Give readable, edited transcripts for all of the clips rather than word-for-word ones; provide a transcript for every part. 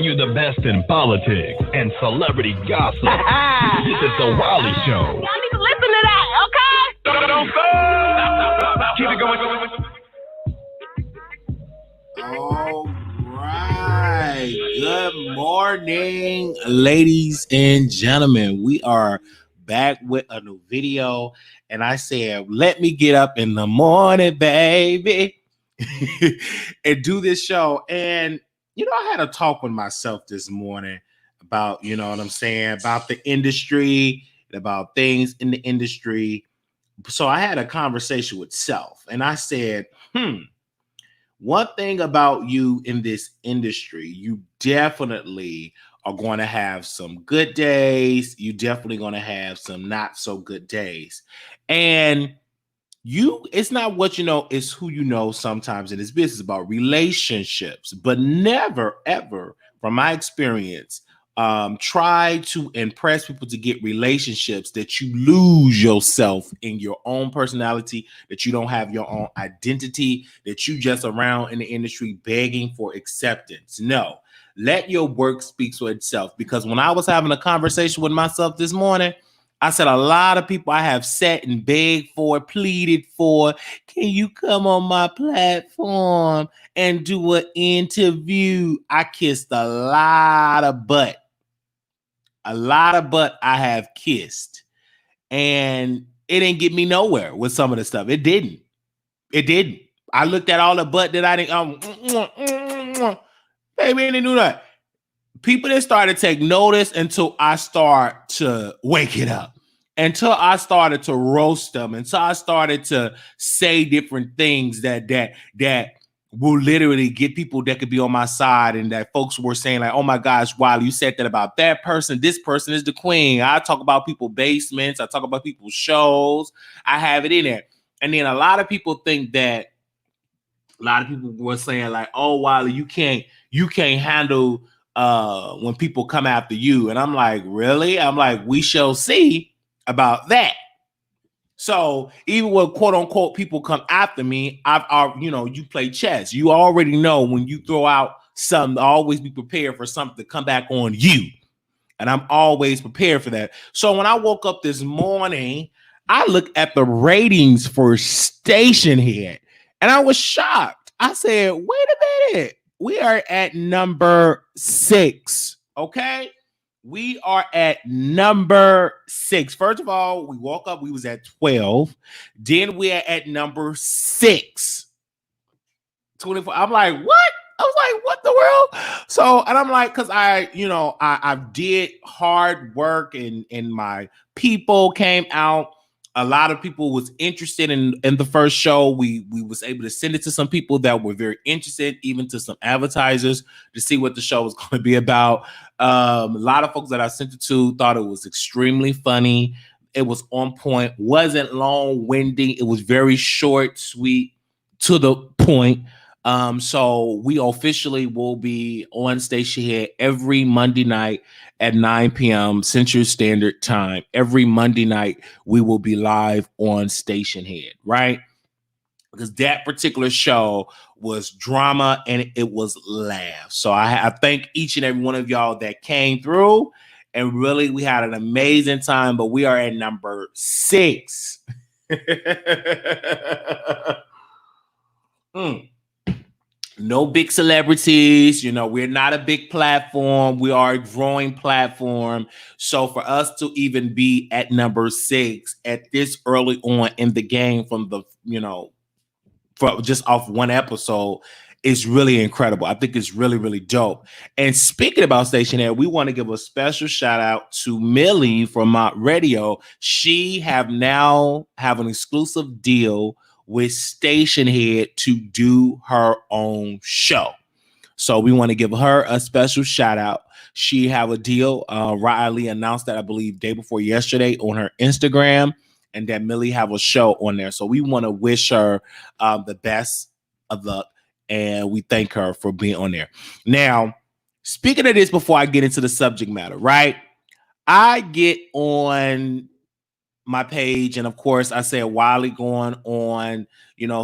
you the best in politics and celebrity gossip. This is the Wiley Show. Y'all need to listen to that, okay? Don't stop. Keep it going. All right. Good morning, ladies and gentlemen. We are back with a new video. And I said, let me get up in the morning, baby, and do this show. And, you know, I had a talk with myself this morning about, you know what I'm saying, about the industry, about things in the industry. So I had a conversation with self and I said, one thing about you in this industry, you definitely are going to have some good days. You definitely going to have some not so good days. And it's not what you know, it's who you know sometimes in this business about relationships, but never, ever, from my experience, try to impress people to get relationships that you lose yourself in your own personality, that you don't have your own identity, that you just around in the industry begging for acceptance. No, let your work speak for itself. Because when I was having a conversation with myself this morning, I said a lot of people I have sat and begged for, pleaded for, can you come on my platform and do an interview? I kissed a lot of butt. A lot of butt I have kissed. And it didn't get me nowhere with some of the stuff. It didn't. It didn't. I looked at all the butt that I didn't, baby, I didn't do that. People didn't start to take notice until I start to wake it up, until I started to roast them, until I started to say different things that will literally get people that could be on my side, and that folks were saying like, oh my gosh, Wiley, you said that about that person. This person is the queen. I talk about people's basements. I talk about people's shows. I have it in there. And then a lot of people think that, a lot of people were saying like, oh, Wiley, you can't handle when people come after you. And I'm like, really? I'm like, we shall see about that. So even when quote unquote people come after me, you play chess. You already know when you throw out something, always be prepared for something to come back on you. And I'm always prepared for that. So when I woke up this morning, I looked at the ratings for Station Head and I was shocked. I said, wait a minute. We are at number 6, okay? We are at number 6. First of all, we woke up, we was at 12. Then we are at number 6. 24. I'm like, what? I was like, what the world? So, and I'm like, because I did hard work and my people came out. A lot of people was interested in the first show. We was able to send it to some people that were very interested, even to some advertisers, to see what the show was going to be about. A lot of folks that I sent it to thought it was extremely funny. It was on point, wasn't long-winded. It was very short, sweet, to the point. So we officially will be on Station Head every Monday night at 9 p.m. Central Standard Time. Every Monday night, we will be live on Station Head, right? Because that particular show was drama and it was laughs. So I thank each and every one of y'all that came through. And really, we had an amazing time, but we are at number 6. No big celebrities, we're not a big platform. We are a growing platform. So for us to even be at number 6 at this early on in the game from for just off one episode is really incredible. I think it's really, really dope. And speaking about Station Head, we want to give a special shout out to Millie from Mont Radio. She now have an exclusive deal with Station Head to do her own show. So we want to give her a special shout out. She have a deal. Riley announced that, I believe, day before yesterday on her Instagram, and that Millie have a show on there. So we want to wish her the best of luck, and we thank her for being on there. Now, speaking of this, before I get into the subject matter, right? I get on my page, and of course I said Wiley going on,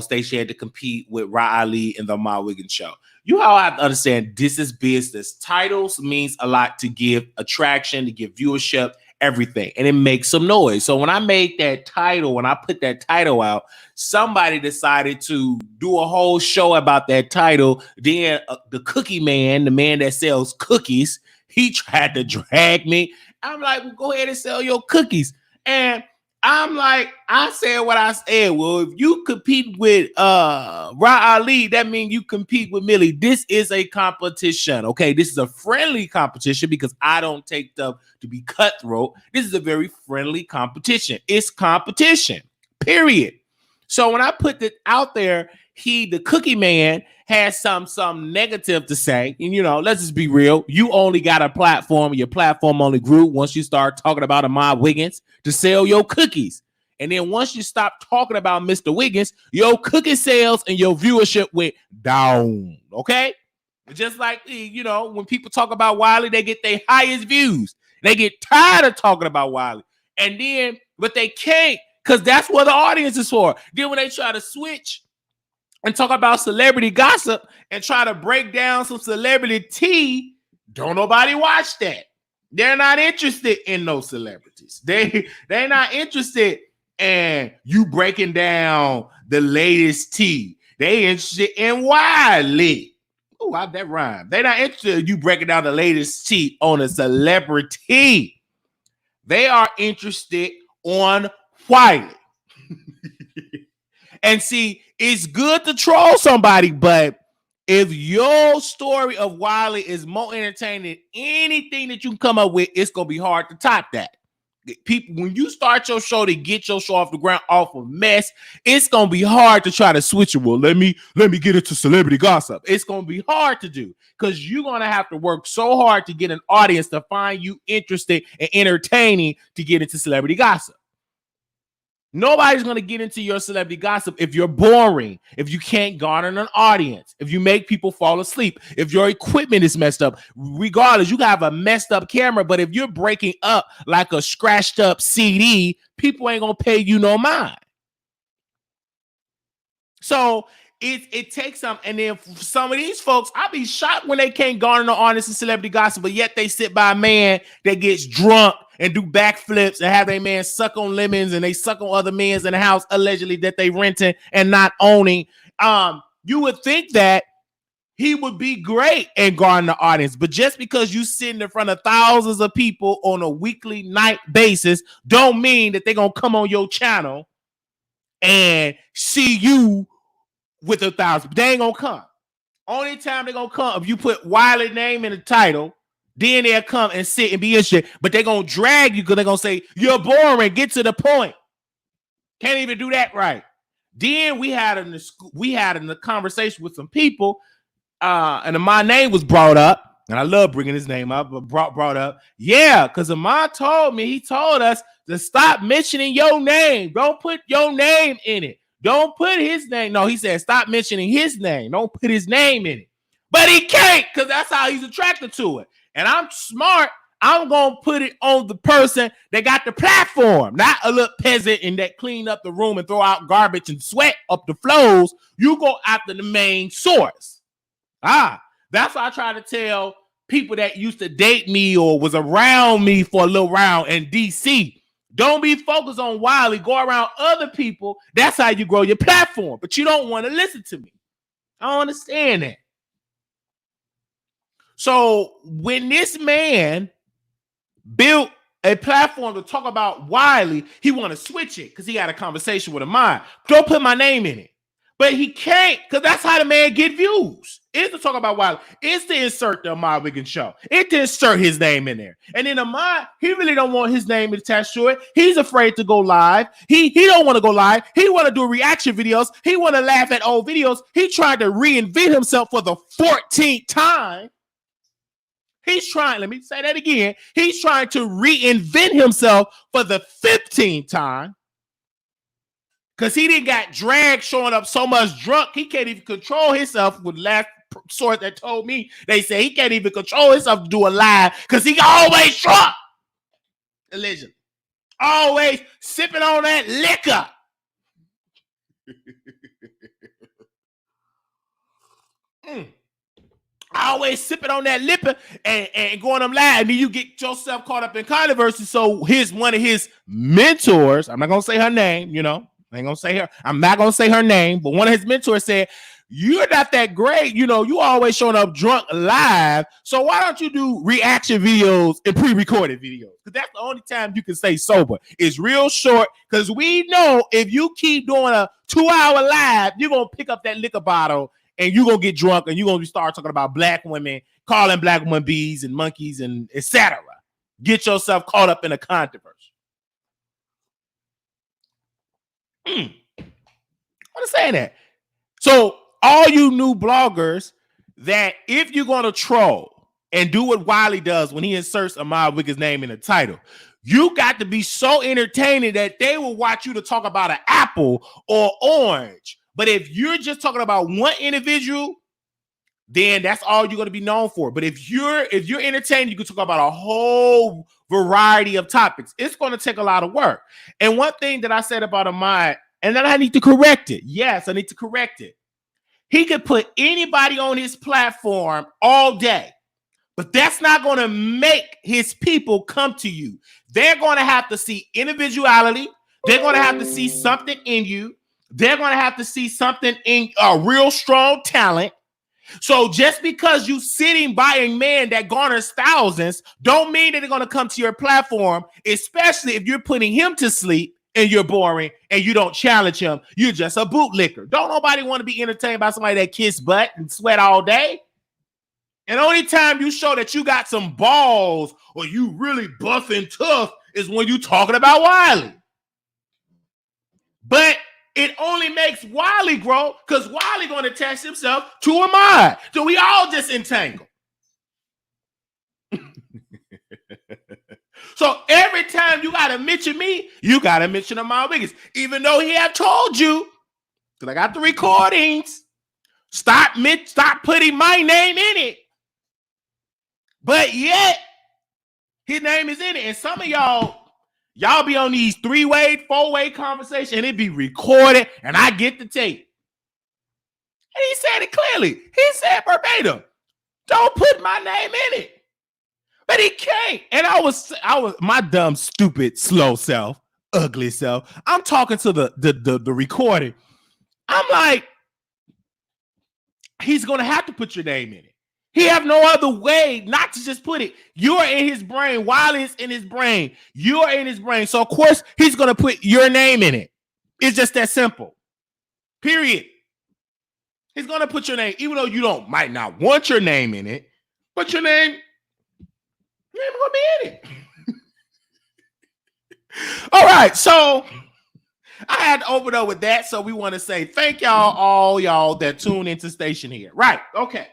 Station Head to compete with Riley and the Ma Wiggins Show. You all have to understand this is business. Titles means a lot to give attraction, to give viewership, everything, and it makes some noise. So when I made that title, when I put that title out, somebody decided to do a whole show about that title. Then the cookie man, the man that sells cookies, he tried to drag me. I'm like, well, go ahead and sell your cookies. And I'm like, I said what I said. Well, if you compete with Ali, that means you compete with Millie. This is a competition, okay? This is a friendly competition because I don't take stuff to be cutthroat. This is a very friendly competition. It's competition, period. So when I put it out there, the cookie man has some negative to say. And, let's just be real. You only got a platform. Your platform only grew once you start talking about Ahmad Wiggins to sell your cookies. And then once you stop talking about Mr. Wiggins, your cookie sales and your viewership went down. Okay? Just like, when people talk about Wiley, they get their highest views. They get tired of talking about Wiley. And then, but they can't, because that's what the audience is for. Then when they try to switch and talk about celebrity gossip and try to break down some celebrity tea, don't nobody watch that. They're not interested in those celebrities. They're not interested in you breaking down the latest tea. They interested in Wiley. Oh, how'd that rhyme? They're not interested in you breaking down the latest tea on a celebrity. They are interested on Wiley. And see, it's good to troll somebody, but if your story of Wiley is more entertaining than anything that you can come up with, it's going to be hard to top that. People, when you start your show to get your show off the ground off of mess, it's going to be hard to try to switch it. Well, let me get into celebrity gossip. It's going to be hard to do because you're going to have to work so hard to get an audience to find you interested and entertaining to get into celebrity gossip. Nobody's going to get into your celebrity gossip if you're boring, if you can't garner an audience, if you make people fall asleep, if your equipment is messed up. Regardless, you can have a messed up camera, but if you're breaking up like a scratched up CD, people ain't going to pay you no mind. So it takes some, and then some of these folks, I'll be shocked when they can't garner an audience in celebrity gossip, but yet they sit by a man that gets drunk and do backflips and have a man suck on lemons and they suck on other men's in the house allegedly that they renting and not owning. You would think that he would be great and garner the audience, but just because you sitting in front of thousands of people on a weekly night basis don't mean that they're gonna come on your channel and see you with 1,000. They ain't gonna come. Only time they're gonna come if you put Wiley name in the title. Then they'll come and sit and be interested, but they're going to drag you because they're going to say, you're boring, get to the point. Can't even do that right. Then we had a conversation with some people, and my name was brought up, and I love bringing his name up, but brought up. Yeah, because Ahmad he told us to stop mentioning your name. Don't put your name in it. Don't put his name. No, he said stop mentioning his name. Don't put his name in it. But he can't because that's how he's attracted to it. And I'm smart. I'm going to put it on the person that got the platform, not a little peasant and that clean up the room and throw out garbage and sweat up the floors. You go after the main source. That's why I try to tell people that used to date me or was around me for a little while in DC. Don't be focused on Wiley. Go around other people. That's how you grow your platform. But you don't want to listen to me. I don't understand that. So when this man built a platform to talk about Wiley, he want to switch it because he had a conversation with a mind. Don't put my name in it. But he can't because that's how the man get views. It's to talk about Wiley. It's to insert the Ahmad Wiggins show. It's to insert his name in there. And then Ahmad, he really don't want his name attached to it. He's afraid to go live. He don't want to go live. He want to do reaction videos. He want to laugh at old videos. He tried to reinvent himself for the 14th time. He's trying, let me say that again. He's trying to reinvent himself for the 15th time. Because he didn't got dragged showing up so much drunk, he can't even control himself. With last source that told me, they say he can't even control himself to do a live because he always drunk. Allegedly. Always sipping on that liquor. always sipping on that liquor and going them live, and then you get yourself caught up in controversy. So one of his mentors, I'm not gonna say her name, you know, I ain't gonna say her, I'm not gonna say her name, but one of his mentors said, you're not that great, you know, you always showing up drunk live, so why don't you do reaction videos and pre-recorded videos? Because that's the only time you can stay sober. It's real short, because we know if you keep doing a 2-hour live, you're gonna pick up that liquor bottle and you're gonna get drunk and you're gonna start talking about black women, calling black women bees and monkeys and etc. Get yourself caught up in a controversy. I'm saying that. So all you new bloggers, that if you're gonna troll and do what Wiley does when he inserts Ahmad Wicked's name in the title, you got to be so entertaining that they will watch you to talk about an apple or orange. But if you're just talking about one individual, then that's all you're going to be known for. But if you're entertaining, you can talk about a whole variety of topics. It's going to take a lot of work. And one thing that I said about Ahmad, and then I need to correct it. Yes, I need to correct it. He could put anybody on his platform all day, but that's not going to make his people come to you. They're going to have to see individuality. They're going to have to see something in you. They're going to have to see something in a real strong talent. So just because you sitting by a man that garners thousands don't mean that they're going to come to your platform, especially if you're putting him to sleep and you're boring and you don't challenge him. You're just a bootlicker. Don't nobody want to be entertained by somebody that kiss butt and sweat all day. And the only time you show that you got some balls or you really buff and tough is when you talking about Wiley. But it only makes Wiley grow because Wiley going to attach himself to Ahmad. So we all just entangle. So every time you got to mention me, you got to mention Ahmad Wiggins. Even though he have told you, because I got the recordings, stop putting my name in it. But yet, his name is in it. And some of y'all be on these 3-way, 4-way conversations, and it be recorded, and I get the tape. And he said it clearly. He said verbatim, don't put my name in it. But he can't. And I was my dumb, stupid, slow self, ugly self. I'm talking to the recording. I'm like, he's gonna have to put your name in it. He have no other way not to just put it. You're in his brain. Wiley is in his brain. You're in his brain. So, of course, he's going to put your name in it. It's just that simple. Period. He's going to put your name, even though you might not want your name in it, but your name going to be in it. All right. So, I had to open up with that. So, we want to say thank all y'all that tune into station here. Right. Okay.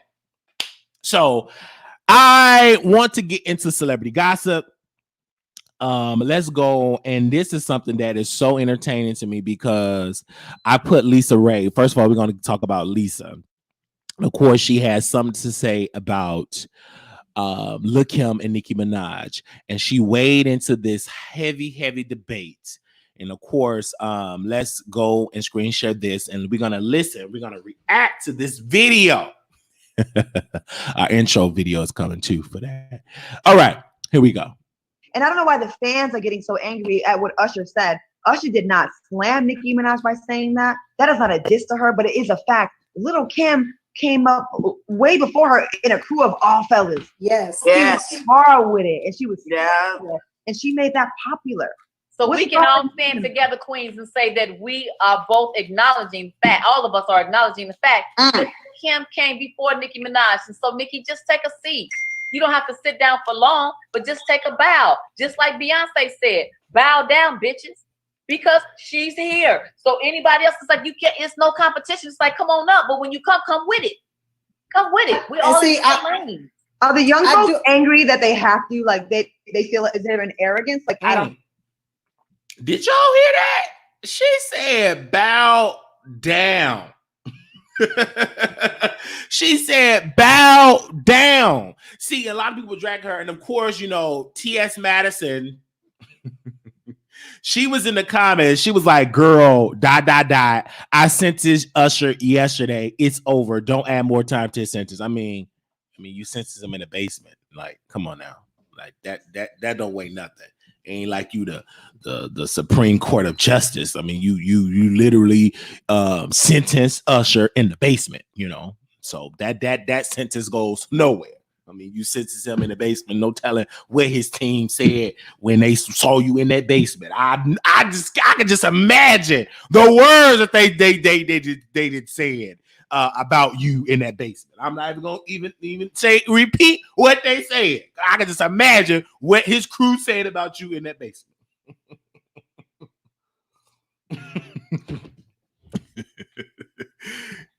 So I want to get into celebrity gossip. Let's go. And this is something that is so entertaining to me because I put LisaRaye. First of all, we're going to talk about Lisa. Of course, she has something to say about Lil' Kim and Nicki Minaj. And she waded into this heavy debate. And of course, let's go and screen share this. And we're going to listen. We're going to react to this video. Our intro video is coming too for that. All right, here we go. And I don't know why the fans are getting so angry at what Usher said. Usher did not slam Nicki Minaj by saying that. That is not a diss to her, but it is a fact. Lil' Kim came up way before her in a crew of all fellas. Yes. She was hard with it, and she was and she made that popular. So we can all stand together, queens, and say that we are both acknowledging fact. All of us are acknowledging the fact that Kim came before Nicki Minaj. And so, Nicki, just take a seat. You don't have to sit down for long, but just take a bow. Just like Beyonce said, bow down, bitches, because she's here. So anybody else is like, you can't, it's no competition. It's like, come on up. But when you come with it. Come with it. We all in the lane. Are the young folks angry that they have to, like, they feel is there an arrogance? Like, I don't. Did y'all hear that? She said, bow down. She said, bow down. See, a lot of people drag her. And of course, you know, T.S. Madison, she was in the comments. She was like, girl, ... I sent this Usher yesterday. It's over. Don't add more time to his sentence. I mean, I mean, you sentence him in the basement. Like, come on now. Like that don't weigh nothing. Ain't like you the Supreme Court of Justice. I mean, you literally sentence Usher in the basement, you know. So that sentence goes nowhere. I mean, you sentence him in the basement, no telling what his team said when they saw you in that basement. I can just imagine the words that they did said about you in that basement. I'm not even gonna even repeat what they said. I can just imagine what his crew said about you in that basement.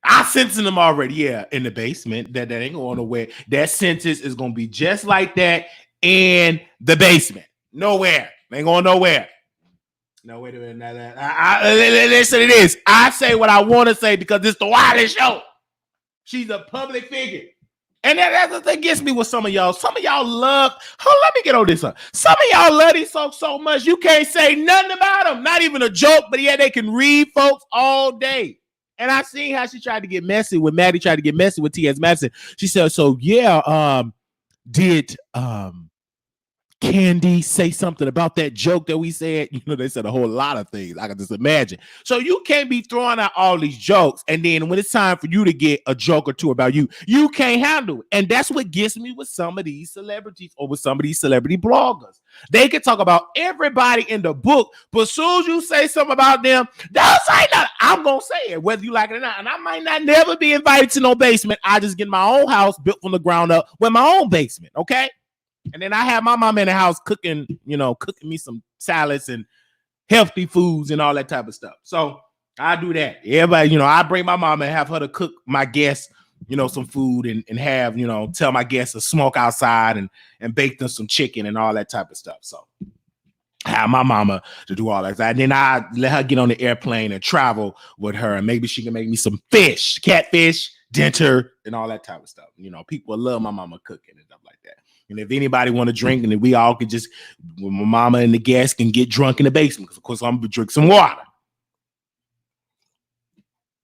I sentenced them already, yeah, in the basement. That ain't going nowhere. That sentence is gonna be just like that in the basement. Nowhere. Ain't going nowhere. No, wait a minute. Listen to this. I say what I want to say because it's the Wiley Show. She's a public figure. And that's the thing gets me with some of y'all. Some of y'all love. Let me get on this one. Some of y'all love these folks so much you can't say nothing about them. Not even a joke, but yeah, they can read folks all day. And I seen how she tried to get messy with Maddie, tried to get messy with T.S. Madison. She said, so yeah, did Candy say something about that joke that we said? You know, they said a whole lot of things. I can just imagine. So you can't be throwing out all these jokes, and then when it's time for you to get a joke or two about you, you can't handle it. And that's what gets me with some of these celebrities or with some of these celebrity bloggers. They can talk about everybody in the book, but as soon as you say something about them, don't say nothing. I'm gonna say it, whether you like it or not. And I might not never be invited to no basement. I just get my own house built from the ground up with my own basement. Okay. And then I have my mom in the house cooking me some salads and healthy foods and all that type of stuff. So I do that. Everybody, I bring my mom and have her to cook my guests, some food and have, tell my guests to smoke outside and bake them some chicken and all that type of stuff. So I have my mama to do all that. And then I let her get on the airplane and travel with her. And maybe she can make me some fish, catfish, dinner, and all that type of stuff. People love my mama cooking and stuff like that. And if anybody want to drink, and then we all could just, when my mama and the guests can get drunk in the basement, because of course I'm gonna drink some water.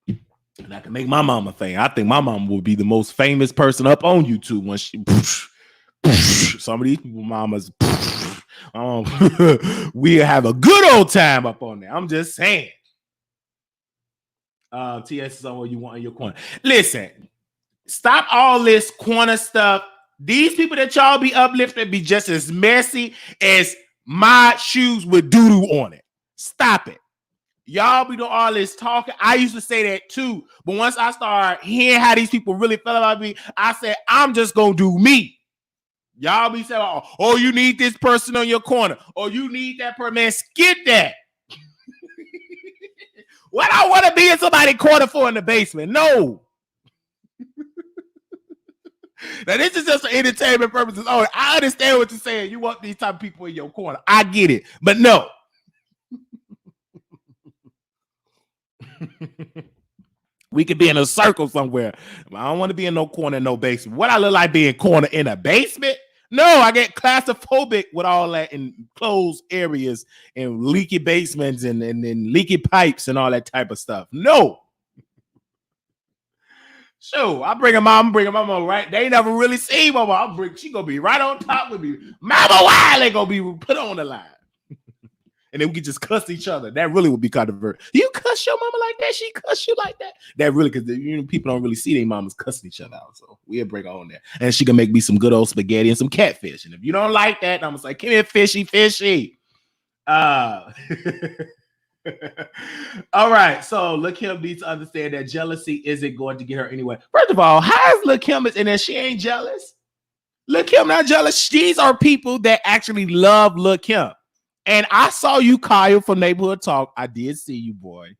And I can make my mama famous. I think my mama will be the most famous person up on YouTube when she some of these people mamas we'll have a good old time up on there. I'm just saying. TS is on what you want in your corner. Listen, stop all this corner stuff. These people that y'all be uplifting be just as messy as my shoes with doo-doo on it. Stop it. Y'all be doing all this talking. I used to say that too. But once I started hearing how these people really felt about me, I said, I'm just going to do me. Y'all be saying, oh, you need this person on your corner. Or you need that person. Man, skip that. What I want to be in somebody's corner for in the basement. No. Now, this is just for entertainment purposes. Oh, I understand what you're saying. You want these type of people in your corner. I get it. But no. We could be in a circle somewhere. I don't want to be in no corner, no basement. What I look like being corner in a basement? No, I get claustrophobic with all that in closed areas and leaky basements and leaky pipes and all that type of stuff. No. Sure, I'm bringing my mama right. They never really see mama. She gonna be right on top with me. Mama Wiley gonna be put on the line. And then we can just cuss each other. That really would be controversial. You cuss your mama like that? She cuss you like that? That really, because people don't really see their mamas cussing each other out. So we'll break on there. And she can make me some good old spaghetti and some catfish. And if you don't like that, I'm gonna say, come here, fishy. All right, so Lil' Kim needs to understand that jealousy isn't going to get her anywhere. First of all, how is Lil' Kim and then she ain't jealous? Lil' Kim not jealous. These are people that actually love Lil' Kim. And I saw you, Kyle, from Neighborhood Talk. I did see you, boy.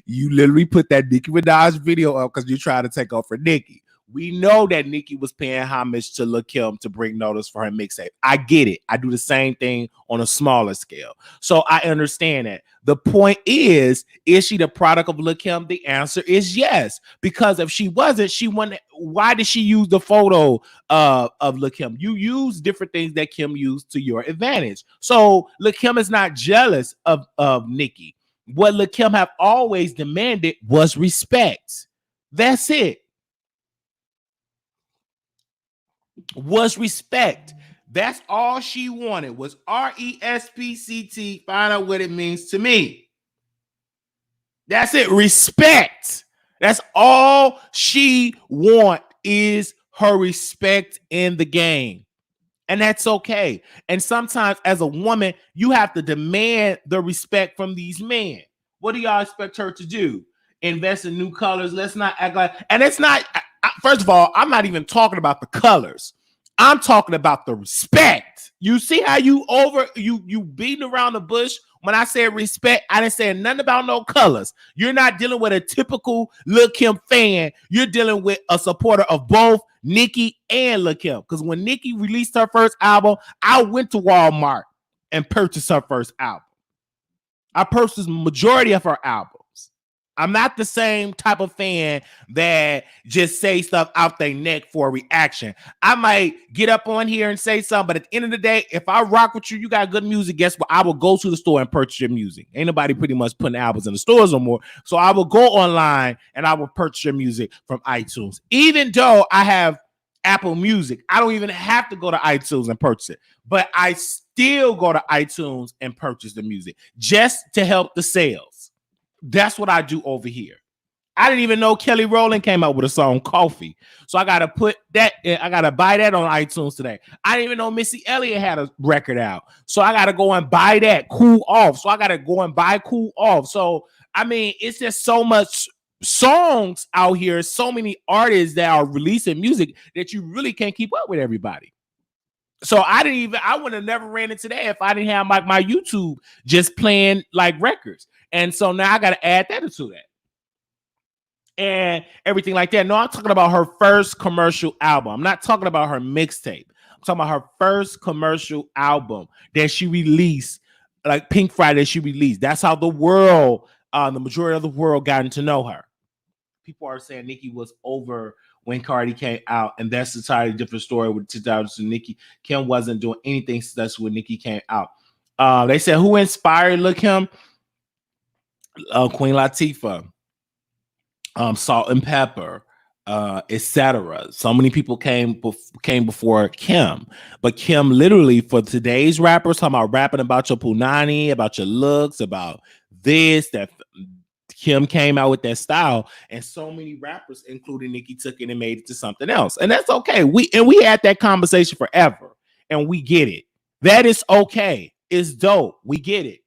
You literally put that Nicki Minaj video up because you tried to take off for Nicki. We know that Nicki was paying homage to Lil' Kim to bring notice for her mixtape. I get it. I do the same thing on a smaller scale. So I understand that. The point is she the product of Lil' Kim? The answer is yes. Because if she wasn't, she wouldn't. Why did she use the photo of Lil' Kim? You use different things that Kim used to your advantage. So Lil' Kim is not jealous of Nicki. What Lil' Kim have always demanded was respect. That's it. was respect. That's all she wanted was RESPCT. Find out what it means to me. That's it. Respect. That's all she want is her respect in the game. And that's okay. And sometimes as a woman, you have to demand the respect from these men. What do y'all expect her to do? Invest in new colors. Let's not act like, and it's not, first of all, I'm not even talking about the colors. I'm talking about the respect. You see how you beating around the bush? When I said respect, I didn't say nothing about no colors. You're not dealing with a typical Lil' Kim fan. You're dealing with a supporter of both Nicki and Lil' Kim. Because when Nicki released her first album, I went to Walmart and purchased her first album. I purchased the majority of her albums. I'm not the same type of fan that just say stuff out their neck for a reaction. I might get up on here and say something, but at the end of the day, if I rock with you, you got good music, guess what? I will go to the store and purchase your music. Ain't nobody pretty much putting albums in the stores no more. So I will go online and I will purchase your music from iTunes. Even though I have Apple Music, I don't even have to go to iTunes and purchase it. But I still go to iTunes and purchase the music just to help the sales. That's what I do over here. I didn't even know Kelly Rowland came out with a song Coffee. So I got to put that, I got to buy that on iTunes today. I didn't even know Missy Elliott had a record out. So I got to go and buy that Cool Off. So I got to go and buy Cool Off. So, I mean, it's just so much songs out here, so many artists that are releasing music that you really can't keep up with everybody. So I would have never ran into that if I didn't have my YouTube just playing like records. And so now I got to add that into that and everything like that. No, I'm talking about her first commercial album. I'm not talking about her mixtape. I'm talking about her first commercial album that she released, like Pink Friday she released. That's how the world, the majority of the world gotten to know her. People are saying Nicki was over when Cardi came out, and that's a entirely different story with 2000. Nicki Kim wasn't doing anything successful when Nicki came out. They said who inspired Lil' Kim? Queen Latifah, Salt and Pepper, etc. So many people came before Kim, but Kim literally for today's rappers talking about rapping about your punani, about your looks, about this, that. Kim came out with that style, and so many rappers, including Nicki, took it and made it to something else, and that's okay. We had that conversation forever, and we get it. That is okay. It's dope. We get it.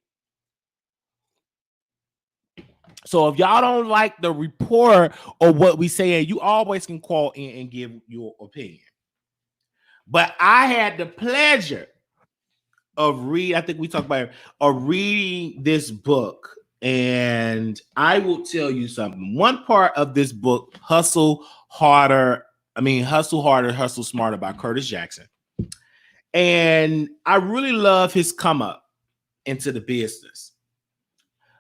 So if y'all don't like the report or what we say, you always can call in and give your opinion. But I had the pleasure of reading, I think we talked about it, of reading this book. And I will tell you something. One part of this book, Hustle Harder, Hustle Smarter by Curtis Jackson. And I really love his come up into the business.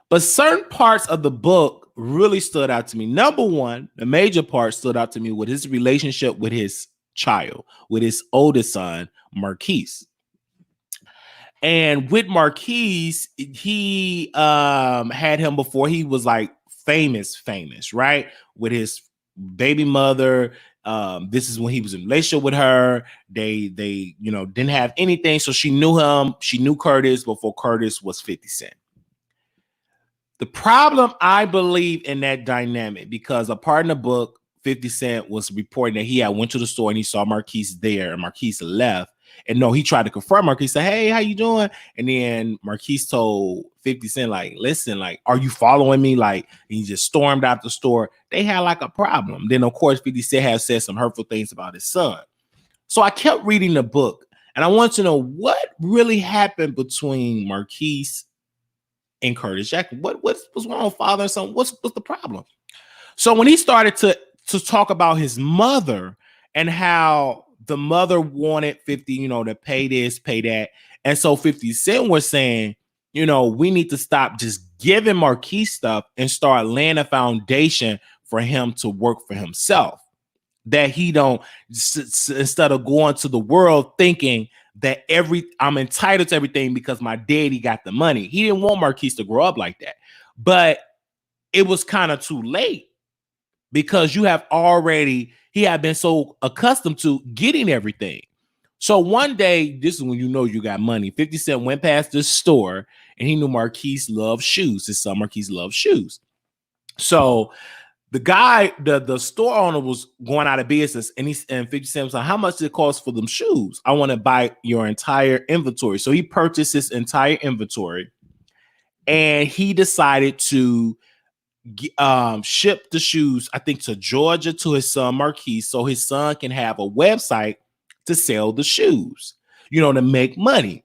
But certain parts of the book really stood out to me. Number one, the major part stood out to me with his relationship with his child, with his oldest son, Marquise. And with Marquise, he had him before he was like famous, right? With his baby mother. This is when he was in a relationship with her. They didn't have anything. So she knew him. She knew Curtis before Curtis was 50 Cent. The problem, I believe, in that dynamic, because a part in the book, 50 Cent was reporting that he had went to the store and he saw Marquise there, and Marquise left. And no, he tried to confront Marquise, say, hey, how you doing? And then Marquise told 50 Cent, like, listen, like, are you following me? Like, he just stormed out the store. They had like a problem. Then, of course, 50 Cent has said some hurtful things about his son. So I kept reading the book, and I want to know what really happened between Marquise and Curtis Jackson. What's wrong with father and son? What's the problem? So when he started to talk about his mother and how the mother wanted 50, to pay this, pay that. And so 50 Cent was saying, we need to stop just giving Marquise stuff and start laying a foundation for him to work for himself. That he don't, instead of going to the world thinking that I'm entitled to everything because my daddy got the money. He didn't want Marquise to grow up like that. But it was kind of too late. because he had been so accustomed to getting everything. So one day, this is when you know you got money. 50 Cent went past the store and he knew Marquise loved shoes. His son Marquise loved shoes. So the guy, the store owner was going out of business, and 50 Cent was like, how much does it cost for them shoes? I want to buy your entire inventory. So he purchased his entire inventory, and he decided to ship the shoes, I think, to Georgia to his son Marquise, so his son can have a website to sell the shoes, to make money.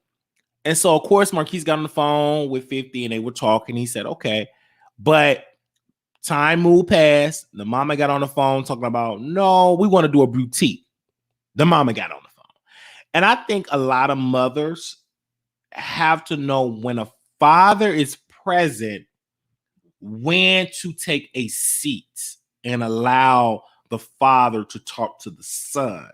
And so, of course, Marquise got on the phone with 50 and they were talking. He said, okay, but time moved past. The mama got on the phone talking about, no, we want to do a boutique. The mama got on the phone. And I think a lot of mothers have to know when a father is present, when to take a seat and allow the father to talk to the son.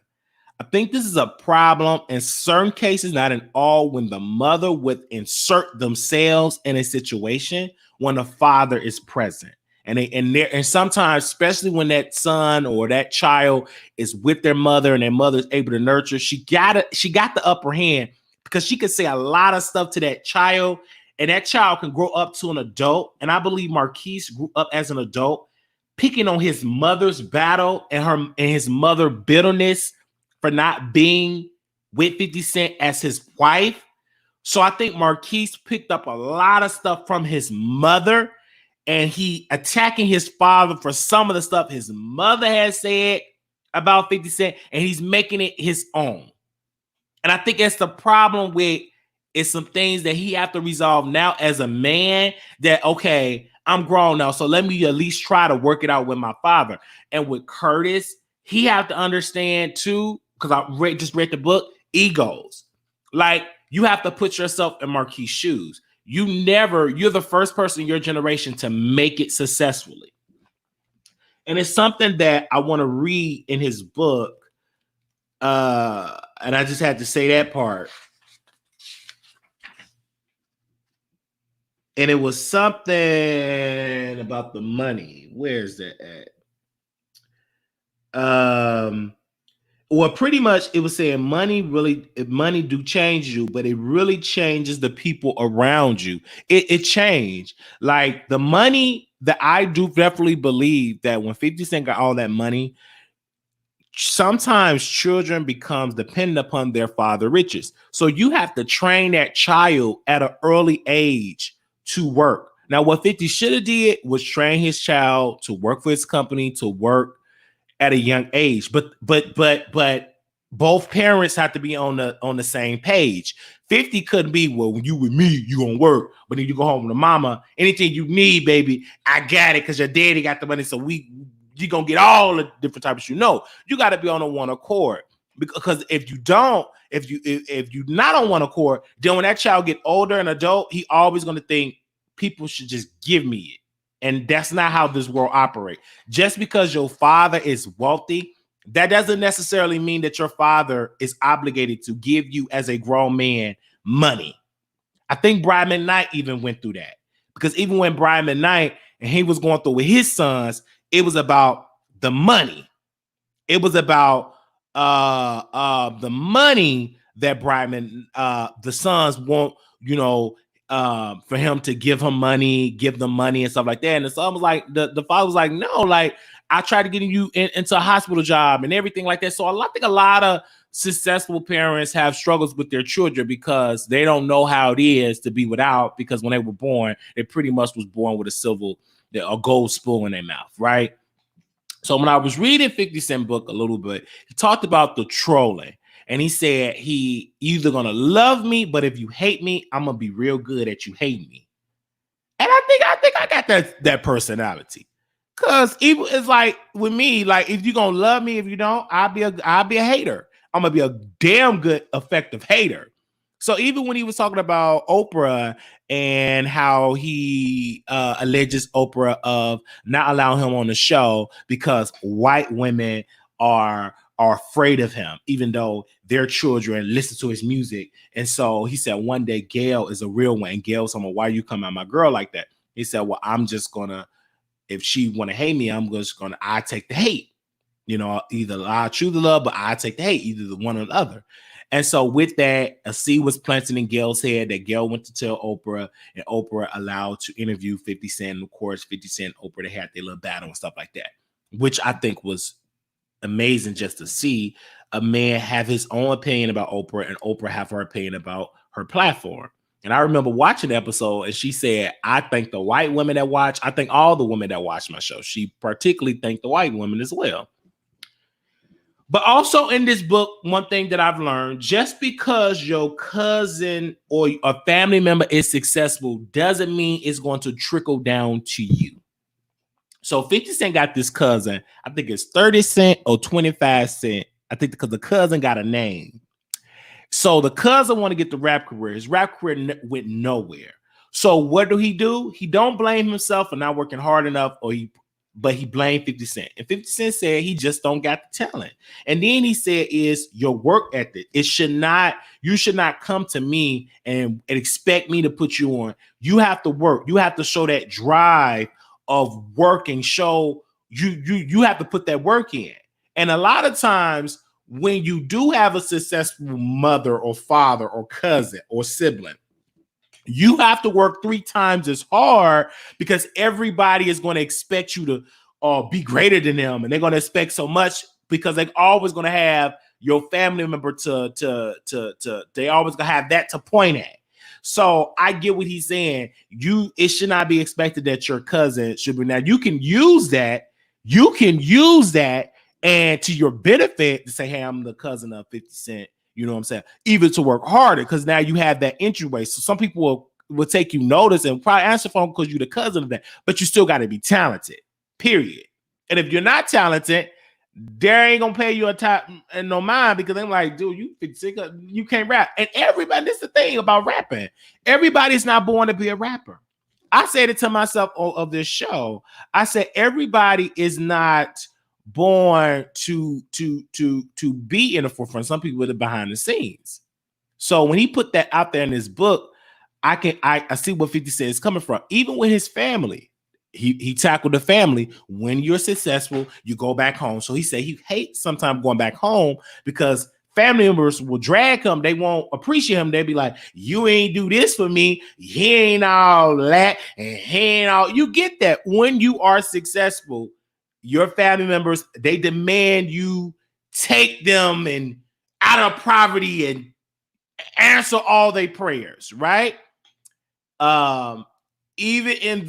I think this is a problem in certain cases, not in all, when the mother would insert themselves in a situation when the father is present. And sometimes, especially when that son or that child is with their mother and their mother is able to nurture, she got the upper hand, because she could say a lot of stuff to that child, and that child can grow up to an adult. And I believe Marquise grew up as an adult, picking on his mother's battle and his mother bitterness for not being with 50 Cent as his wife. So I think Marquise picked up a lot of stuff from his mother, and he attacking his father for some of the stuff his mother has said about 50 Cent, and he's making it his own. And I think that's the problem with it's some things that he have to resolve now as a man, that, okay, I'm grown now, so let me at least try to work it out with my father. And with Curtis, he have to understand too, because I just read the book, egos. Like, you have to put yourself in Marquise's shoes. You're the first person in your generation to make it successfully. And it's something that I want to read in his book. And I just had to say that part. And it was something about the money. Where's that at? Well, pretty much it was saying money do change you, but it really changes the people around you. It changed. Like the money, that I do definitely believe that when 50 Cent got all that money, sometimes children becomes dependent upon their father riches. So you have to train that child at an early age to work. Now, what 50 should have did was train his child to work for his company, to work at a young age, but both parents have to be on the same page. 50 couldn't be, well, when you with me, you gonna work, but then you go home to mama. Anything you need, baby, I got it, because your daddy got the money, so you gonna get all the different types. You got to be on a one accord, because if you're not on one accord, then when that child get older and adult, he always gonna think people should just give me it. And that's not how this world operates. Just because your father is wealthy, that doesn't necessarily mean that your father is obligated to give you, as a grown man, money. I think Brian McKnight even went through that, because even when Brian McKnight and he was going through with his sons, it was about the money. It was about the money that the sons want, for him to give them money and stuff like that. And the son was like, the father was like, no, like, I tried to get you into a hospital job and everything like that. So I think a lot of successful parents have struggles with their children because they don't know how it is to be without, because when they were born, they pretty much was born with a gold spoon in their mouth, right? So when I was reading 50 Cent book a little bit, he talked about the trolling. And he said he either gonna love me, but if you hate me, I'm gonna be real good at you hating me. And I think I got that personality. Cause even it's like with me, like if you gonna love me, if you don't, I'll be a hater. I'm gonna be a damn good, effective hater. So even when he was talking about Oprah and how he alleges Oprah of not allowing him on the show because white women are afraid of him, even though their children listen to his music. And so he said one day Gail is a real one. And Gail told him, why you come at my girl like that? He said, well, I'm just gonna, if she want to hate me, I take the hate. You know, either I choose the love, but I take the hate, either the one or the other. And so with that, a seed was planted in Gail's head that Gail went to tell Oprah, and Oprah allowed to interview 50 Cent. And of course, 50 Cent and Oprah, they had their little battle and stuff like that, which I think was amazing just to see a man have his own opinion about Oprah and Oprah have her opinion about her platform. And I remember watching the episode and she said, I thank the white women that watch. I thank all the women that watch my show. She particularly thanked the white women as well. But also in this book, one thing that I've learned, just because your cousin or a family member is successful doesn't mean it's going to trickle down to you. So 50 Cent got this cousin, I think it's 30 Cent or 25 Cent. I think because the cousin got a name. So the cousin want to get the rap career. His rap career went nowhere. So what do? He don't blame himself for not working hard enough, but he blamed 50 Cent. And 50 Cent said he just don't got the talent. And then he said is your work ethic. You should not come to me and expect me to put you on. You have to work. You have to show that drive of work and show you have to put that work in. And a lot of times when you do have a successful mother or father or cousin or sibling, you have to work 3 times as hard because everybody is going to expect you to be greater than them. And they're going to expect so much because they're always going to have your family member they always going to have that to point at. So I get what he's saying. It should not be expected that your cousin should be. Now you can use that. And to your benefit to say, hey, I'm the cousin of 50 Cent. You know what I'm saying? Even to work harder because now you have that entryway. So some people will take you notice and probably answer phone because you're the cousin of that, but you still got to be talented, period. And if you're not talented, they ain't gonna pay you a time and no mind because they're like, dude, you can't rap. And everybody, this is the thing about rapping. Everybody's not born to be a rapper. I said it to myself of this show. I said everybody is not born to be in the forefront. Some people are behind the scenes. So when he put that out there in his book, I see what 50 Cent is coming from. Even with his family, he tackled the family. When you're successful, you go back home. So he said he hates sometimes going back home because family members will drag him. They won't appreciate him. They'll be like, you ain't do this for me. He ain't all that. And he ain't all. You get that. When you are successful, your family members, they demand you take them and out of poverty and answer all their prayers, right? Even in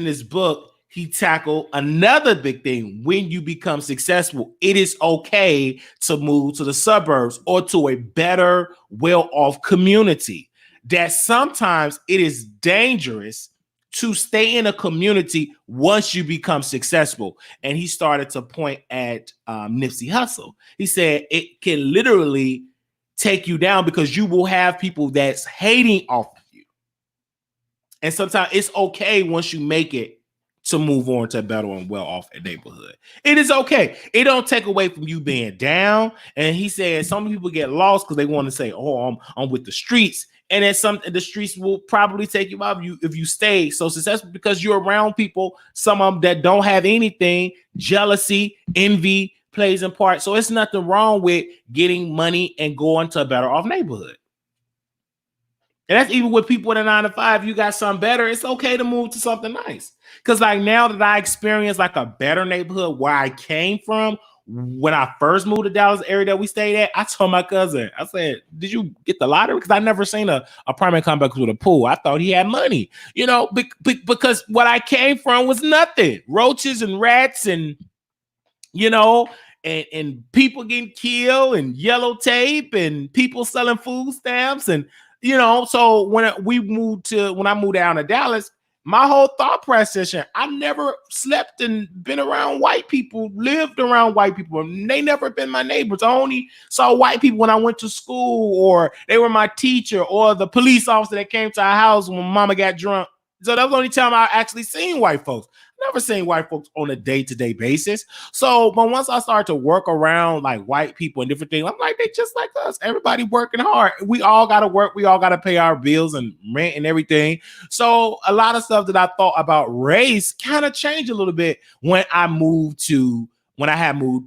this book, he tackled another big thing. When you become successful, it is okay to move to the suburbs or to a better, well-off community. That sometimes it is dangerous to stay in a community once you become successful. And he started to point at Nipsey Hussle. He said it can literally take you down because you will have people that's hating off of you. And sometimes it's okay once you make it to move on to a better and well-off neighborhood. It is okay. It don't take away from you being down. And he said some people get lost because they want to say, oh, I'm with the streets. And then the streets will probably take you out if you stay so successful because you're around people, some of them that don't have anything. Jealousy, envy plays in part. So it's nothing wrong with getting money and going to a better off neighborhood. And that's even with people in a 9-to-5. You got something better. It's okay to move to something nice. Because like now that I experienced like a better neighborhood where I came from, when I first moved to Dallas area that we stayed at, I told my cousin, I said, did you get the lottery? Because I never seen a apartment complex with a pool. I thought he had money, because what I came from was nothing. Roaches and rats and, and people getting killed and yellow tape and people selling food stamps. And, so when I moved down to Dallas, my whole thought process, I never slept and been around white people, lived around white people. And they never been my neighbors. I only saw white people when I went to school or they were my teacher or the police officer that came to our house when mama got drunk So that was the only time I actually seen white folks. Never seen white folks on a day-to-day basis. So, but once I started to work around like white people and different things, I'm like, they just like us. Everybody working hard. We all got to work. We all got to pay our bills and rent and everything. So a lot of stuff that I thought about race kind of changed a little bit when I had moved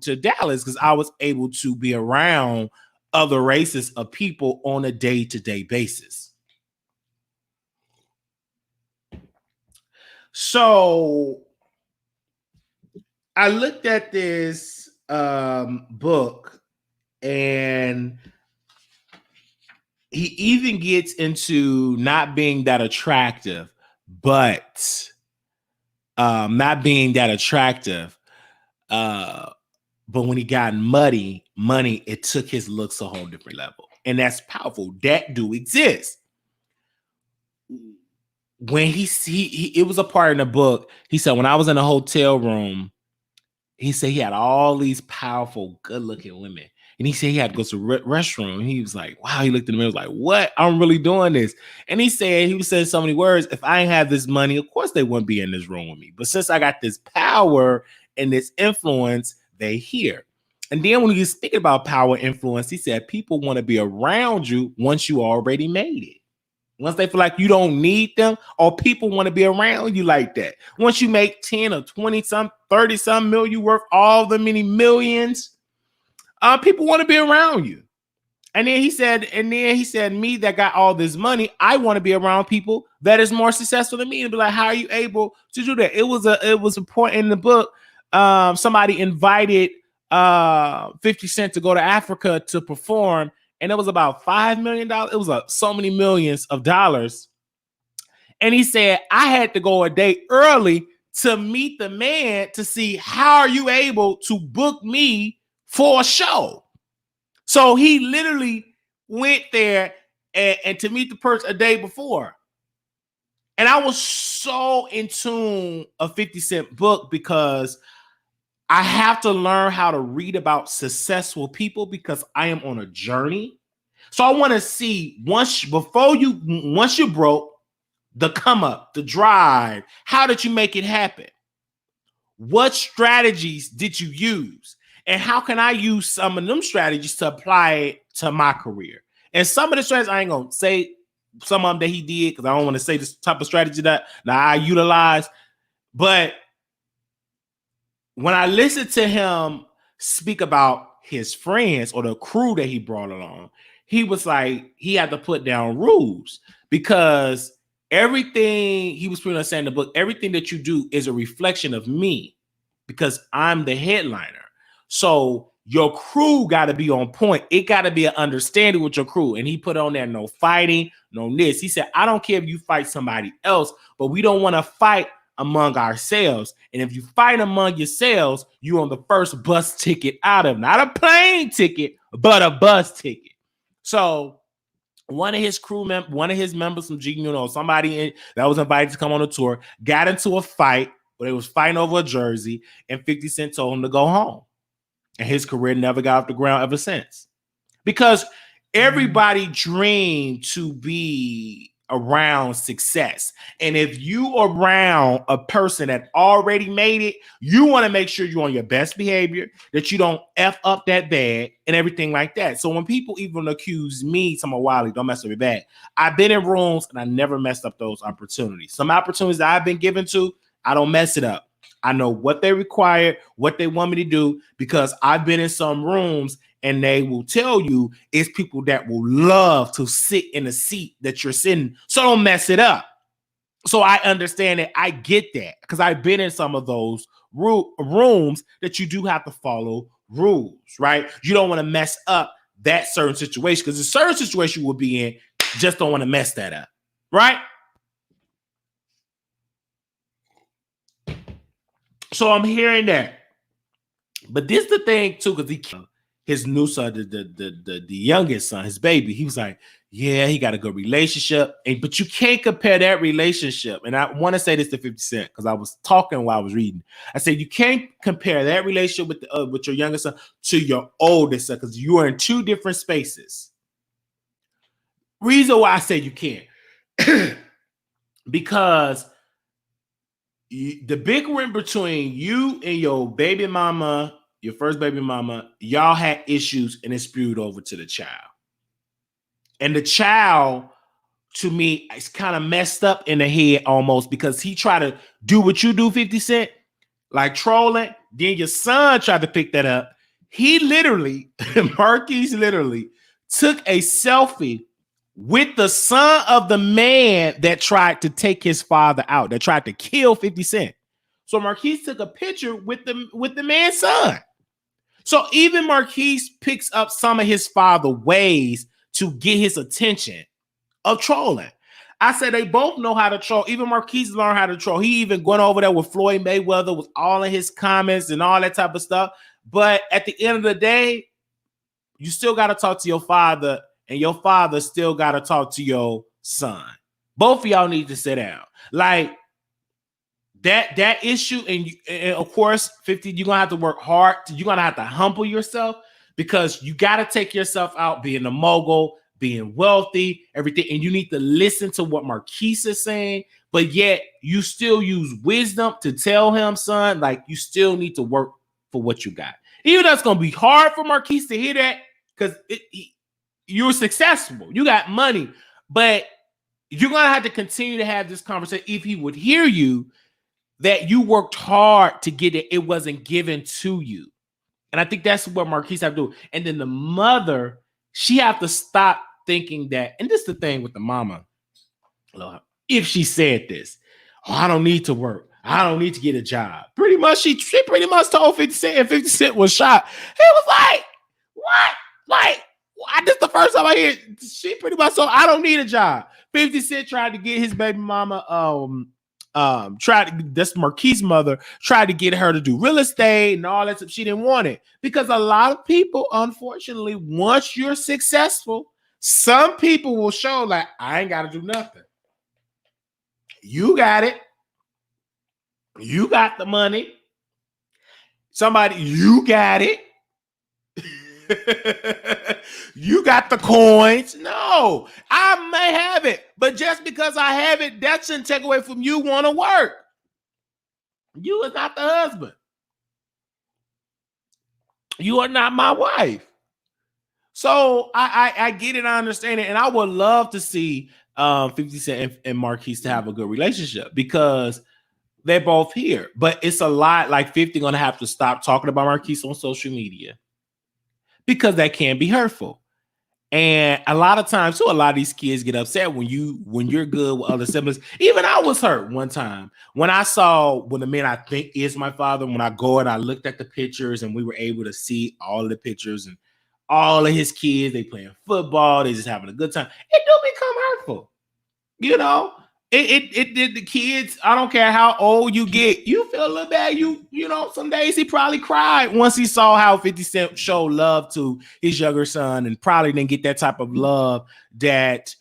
to Dallas, because I was able to be around other races of people on a day-to-day basis. So I looked at this book, and he even gets into not being that attractive, but not being that attractive. But when he got money, it took his looks a whole different level. And that's powerful. That do exist. When he it was a part in the book. He said, when I was in a hotel room, he said he had all these powerful, good-looking women. And he said he had to go to the restroom. He was like, wow, he looked in the mirror, was like, what? I'm really doing this. And he was saying so many words. If I ain't have this money, of course they wouldn't be in this room with me. But since I got this power and this influence, they here. And then when he was speaking about power influence, he said people want to be around you once you already made it. Once they feel like you don't need them, or people want to be around you like that. Once you make 10 or 20 some, 30 some million, you worth all the many millions, people want to be around you. And then he said, me that got all this money, I want to be around people that is more successful than me. And be like, how are you able to do that? It was a point in the book. Somebody invited 50 Cent to go to Africa to perform. And it was about $5 million. It was so many millions of dollars. And he said, I had to go a day early to meet the man to see how are you able to book me for a show. So he literally went there and to meet the person a day before. And I was so in tune of 50 Cent book because I have to learn how to read about successful people because I am on a journey. So I want to see once you're broke, the come up, the drive, how did you make it happen? What strategies did you use? And how can I use some of them strategies to apply it to my career? And some of the strategies, I ain't going to say some of them that he did because I don't want to say this type of strategy that I utilize. But when I listened to him speak about his friends or the crew that he brought along, he was like, he had to put down rules because everything he was pretty much saying in the book, everything that you do is a reflection of me because I'm the headliner. So your crew got to be on point. It got to be an understanding with your crew. And he put on there, no fighting, no this. He said, I don't care if you fight somebody else, but we don't want to fight among ourselves. And if you fight among yourselves, you're on the first bus ticket out of, not a plane ticket, but a bus ticket. So one of his members from GU, somebody that was invited to come on a tour, got into a fight where they was fighting over a jersey, and 50 Cent told him to go home. And his career never got off the ground ever since. Because everybody dreamed to be around success. And if you around a person that already made it, you want to make sure you're on your best behavior, that you don't F up that bad and everything like that. So when people even accuse me, some of Wiley, don't mess up your bag. I've been in rooms and I never messed up those opportunities. Some opportunities that I've been given to, I don't mess it up. I know what they require, what they want me to do, because I've been in some rooms and they will tell you it's people that will love to sit in a seat that you're sitting. So don't mess it up. So I understand it. I get that because I've been in some of those rooms that you do have to follow rules, right? You don't want to mess up that certain situation because a certain situation you will be in, just don't want to mess that up, right? So I'm hearing that. But this is the thing too, because his new son, the youngest son, his baby, he was like, yeah, he got a good relationship. But you can't compare that relationship. And I want to say this to 50 Cent because I was talking while I was reading. I said, you can't compare that relationship with your youngest son to your oldest son because you are in two different spaces. Reason why I say you can't. because the bickering between you and your baby mama, your first baby mama, y'all had issues and it spewed over to the child. And the child, to me, is kind of messed up in the head almost because he tried to do what you do, 50 Cent, like trolling. Then your son tried to pick that up. He literally, Marquise literally took a selfie with the son of the man that tried to take his father out, that tried to kill 50 Cent. So Marquise took a picture with the man's son. So even Marquise picks up some of his father ways to get his attention of trolling. I said they both know how to troll. Even Marquise learned how to troll. He even went over there with Floyd Mayweather with all of his comments and all that type of stuff. But at the end of the day, you still got to talk to your father, and your father still got to talk to your son. Both of y'all need to sit down. Like that issue, and of course, 50, you're gonna have to work hard. You're gonna have to humble yourself because you got to take yourself out being a mogul, being wealthy, everything, and you need to listen to what Marquise is saying, but yet you still use wisdom to tell him, son, like you still need to work for what you got. Even though it's gonna be hard for Marquise to hear that because you're successful, you got money, but you're gonna have to continue to have this conversation if he would hear you, that you worked hard to get it, it wasn't given to you. And I think that's what Marquise have to do. And then the mother, she have to stop thinking that, and this is the thing with the mama, if she said this, oh, I don't need to work, I don't need to get a job. Pretty much, she pretty much told 50 Cent, and 50 Cent was shocked. He was like, what? Like, this is the first time I hear it. She pretty much told, I don't need a job. 50 Cent tried to get his baby mama, that's Marquise' mother, tried to get her to do real estate and all that stuff. She didn't want it because a lot of people, unfortunately, once you're successful, some people will show like, I ain't got to do nothing. You got it. You got the money. Somebody, you got it. You got the coins. No, I may have it, but just because I have it, that shouldn't take away from you want to work. You is not the husband. You are not my wife. So I get it, I understand it, and I would love to see 50 Cent and Marquise to have a good relationship because they're both here. But it's a lot, like 50 gonna have to stop talking about Marquise on social media because that can be hurtful. And a lot of times too, a lot of these kids get upset when you're good with other siblings. Even I was hurt one time when I saw the man I think is my father, when I go and I looked at the pictures and we were able to see all of the pictures and all of his kids, they playing football, they just having a good time. It do become hurtful. You know, it did the kids. I don't care how old you get, you feel a little bad. You know, some days he probably cried once he saw how 50 Cent showed love to his younger son and probably didn't get that type of love that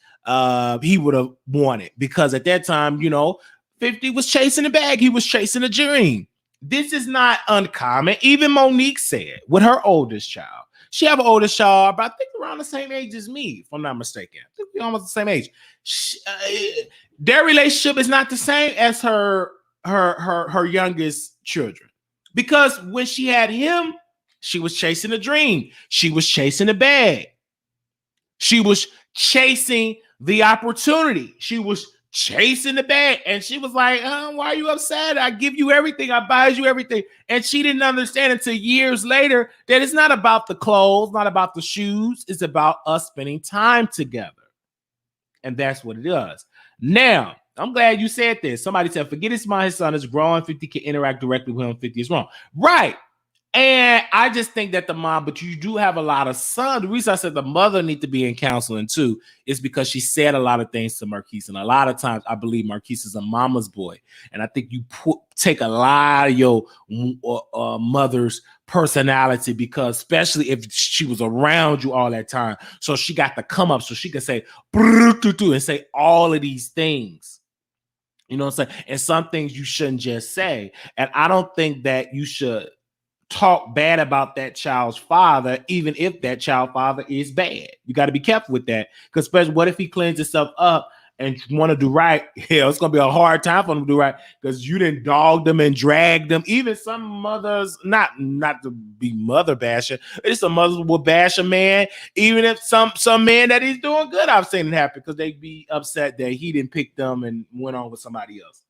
he would have wanted because at that time, you know, 50 was chasing a bag. He was chasing a dream. This is not uncommon. Even Monique said with her oldest child, she have an oldest child, but I think around the same age as me, if I'm not mistaken. I think we're almost the same age. Their relationship is not the same as her youngest children because when she had him, she was chasing a dream. She was chasing a bag. She was chasing the opportunity. She was chasing the bag, and she was like, why are you upset? I give you everything. I buy you everything. And she didn't understand until years later that it's not about the clothes, not about the shoes. It's about us spending time together. And that's what it does. Now, I'm glad you said this. Somebody said, forget his mind, his son is grown. 50 can interact directly with him. 50 is wrong. Right. And I just think that the mom, but you do have a lot of sons. The reason I said the mother need to be in counseling too is because she said a lot of things to Marquise. And a lot of times I believe Marquise is a mama's boy. And I think you take a lot of your mother's personality because especially if she was around you all that time. So she got to come up so she could say, and say all of these things. You know what I'm saying? And some things you shouldn't just say. And I don't think that you should talk bad about that child's father, even if that child's father is bad. You got to be careful with that. Because especially what if he cleans himself up and want to do right, it's gonna be a hard time for them to do right because you didn't dog them and drag them. Even some mothers, not to be mother bashing, it's some mothers will bash a man, even if some man that he's doing good, I've seen it happen because they be upset that he didn't pick them and went on with somebody else.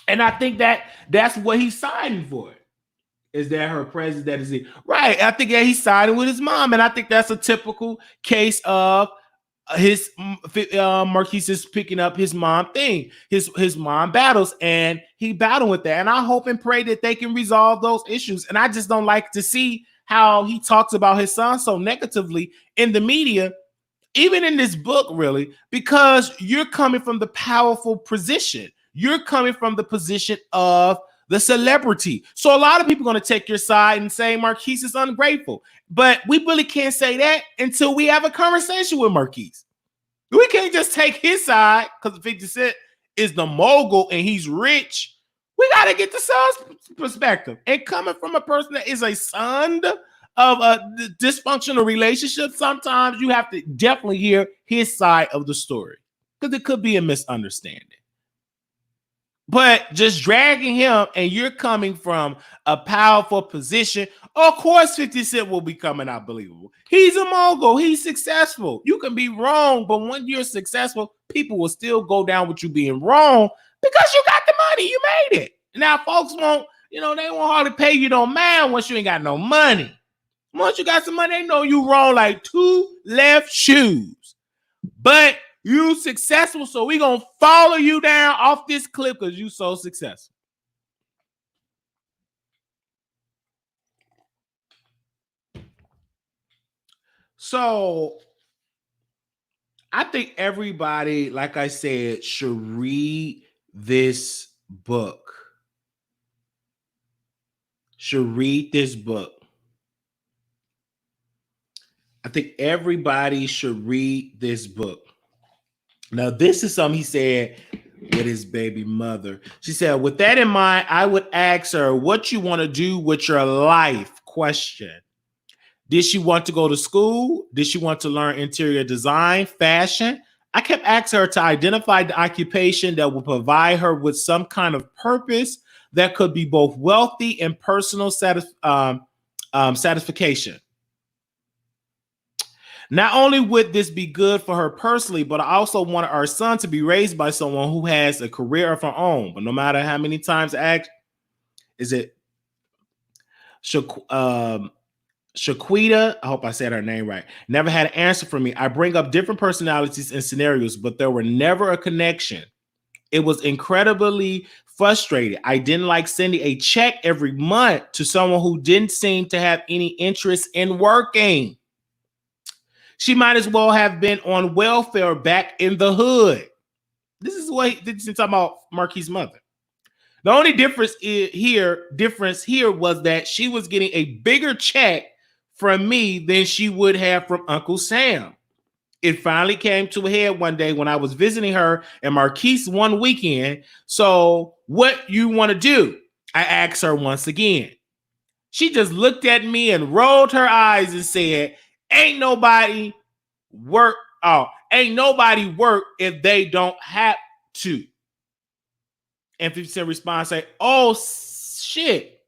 And I think that's what he's signing for. Is that her presence? That is it, right? I think that he's siding with his mom, and I think that's a typical case of his Marquise is picking up his mom thing, his mom battles, and he battled with that. And I hope and pray that they can resolve those issues. And I just don't like to see how he talks about his son so negatively in the media, even in this book, really, because you're coming from the powerful position. You're coming from the position of the celebrity. So a lot of people are going to take your side and say Marquise is ungrateful. But we really can't say that until we have a conversation with Marquise. We can't just take his side because 50 Cent is the mogul and he's rich. We got to get the son's perspective. And coming from a person that is a son of a dysfunctional relationship, sometimes you have to definitely hear his side of the story because it could be a misunderstanding. But just dragging him, and you're coming from a powerful position, of course 50 Cent will be coming out believable. He's a mogul. He's successful. You can be wrong, but when you're successful, people will still go down with you being wrong because you got the money. You made it. Now, folks won't, they won't hardly pay you no mind once you ain't got no money. Once you got some money, they know you wrong like two left shoes. But you successful, so we gonna follow you down off this cliff because you so successful. So I think everybody, like I said, should read this book. Should read this book. I think everybody should read this book. Now, this is something he said with his baby mother. She said, with that in mind, I would ask her what you want to do with your life. Question. Did she want to go to school? Did she want to learn interior design, fashion? I kept asking her to identify the occupation that would provide her with some kind of purpose that could be both wealthy and personal satisfaction. Not only would this be good for her personally, but I also wanted our son to be raised by someone who has a career of her own. But no matter how many times I ask, is it Shaquita? I hope I said her name right. Never had an answer for me. I bring up different personalities and scenarios, but there were never a connection. It was incredibly frustrating. I didn't like sending a check every month to someone who didn't seem to have any interest in working. She might as well have been on welfare back in the hood. This is talking about Marquis' mother. The only difference here was that she was getting a bigger check from me than she would have from Uncle Sam. It finally came to a head one day when I was visiting her and Marquise one weekend. So what you want to do? I asked her once again. She just looked at me and rolled her eyes and said, ain't nobody work if they don't have to. And 50% response say, oh shit.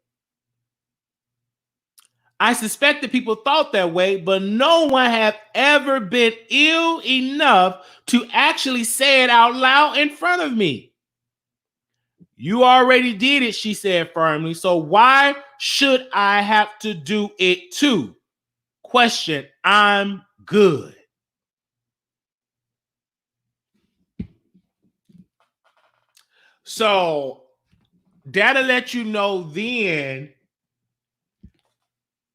I suspect that people thought that way, but no one have ever been ill enough to actually say it out loud in front of me. You already did it, she said firmly. So why should I have to do it too? Question, I'm good. So that'll let you know then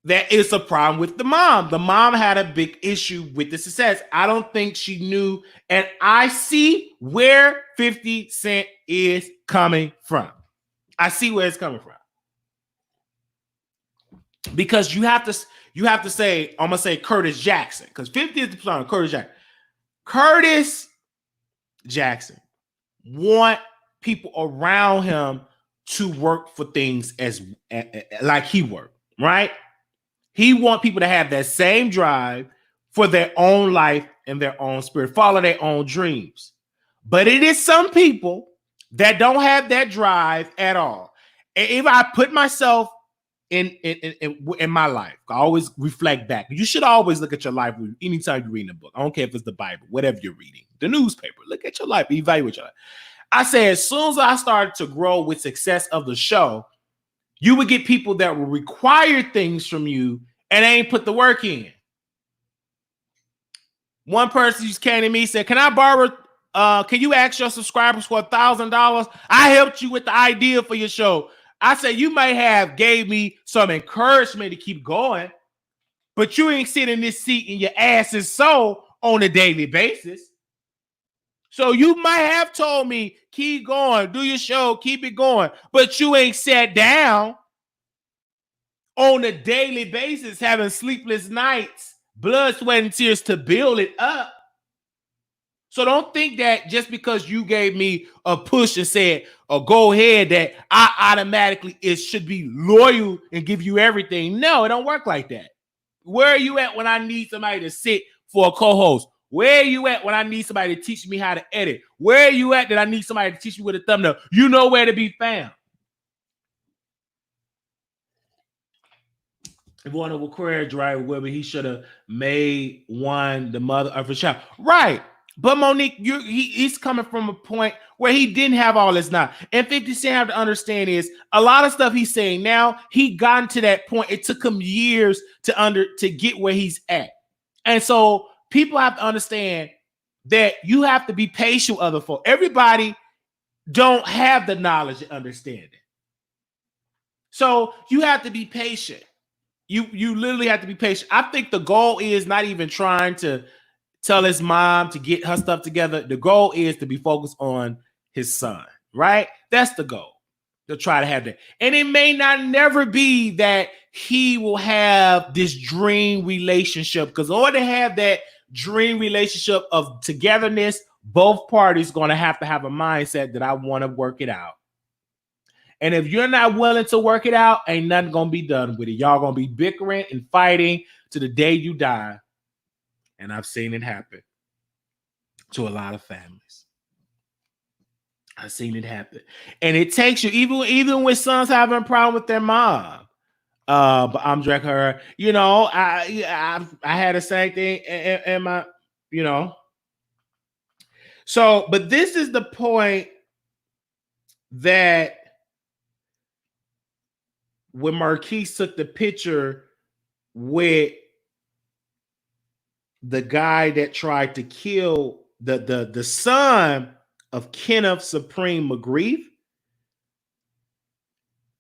that it's a problem with the mom. The mom had a big issue with the success. I don't think she knew. And I see where 50 Cent is coming from. I see where it's coming from. Because you have to say, I'm going to say Curtis Jackson. Because 50 is the son of Curtis Jackson. Curtis Jackson want people around him to work for things as like he worked, right? He want people to have that same drive, for their own life and their own spirit, follow their own dreams. But it is some people that don't have that drive at all. And if I put myself in my life, I always reflect back. You should always look at your life anytime you're reading a book. I don't care if it's the Bible, whatever you're reading, the newspaper. Look at your life, evaluate your life. I say, as soon as I started to grow with success of the show, you would get people that will require things from you and they ain't put the work in. One person just came to me and said, can I borrow, can you ask your subscribers for $1,000? I helped you with the idea for your show. I said, you might have gave me some encouragement to keep going, but you ain't sitting in this seat and your ass is so on a daily basis. So you might have told me, keep going, do your show, keep it going, but you ain't sat down on a daily basis, having sleepless nights, blood, sweat, and tears to build it up. So don't think that just because you gave me a push and said, oh, go ahead, that I automatically should be loyal and give you everything. No, it don't work like that. Where are you at when I need somebody to sit for a co-host? Where are you at when I need somebody to teach me how to edit? Where are you at that I need somebody to teach me with a thumbnail? You know where to be found. If one of a career driver, whether he should have made one the mother of a child. Right. But Monique, he's coming from a point where he didn't have all this now. And 50 Cent have to understand is a lot of stuff he's saying now, he gotten to that point. It took him years to get where he's at. And so people have to understand that you have to be patient with other folks. Everybody don't have the knowledge and understanding. So you have to be patient. You literally have to be patient. I think the goal is not even trying to tell his mom to get her stuff together. The goal is to be focused on his son, right? That's the goal, to try to have that. And it may not never be that he will have this dream relationship, because in order to have that dream relationship of togetherness, both parties going to have a mindset that I want to work it out. And if you're not willing to work it out, ain't nothing going to be done with it. Y'all going to be bickering and fighting to the day you die. And I've seen it happen to a lot of families. I've seen it happen. And it takes you, even when sons having a problem with their mom. But I'm direct her, you know, I had the same thing in my, you know. So, but this is the point that when Marquise took the picture with the guy that tried to kill the son of Kenneth Supreme McGrief,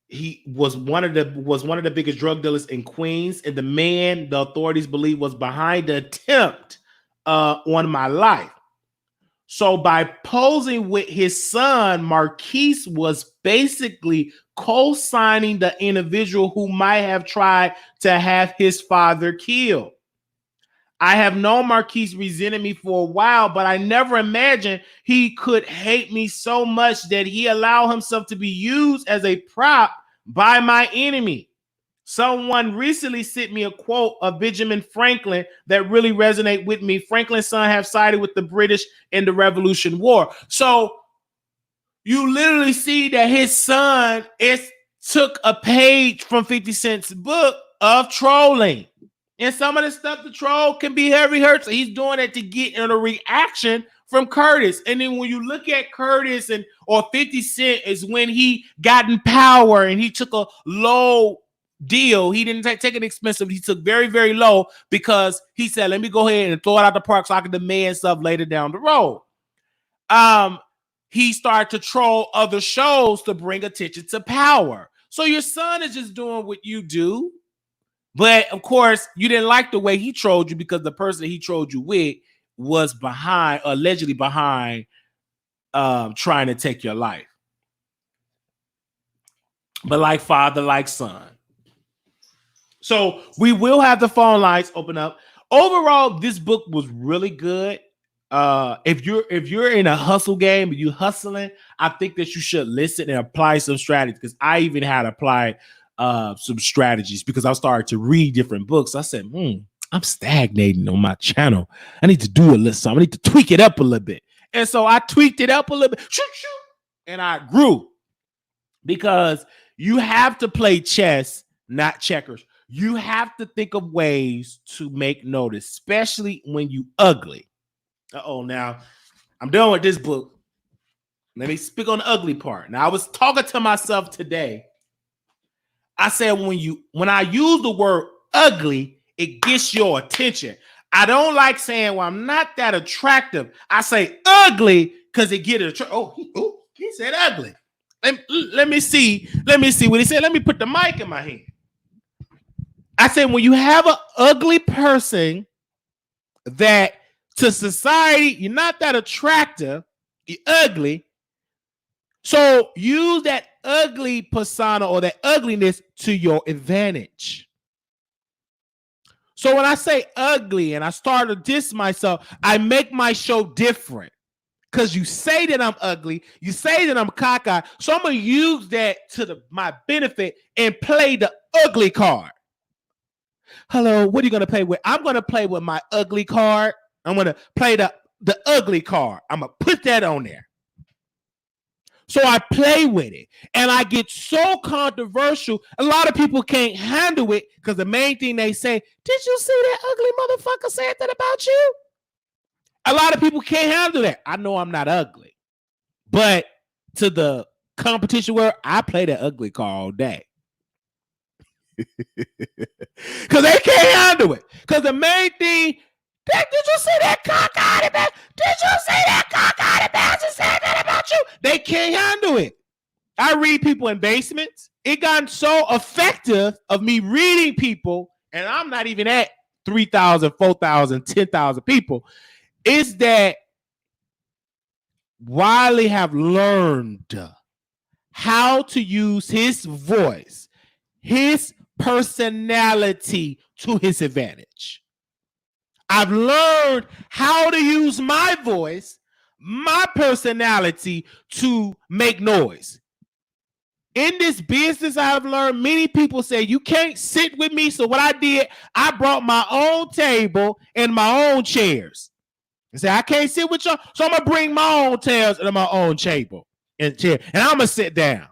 he was one of the biggest drug dealers in Queens, and the man the authorities believe was behind the attempt on my life. So by posing with his son, Marquise was basically co-signing the individual who might have tried to have his father killed. I have known Marquise resented me for a while, but I never imagined he could hate me so much that he allowed himself to be used as a prop by my enemy. Someone recently sent me a quote of Benjamin Franklin that really resonated with me. Franklin's son have sided with the British in the Revolution War. So you literally see that his son took a page from 50 Cent's book of trolling. And some of the stuff the troll can be heavy hurt. So he's doing it to get in a reaction from Curtis. And then when you look at Curtis or 50 Cent is when he got in power and he took a low deal. He didn't take an expensive. He took very, very low because he said, let me go ahead and throw it out the park so I can demand stuff later down the road. He started to troll other shows to bring attention to power. So your son is just doing what you do. But of course, you didn't like the way he trolled you because the person he trolled you with was allegedly behind trying to take your life. But like father, like son. So we will have the phone lines open up. Overall, this book was really good. If you're in a hustle game and you hustling, I think that you should listen and apply some strategies, because I even had applied some strategies because I started to read different books. I said, I'm stagnating on my channel. I need to do a little something. I need to tweak it up a little bit. And so I tweaked it up a little bit. And I grew. Because you have to play chess, not checkers. You have to think of ways to make notice, especially when you ugly. Now I'm done with this book. Let me speak on the ugly part. Now I was talking to myself today. I said when I use the word ugly, it gets your attention. I don't like saying, well, I'm not that attractive. I say ugly because it gets it. He said ugly. Let me see what he said. Let me put the mic in my hand. I said, when you have an ugly person that to society, you're not that attractive, you're ugly. So use that ugly persona or that ugliness to your advantage. So when I say ugly and I start to diss myself, I make my show different. Because you say that I'm ugly, you say that I'm cockeyed, so I'm going to use that to my benefit and play the ugly card. Hello, what are you going to play with? I'm going to play with my ugly card. I'm going to play the ugly card. I'm going to put that on there. So I play with it, and I get so controversial. A lot of people can't handle it because the main thing they say, did you see that ugly motherfucker said that about you? A lot of people can't handle that. I know I'm not ugly, but to the competition world, I play that ugly card all day. Because they can't handle it. Because the main thing, did you see that cockeyed bastard? Did you see that cockeyed bastard said that about you? They can't handle it. I read people in basements. It got so effective of me reading people, and I'm not even at 3,000, 4,000, 10,000 people, is that Wiley have learned how to use his voice, his personality to his advantage. I've learned how to use my voice, my personality to make noise. In this business, I've learned many people say, you can't sit with me. So what I did, I brought my own table and my own chairs. I said, I can't sit with y'all, so I'm going to bring my own chairs and my own table and chair, and I'm going to sit down.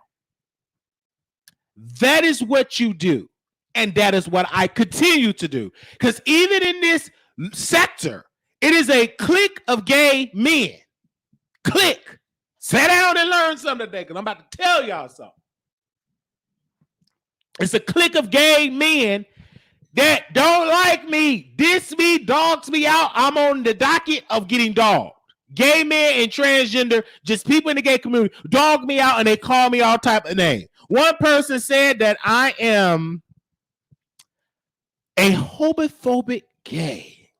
That is what you do. And that is what I continue to do. Because even in this sector, it is a clique of gay men. Clique. Sit down and learn something today, because I'm about to tell y'all something. It's a clique of gay men that don't like me, diss me, dogs me out. I'm on the docket of getting dogged. Gay men and transgender, just people in the gay community, dog me out, and they call me all type of names. One person said that I am a homophobic gay.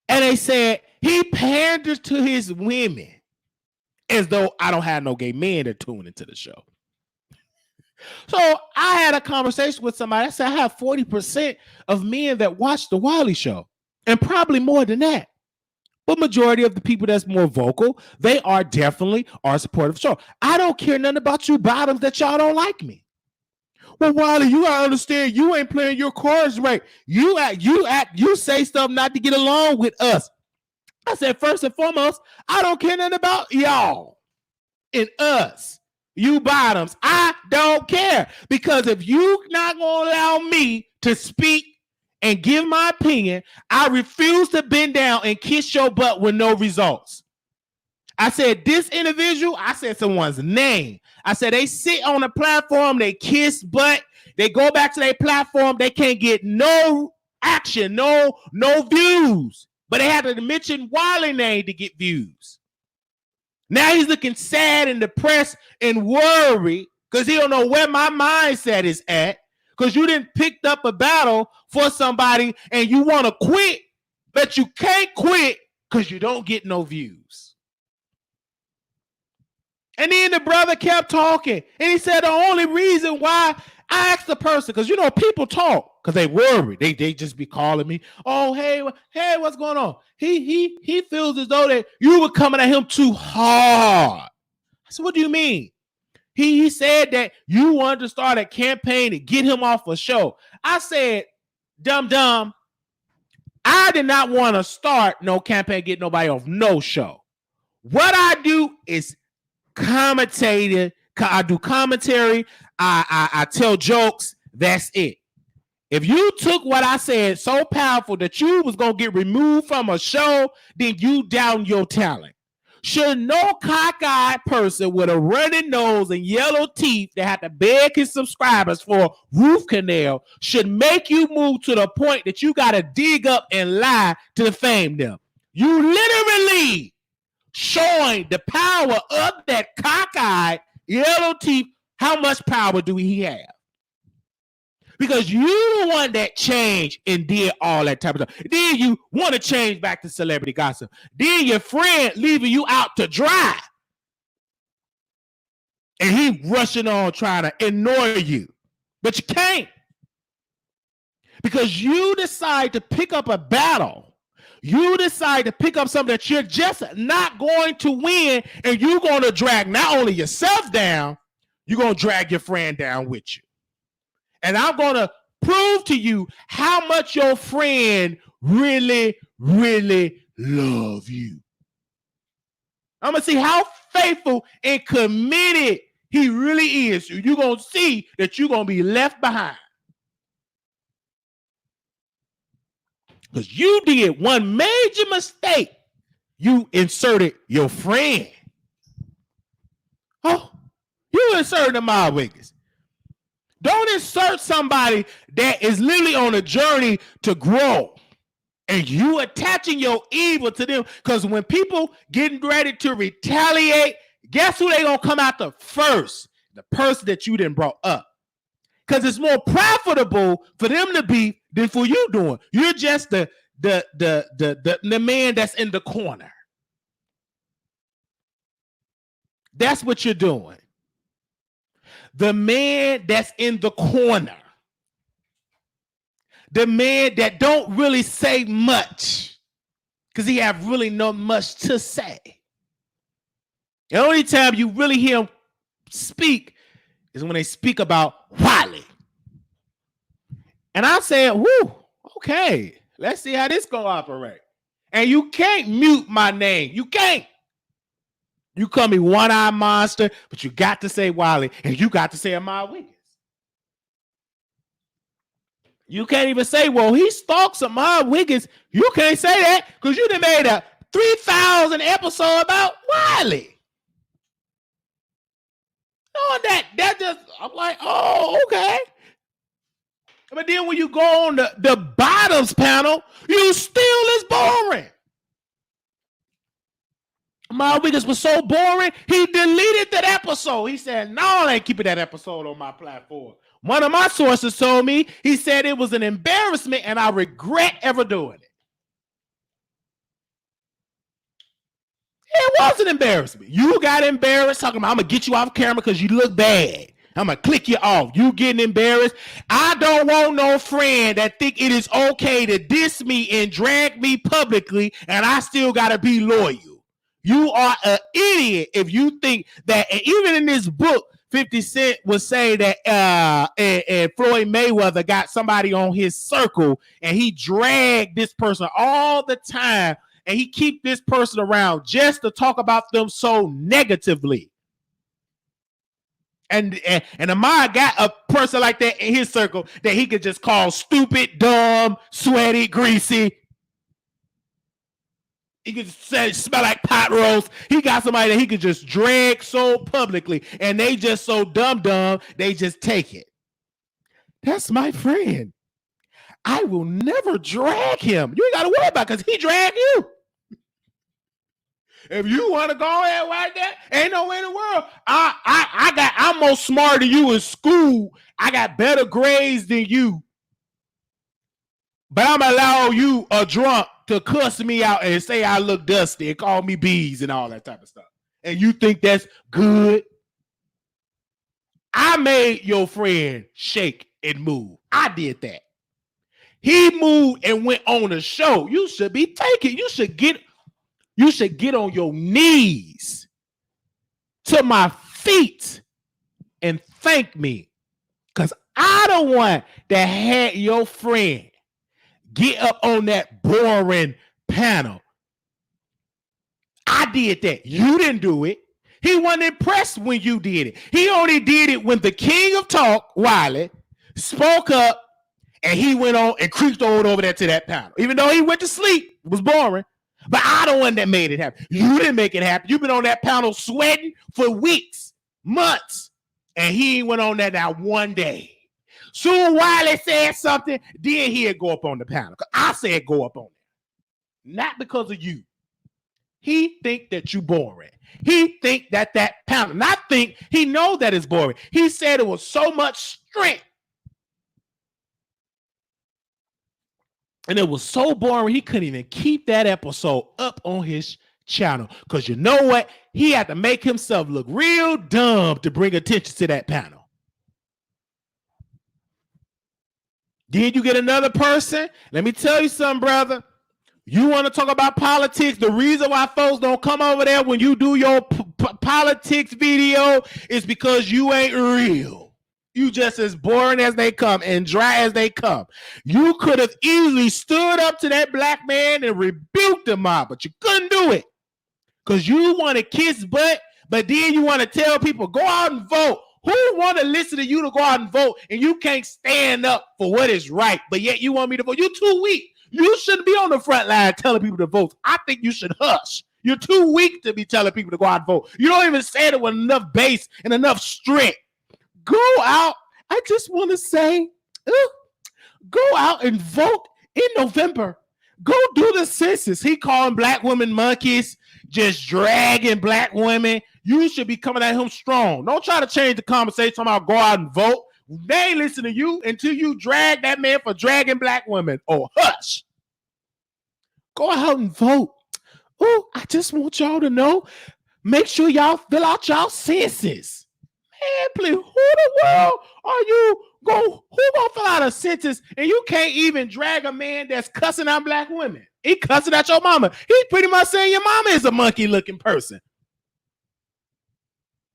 And they said he panders to his women as though I don't have no gay men that tune into the show. So I had a conversation with somebody. I said, I have 40% of men that watch the Wiley Show, and probably more than that. But majority of the people that's more vocal, they are definitely our supportive show. I don't care nothing about you bottoms that y'all don't like me. Well, Wiley, you gotta understand, you ain't playing your cards right. You say stuff not to get along with us. I said, first and foremost, I don't care nothing about y'all and us. You bottoms, I don't care. Because if you not gonna allow me to speak and give my opinion, I refuse to bend down and kiss your butt with no results. I said, this individual, I said someone's name. I said, they sit on a platform, they kiss butt, they go back to their platform, they can't get no action, no views. But they had to mention Wiley name to get views. Now he's looking sad and depressed and worried because he don't know where my mindset is at, because you didn't pick up a battle for somebody and you want to quit, but you can't quit because you don't get no views. And then the brother kept talking, and he said the only reason why, I asked the person, because you know people talk because they worry. They just be calling me, oh, hey, what's going on? He feels as though that you were coming at him too hard. I said, what do you mean? He said that you wanted to start a campaign to get him off a show. I said, dumb. I did not want to start no campaign, get nobody off no show. What I do is commentated. I do commentary. I tell jokes. That's it. If you took what I said so powerful that you was gonna get removed from a show, then you down your talent. Should no cockeyed person with a running nose and yellow teeth that had to beg his subscribers for a root canal should make you move to the point that you gotta dig up and lie to fame them. You literally showing the power of that cockeyed yellow teeth. How much power do he have? Because you the one that changed and did all that type of stuff. Then you want to change back to celebrity gossip. Then your friend leaving you out to dry. And he rushing on trying to ignore you. But you can't. Because you decide to pick up a battle. You decide to pick up something that you're just not going to win. And you're going to drag not only yourself down, you're going to drag your friend down with you. And I'm going to prove to you how much your friend really, really love you. I'm going to see how faithful and committed he really is. So you're going to see that you're going to be left behind. Because you did one major mistake. You inserted your friend. Oh, you inserted the Miles Wiggins. Don't insert somebody that is literally on a journey to grow and you attaching your evil to them. Because when people getting ready to retaliate, guess who they gonna come after first? The person that you didn't brought up. Because it's more profitable for them to be than for you doing. You're just the man that's in the corner. That's what you're doing. The man that's in the corner. The man that don't really say much. Because he have really not much to say. The only time you really hear him speak is when they speak about Wiley. And I'm saying, whoo, okay, let's see how this gonna operate. And you can't mute my name. You can't. You call me one-eyed monster, but you got to say Wiley, and you got to say Miles Wiggins. You can't even say, well, he stalks Miles Wiggins. You can't say that because you done made a 3,000 episode about Wiley. No, that just, I'm like, oh, okay. But then when you go on the bottoms panel, you still is boring. Miles Wiggins was so boring, he deleted that episode. He said, no, I ain't keeping that episode on my platform. One of my sources told me, he said it was an embarrassment and I regret ever doing it. It was an embarrassment. You got embarrassed talking about, I'm going to get you off camera because you look bad. I'm going to click you off. You getting embarrassed. I don't want no friend that think it is okay to diss me and drag me publicly and I still got to be loyal. You are an idiot if you think that, and even in this book, 50 Cent would say that and Floyd Mayweather got somebody on his circle and he dragged this person all the time and he keep this person around just to talk about them so negatively. And Amar got a person like that in his circle that he could just call stupid, dumb, sweaty, greasy. He could say smell like pot roast. He got somebody that he could just drag so publicly, and they just so dumb, they just take it. That's my friend. I will never drag him. You ain't got to worry about it because he dragged you. If you want to go ahead like that, ain't no way in the world. I'm more smart than you in school. I got better grades than you. But I'm allow you a drunk to cuss me out and say I look dusty and call me bees and all that type of stuff. And you think that's good? I made your friend shake and move. I did that. He moved and went on a show. You should be taking. You should get on your knees to my feet and thank me. Because I the one that had your friend get up on that boring panel. I did that. You didn't do it. He wasn't impressed when you did it. He only did it when the king of talk, Wiley, spoke up and he went on and creeped on over there to that panel. Even though he went to sleep, it was boring. But I the one that made it happen. You didn't make it happen. You've been on that panel sweating for weeks, months, and he went on that now one day. Soon Wiley said something, then he'd go up on the panel. I said go up on it. Not because of you. He think that you boring. He think that panel, not think, he know that it's boring. He said it was so much strength. And it was so boring, he couldn't even keep that episode up on his channel. Because you know what? He had to make himself look real dumb to bring attention to that panel. Did you get another person? Let me tell you something, brother. You want to talk about politics? The reason why folks don't come over there when you do your politics video is because you ain't real. You just as boring as they come and dry as they come. You could have easily stood up to that black man and rebuked the mob, but you couldn't do it because you want to kiss butt, but then you want to tell people, go out and vote. Who want to listen to you to go out and vote and you can't stand up for what is right, but yet you want me to vote? You're too weak. You shouldn't be on the front line telling people to vote. I think you should hush. You're too weak to be telling people to go out and vote. You don't even say it with enough bass and enough strength. Go out. I just want to say, go out and vote in November. Go do the census. He calling black women monkeys, just dragging black women. You should be coming at him strong. Don't try to change the conversation about go out and vote. They ain't listen to you until you drag that man for dragging black women. Oh, hush. Go out and vote. Oh, I just want y'all to know, make sure y'all fill out y'all census. Man, please, who the world are you who gonna fill out a census and you can't even drag a man that's cussing out black women? He cussing at your mama. He's pretty much saying your mama is a monkey looking person.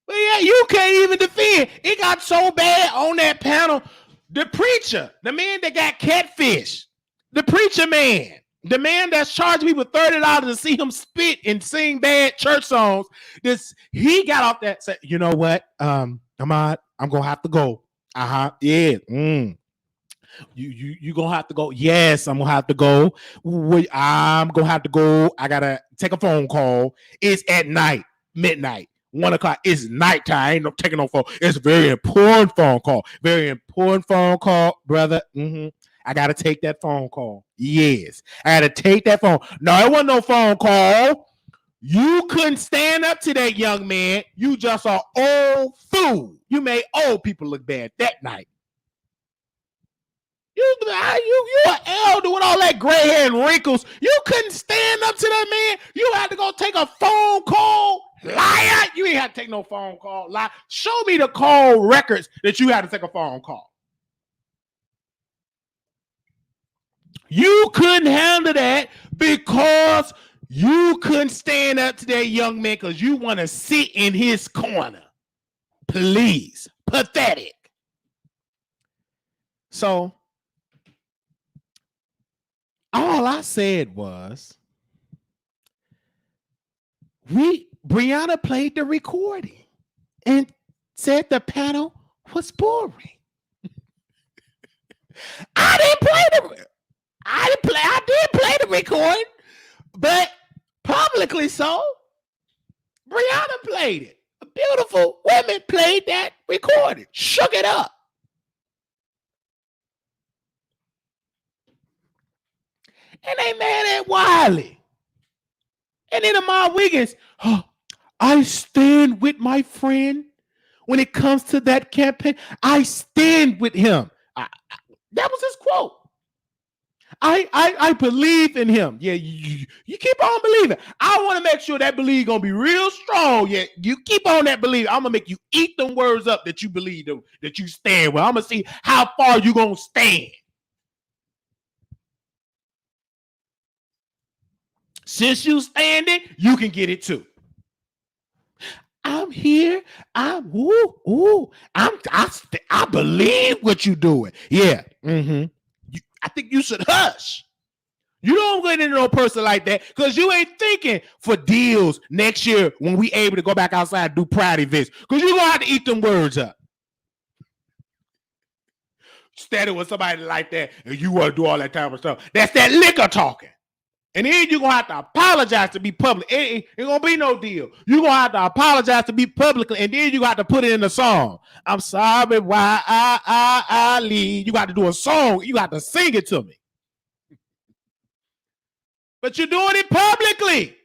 But yeah, you can't even defend. It got so bad on that panel. The preacher, the man that got catfish, the preacher man, the man that's charging people $30 to see him spit and sing bad church songs. He got off that. Said, you know what? I'm gonna have to go. Yeah. You gonna have to go. Yes, I'm gonna have to go. I'm gonna have to go. I gotta take a phone call. It's at night, midnight, 1 o'clock. It's nighttime. I ain't no taking no phone. It's a very important phone call. Very important phone call, brother. I gotta take that phone call. Yes, I gotta take that phone. No, it wasn't no phone call. You couldn't stand up to that young man. You just an old fool. You made old people look bad that night. You an elder with all that gray hair and wrinkles. You couldn't stand up to that man. You had to go take a phone call. Liar. You ain't had to take no phone call. Lie. Show me the call records that you had to take a phone call. You couldn't handle that because you couldn't stand up to that young man because you want to sit in his corner. Please. Pathetic. So, all I said was, Brianna played the recording and said the panel was boring. I did play the recording, but publicly so. Brianna played it. Beautiful women played that recording, shook it up. And they mad at Wiley. And then Amar Wiggins, I stand with my friend when it comes to that campaign. I stand with him. That was his quote. I believe in him. Yeah, you keep on believing. I want to make sure that belief gonna be real strong. Yeah, you keep on that belief. I'm gonna make you eat them words up that you believe them, that you stand with. I'm gonna see how far you gonna stand. Since you standing, you can get it too. I'm here. I believe what you doing. Yeah. I think you should hush. You don't get into no person like that because you ain't thinking for deals next year when we able to go back outside and do pride events. Because you're gonna have to eat them words up. Standing with somebody like that, and you want to do all that type of stuff. That's that liquor talking. And then you're gonna have to apologize to be public. It ain't gonna be no deal. You're gonna have to apologize to be public, and then you got to put it in the song. I'm sorry why I leave. You got to do a song. You got to sing it to me. But you're doing it publicly.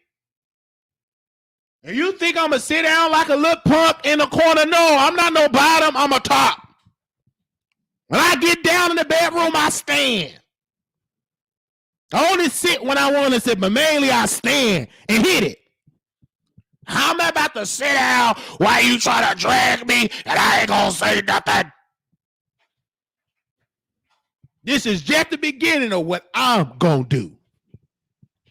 And you think I'm going to sit down like a little punk in the corner? No, I'm not no bottom. I'm a top. When I get down in the bedroom, I stand. I only sit when I want to sit, but mainly I stand and hit it. How am I about to sit down while you try to drag me and I ain't going to say nothing? This is just the beginning of what I'm going to do.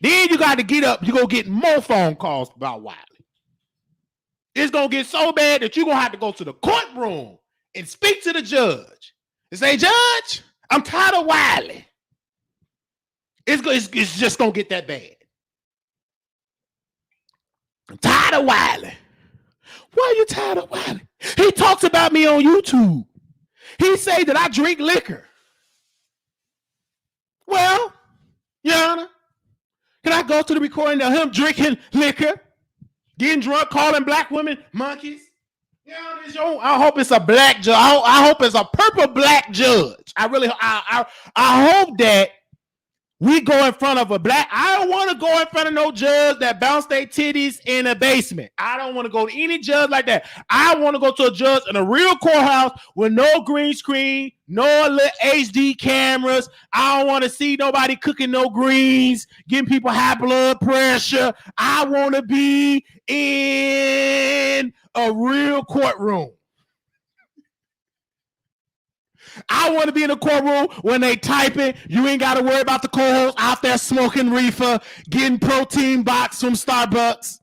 Then you got to get up. You're going to get more phone calls about Wiley. It's going to get so bad that you're going to have to go to the courtroom and speak to the judge and say, Judge, I'm tired of Wiley. It's just going to get that bad. I'm tired of Wiley. Why are you tired of Wiley? He talks about me on YouTube. He say that I drink liquor. Well, Your Honor, can I go to the recording of him drinking liquor, getting drunk, calling black women monkeys? I hope it's a black judge. I hope it's a purple black judge. I hope that we go in front of a black. I don't want to go in front of no judge that bounce their titties in a basement. I don't want to go to any judge like that. I want to go to a judge in a real courthouse with no green screen, no little HD cameras. I don't want to see nobody cooking no greens, getting people high blood pressure. I want to be in a real courtroom. I want to be in the courtroom when they typing. You ain't got to worry about the co-host out there smoking reefer, getting protein box from Starbucks.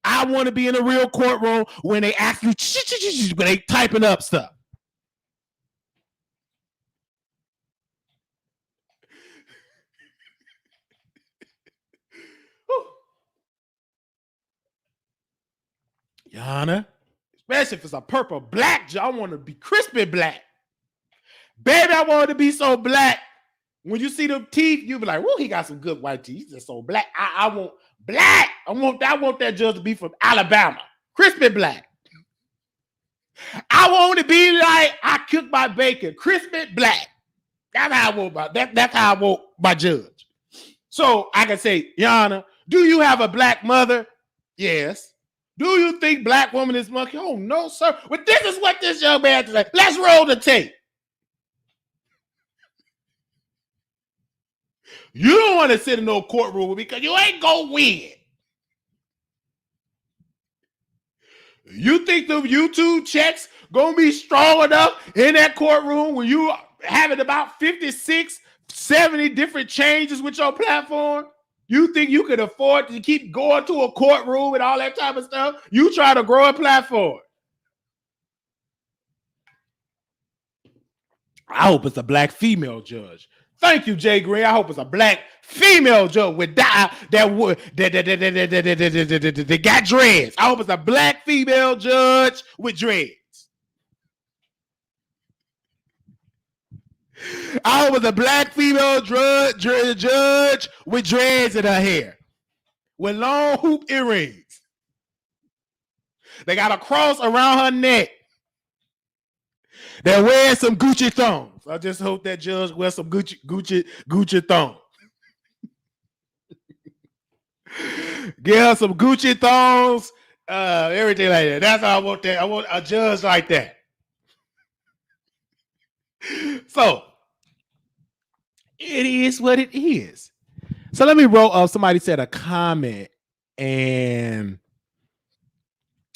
I want to be in a real courtroom when they ask you, when they typing up stuff. Your Honor, especially if it's a purple black, I want to be crispy black. Baby, I want to be so black. When you see them teeth, you be like, "Whoa, he got some good white teeth. He's just so black." I want black. I want that judge to be from Alabama, crispy black. I want to be like I cook my bacon, crispy black. That's how I want that's how I want my judge. So I can say, Your Honor, do you have a black mother? Yes. Do you think black woman is monkey? Oh no, sir. But this is what this young man said. Let's roll the tape. You don't want to sit in no courtroom because you ain't gonna win. You think the YouTube checks gonna be strong enough in that courtroom when you having about 56, 70 different changes with your platform? You think you could afford to keep going to a courtroom and all that type of stuff? You try to grow a platform. I hope it's a black female judge. Thank you, Jay Green. I hope it's a black female judge with that got dreads. I hope it's a black female judge with dreads. I hope it's a black female judge with dreads in her hair, with long hoop earrings. They got a cross around her neck. They're wearing some Gucci thongs. I just hope that judge wears some Gucci thongs. Get her some Gucci thongs, everything like that. That's how I want that. I want a judge like that. So it is what it is. So let me roll up. Somebody said a comment, and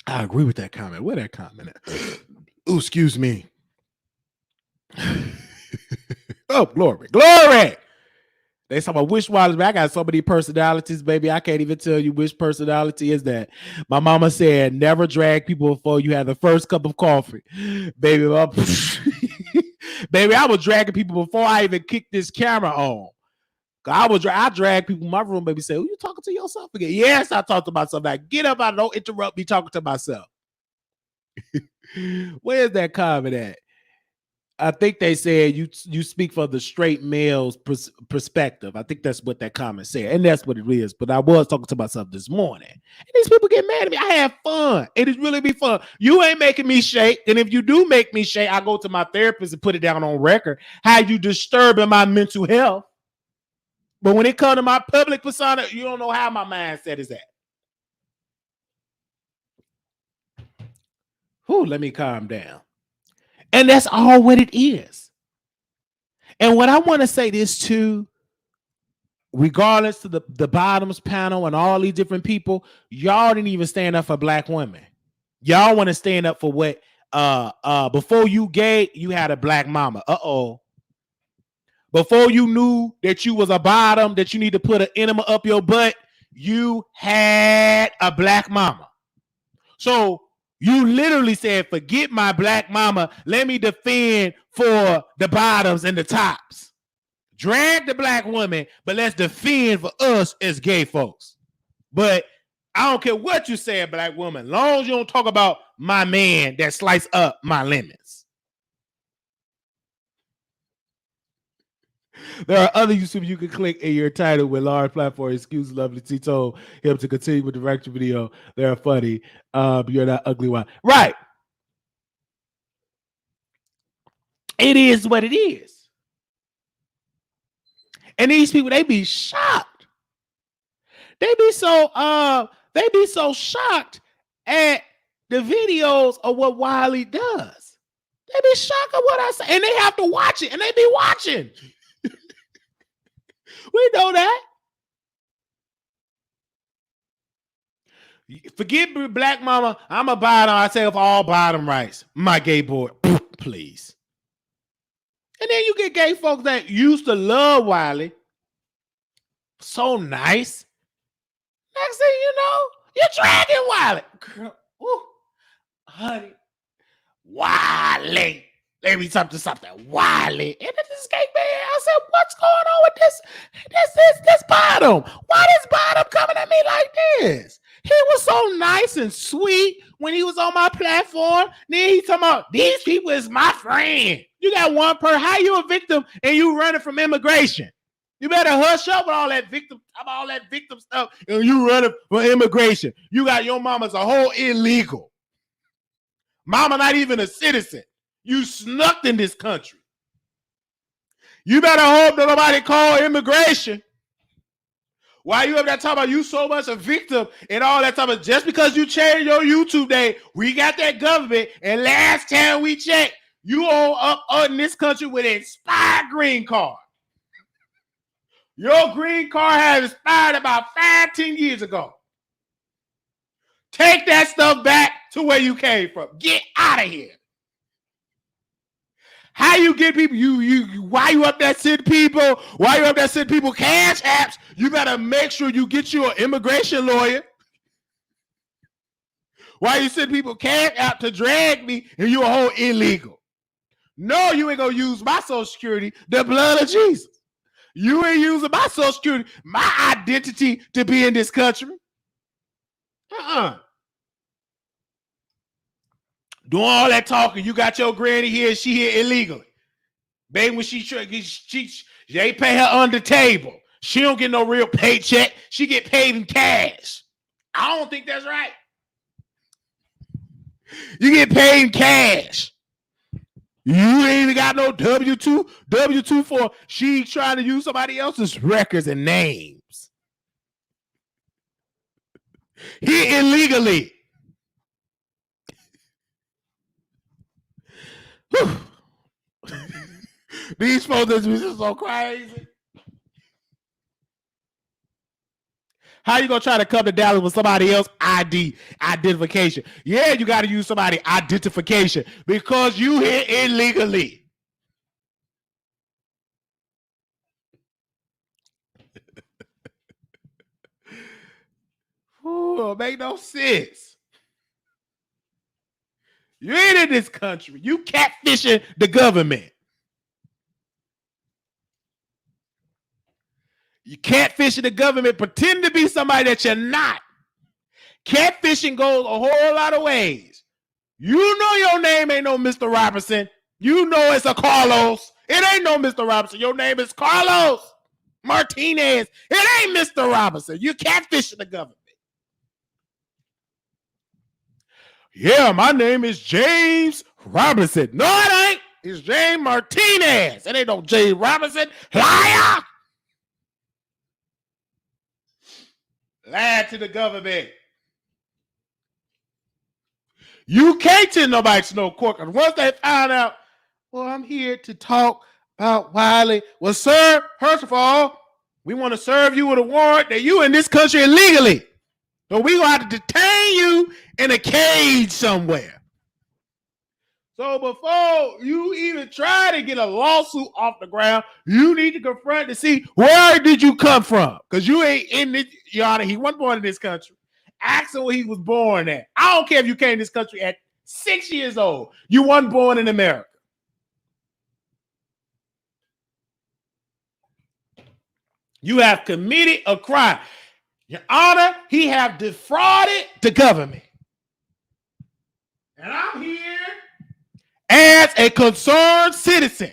I agree with that comment. Where that comment at? Ooh, excuse me. Oh, glory. They talk about which Wiley. I got so many personalities, baby. I can't even tell you which personality is that. My mama said, never drag people before you have the first cup of coffee. Baby, baby, I was dragging people before I even kicked this camera on. I drag people in my room, baby, say, "Who you talking to yourself again?" Yes, I talk to myself. Like, get up, I don't interrupt me talking to myself. Where's that comment at? I think they said you speak for the straight male's perspective. I think that's what that comment said, and that's what it is. But I was talking to myself this morning, and these people get mad at me. I have fun. It is really be fun. You ain't making me shake, and if you do make me shake, I go to my therapist and put it down on record how you disturbing my mental health. But when it comes to my public persona, you don't know how my mindset is at. Whew, let me calm down. And that's all what it is. And what I want to say this too, regardless to the bottoms panel and all these different people, y'all didn't even stand up for black women. Y'all want to stand up for what before you gay, you had a black mama. Before you knew that you was a bottom, that you need to put an enema up your butt, you had a black mama. So you literally said, forget my black mama. Let me defend for the bottoms and the tops. Drag the black woman, but let's defend for us as gay folks. But I don't care what you say, black woman, as long as you don't talk about my man that slice up my lemons. There are other YouTubers you can click in your title with large platform. Excuse Lovely T told him to continue with the director video. They're funny. You're not ugly one. Right. It is what it is. And these people, they be shocked. They be so shocked at the videos of what Wiley does. They be shocked at what I say. And they have to watch it. And they be watching. We know that. Forget black mama. I'm a bottom. I say of all bottom rights. My gay boy. Please. And then you get gay folks that used to love Wiley. So nice. Next thing you know, you're dragging Wiley. Girl, ooh, honey. Wiley. Let me something. Wiley. And this gay man, I said, what's going on with this bottom? Why this bottom coming at me like this? He was so nice and sweet when he was on my platform. Then he talking about, these people is my friend. You got one per. How you a victim and you running from immigration? You better hush up with all that victim stuff and you running for immigration. You got your mama's a whole illegal. Mama not even a citizen. You snuck in this country. You better hope that nobody call immigration. Why you up there talking about you so much a victim and all that type of, just because you changed your YouTube name, we got that government, and last time we checked, you all up in this country with an expired green card. Your green card has expired about 5-10 years ago. Take that stuff back to where you came from. Get out of here. How you get people? Why you up there sending people? Why you up there sending people cash apps? You better make sure you get you an immigration lawyer. Why you send people cash app to drag me and you a whole illegal? No, you ain't gonna use my social security, the blood of Jesus. You ain't using my social security, my identity to be in this country. Doing all that talking, you got your granny here and she here illegally. Baby, when they pay her under the table. She don't get no real paycheck. She get paid in cash. I don't think that's right. You get paid in cash. You ain't even got no W-2 for she trying to use somebody else's records and names. He illegally. These folks are just so crazy. How you gonna try to come to Dallas with somebody else identification? Yeah, you got to use somebody identification because you here illegally. Ooh, make no sense. You ain't in this country. You catfishing the government. You catfishing the government, pretend to be somebody that you're not. Catfishing goes a whole lot of ways. You know your name ain't no Mr. Robinson. You know it's a Carlos. It ain't no Mr. Robinson. Your name is Carlos Martinez. It ain't Mr. Robinson. You catfishing the government. Yeah, my name is James Robinson. No, it ain't. It's James Martinez. It ain't no James Robinson. Liar! Lied to the government. You can't tell nobody to no court. Because once they find out, well, I'm here to talk about Wiley. Well, sir, first of all, we want to serve you with a warrant that you in this country illegally. So we gonna have to detain you in a cage somewhere. So before you even try to get a lawsuit off the ground, you need to confront to see where did you come from? Because you ain't in this, Your Honor, he wasn't born in this country. Ask him where he was born at. I don't care if you came to this country at 6 years old. You weren't born in America. You have committed a crime. Your Honor, he have defrauded the government. And I'm here as a concerned citizen.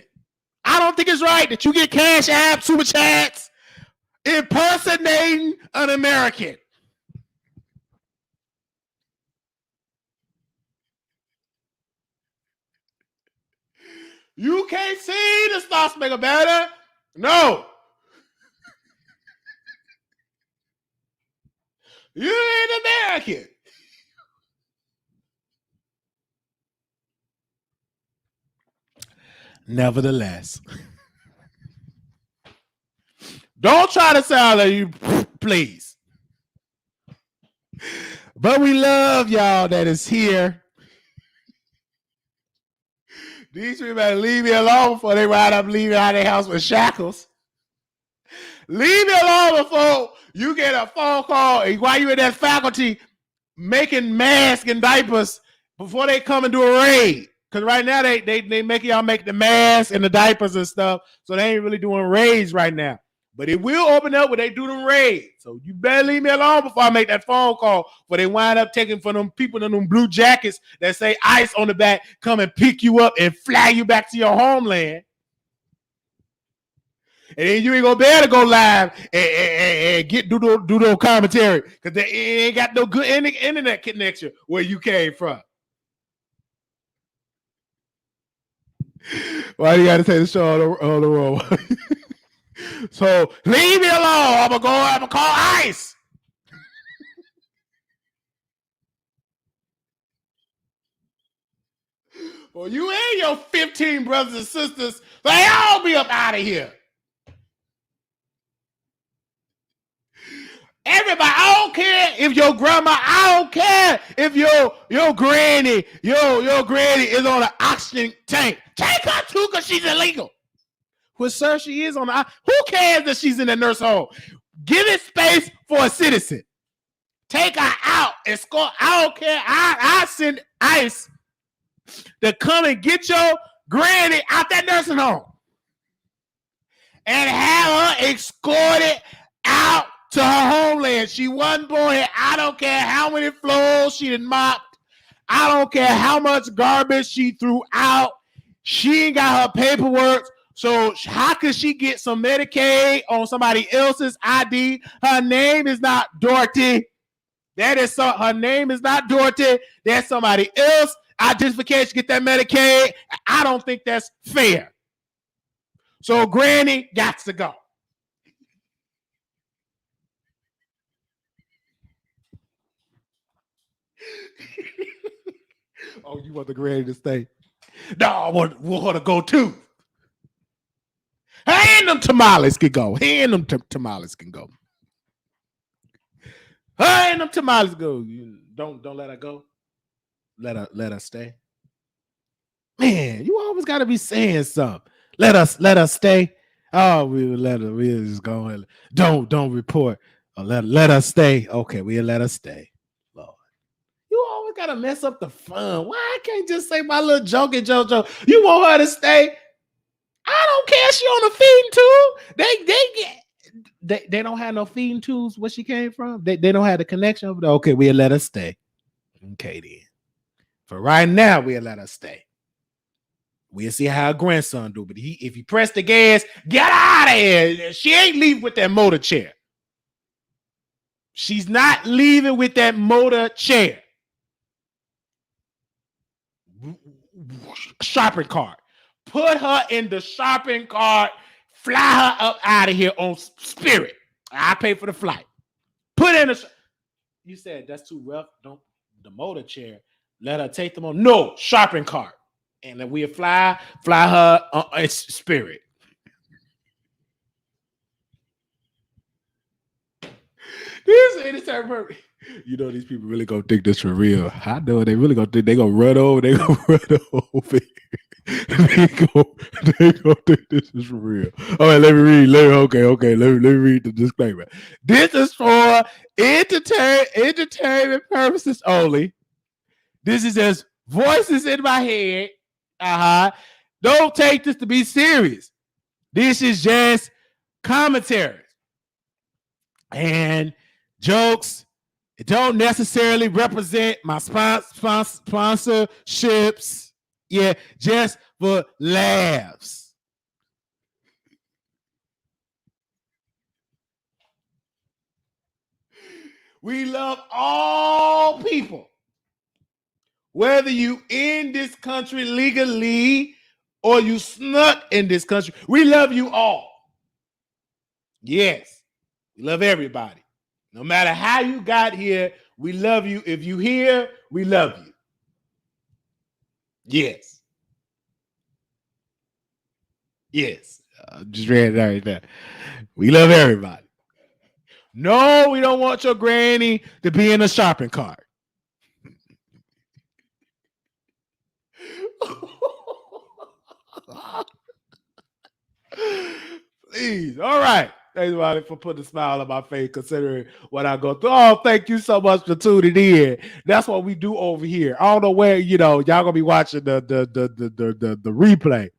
I don't think it's right that you get cash app, super chats, impersonating an American. You can't see the sauce maker better. No. You ain't American. Nevertheless, don't try to sound like you, please. But we love y'all that is here. These people better leave me alone before they ride up leaving out of their house with shackles. Leave me alone before you get a phone call while you in that faculty making masks and diapers before they come and do a raid. Because right now they make y'all make the masks and the diapers and stuff. So they ain't really doing raids right now. But it will open up when they do them raids. So you better leave me alone before I make that phone call where they wind up taking for them people in them blue jackets that say ICE on the back, come and pick you up and flag you back to your homeland. And then you ain't gonna be able to go live and do no commentary because they ain't got no good internet connection where you came from. Why do you gotta say the show on the road? So leave me alone. I'm gonna call ICE. Well, you and your 15 brothers and sisters, they all be up out of here. Everybody, I don't care if your grandma, I don't care if your granny, your granny is on an oxygen tank. Take her too because she's illegal. Well, sir, she is on the, who cares that she's in a nurse home? Give it space for a citizen. Take her out and score. I don't care. I send ICE to come and get your granny out that nursing home and have her escorted out to her homeland. She wasn't born here. I don't care how many floors she done mopped. I don't care how much garbage she threw out. She ain't got her paperwork. So how could she get some Medicaid on somebody else's ID? Her name is not Dorothy. Her name is not Dorothy. That's somebody else. Identification, get that Medicaid. I don't think that's fair. So Granny got to go. Oh, you want the granny to stay? No, I want her to go too. And them tamales can go. And them tamales can go. And them tamales go. You don't let her go. Let her stay. Man, you always gotta be saying something. Let us stay. Oh, we'll let her. We'll just go and don't report. Let us stay. Okay, we'll let her stay. Lord, you always gotta mess up the fun. Why I can't just say my little joke and JoJo? You want her to stay? I don't care. She on the feeding tube. they don't have no feeding tubes where she came from. They don't have the connection over there. Okay, we'll let her stay. Okay, then. For right now, we'll let her stay. We'll see how her grandson do. But if he press the gas, get out of here. She ain't leaving with that motor chair. She's not leaving with that motor chair. Shopping cart. Put her in the shopping cart. Fly her up out of here on Spirit. I pay for the flight. Put in a. You said that's too rough. Don't the motor chair. Let her take them on. No shopping cart, and then we'll fly her on Spirit. You know these people really gonna think this for real. I know they really gonna think they gonna run over. They gonna run over. They gonna think this is for real. All right, let me read. Let me read the disclaimer. This is for entertainment purposes only. This is just voices in my head. Don't take this to be serious. This is just commentary and jokes. It don't necessarily represent my sponsorships. Yeah, just for laughs. We love all people. Whether you in this country legally or you snuck in this country, we love you all. Yes, we love everybody. No matter how you got here, we love you. If you here, we love you. Yes. Yes. Just read it right there. We love everybody. No, we don't want your granny to be in a shopping cart. Please. All right. Thanks, everybody, for putting a smile on my face, considering what I go through. Oh, thank you so much for tuning in. That's what we do over here. I don't know where, y'all gonna be watching the replay.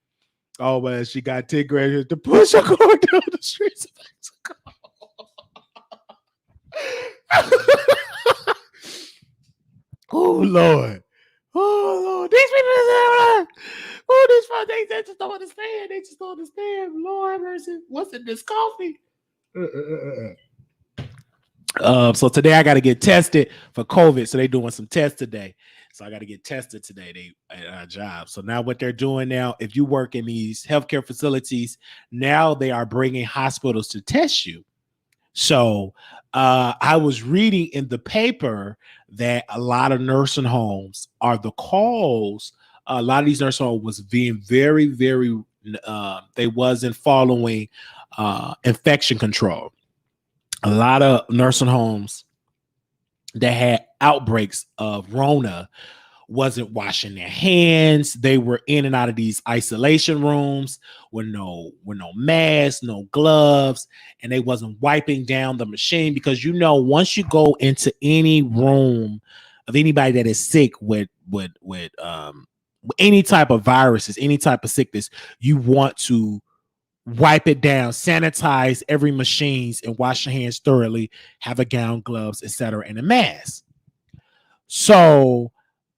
Oh man, she got 10 grand to push her going down the streets of Mexico. Oh Lord. These people, these folks, they just don't understand. They just don't understand. Lord mercy. What's in this coffee? So today I got to get tested for COVID. So they're doing some tests today. So I got to get tested today at our job. So now what they're doing now, if you work in these healthcare facilities, now they are bringing hospitals to test you. So I was reading in the paper that a lot of nursing homes are the cause. A lot of these nursing homes was being very, very, they wasn't following infection control. A lot of nursing homes that had outbreaks of Rona wasn't washing their hands. They were in and out of these isolation rooms with no masks, no gloves, and they wasn't wiping down the machine because once you go into any room of anybody that is sick with any type of viruses, any type of sickness, you want to wipe it down, sanitize every machines, and wash your hands thoroughly. Have a gown, gloves, etc., and a mask. So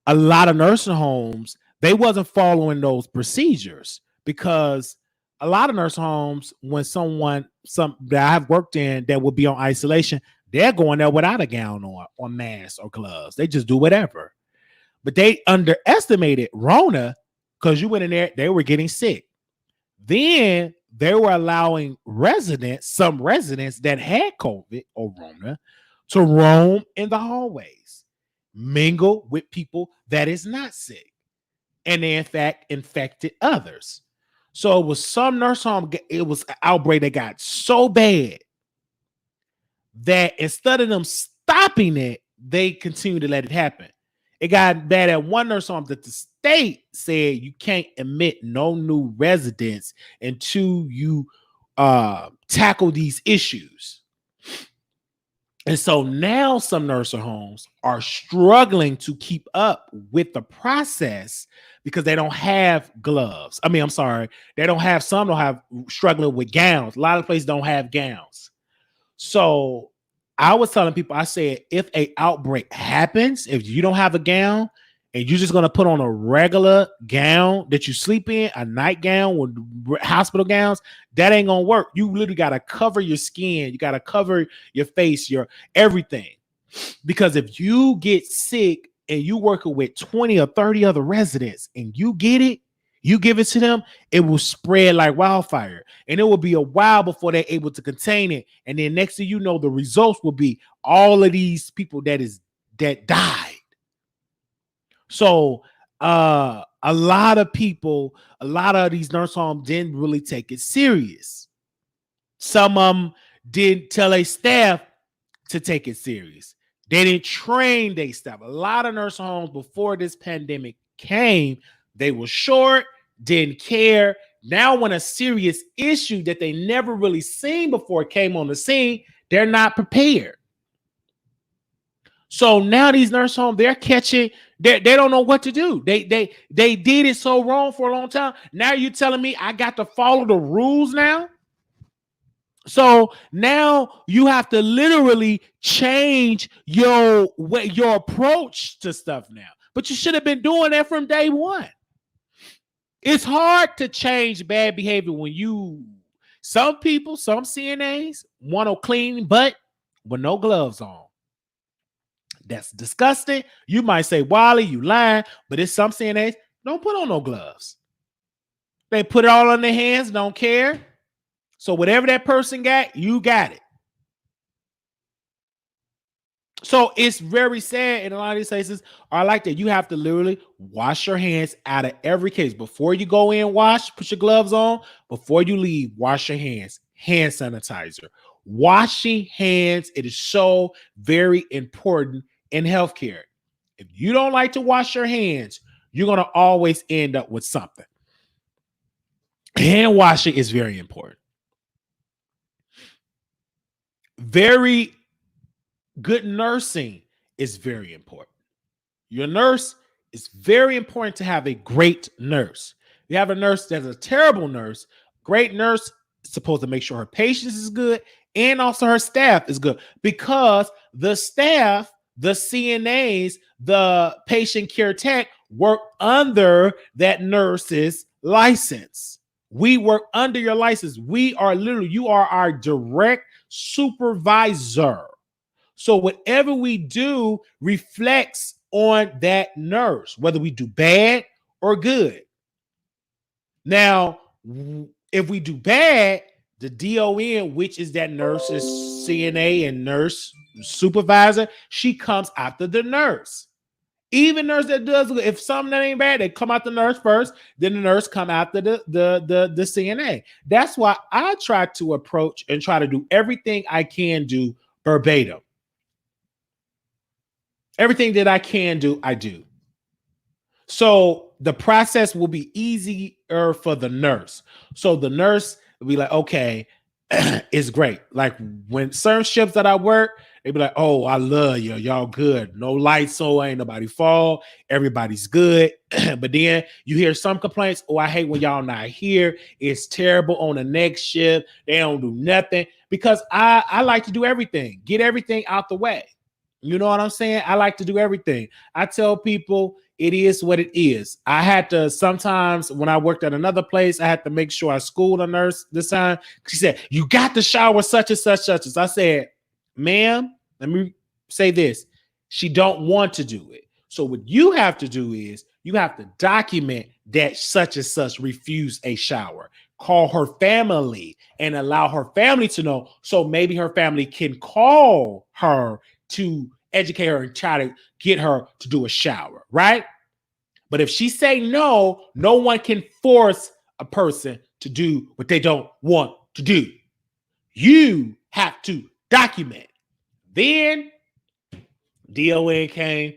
a lot of nursing homes, they wasn't following those procedures because a lot of nursing homes, when some that I've worked in that would be on isolation, they're going there without a gown on or mask or gloves. They just do whatever. But they underestimated Rona because you went in there, they were getting sick. Then they were allowing some residents that had COVID or Rona to roam in the hallways, mingle with people that is not sick. And they, in fact, infected others. So it was some nursing home, it was an outbreak that got so bad that instead of them stopping it, they continued to let it happen. It got bad at one nursing home that the state said you can't admit no new residents until you tackle these issues. And so now some nursing homes are struggling to keep up with the process because they don't have gloves. I mean, I'm sorry, don't have struggling with gowns. A lot of places don't have gowns. So I was telling people, I said, if a outbreak happens, if you don't have a gown and you're just going to put on a regular gown that you sleep in, a nightgown with hospital gowns, that ain't going to work. You literally got to cover your skin. You got to cover your face, your everything. Because if you get sick and you working with 20 or 30 other residents and you get it, you give it to them, it will spread like wildfire. And it will be a while before they're able to contain it. And then next thing you know, the results will be all of these people that died. So a lot of people, a lot of these nurse homes didn't really take it serious. Some of them didn't tell their staff to take it serious. They didn't train their staff. A lot of nurse homes before this pandemic came, they were short, didn't care. Now when a serious issue that they never really seen before came on the scene, they're not prepared. So now these nurse homes, they're catching, they don't know what to do. They did it so wrong for a long time. Now you're telling me I got to follow the rules now? So now you have to literally change your approach to stuff now. But you should have been doing that from day one. It's hard to change bad behavior when some people, some CNAs want to clean butt with no gloves on. That's disgusting. You might say, Wiley, you lying, but it's some CNAs don't put on no gloves. They put it all on their hands, don't care. So whatever that person got, you got it. So it's very sad in a lot of these cases are like that. You have to literally wash your hands out of every case. Before you go in, put your gloves on. Before you leave, wash your hands. Hand sanitizer. Washing hands, it is so very important in healthcare. If you don't like to wash your hands, you're going to always end up with something. Hand washing is very important. Very good nursing is very important. Your nurse is very important to have a great nurse. You have a nurse that's a terrible nurse. Great nurse is supposed to make sure her patients is good and also her staff is good, because the staff, the CNAs, the patient care tech work under that nurse's license. We work under your license. You are our direct supervisor. So whatever we do reflects on that nurse, whether we do bad or good. Now, if we do bad, the DON, which is that nurse's CNA and nurse supervisor, she comes after the nurse. Even nurse that does, if something that ain't bad, they come out the nurse first, then the nurse come after the CNA. That's why I try to approach and try to do everything I can do verbatim. Everything that I can do, I do. So the process will be easier for the nurse. So the nurse will be like, okay, it's great. Like when certain shifts that I work, they be like, oh, I love you. Y'all good. No lights, so ain't nobody fall. Everybody's good. But then you hear some complaints. Oh, I hate when y'all not here. It's terrible on the next shift. They don't do nothing. Because I like to do everything. Get everything out the way. You know what I'm saying? I like to do everything. I tell people it is what it is. I had to sometimes when I worked at another place, I had to make sure I schooled a nurse this time. She said, you got to shower such and such, such as. I said, ma'am, let me say this. She don't want to do it. So what you have to do is you have to document that such and such refused a shower. Call her family and allow her family to know. So maybe her family can call her to educate her and try to get her to do a shower, right? But if she say no, no one can force a person to do what they don't want to do. You have to document. Then DON came.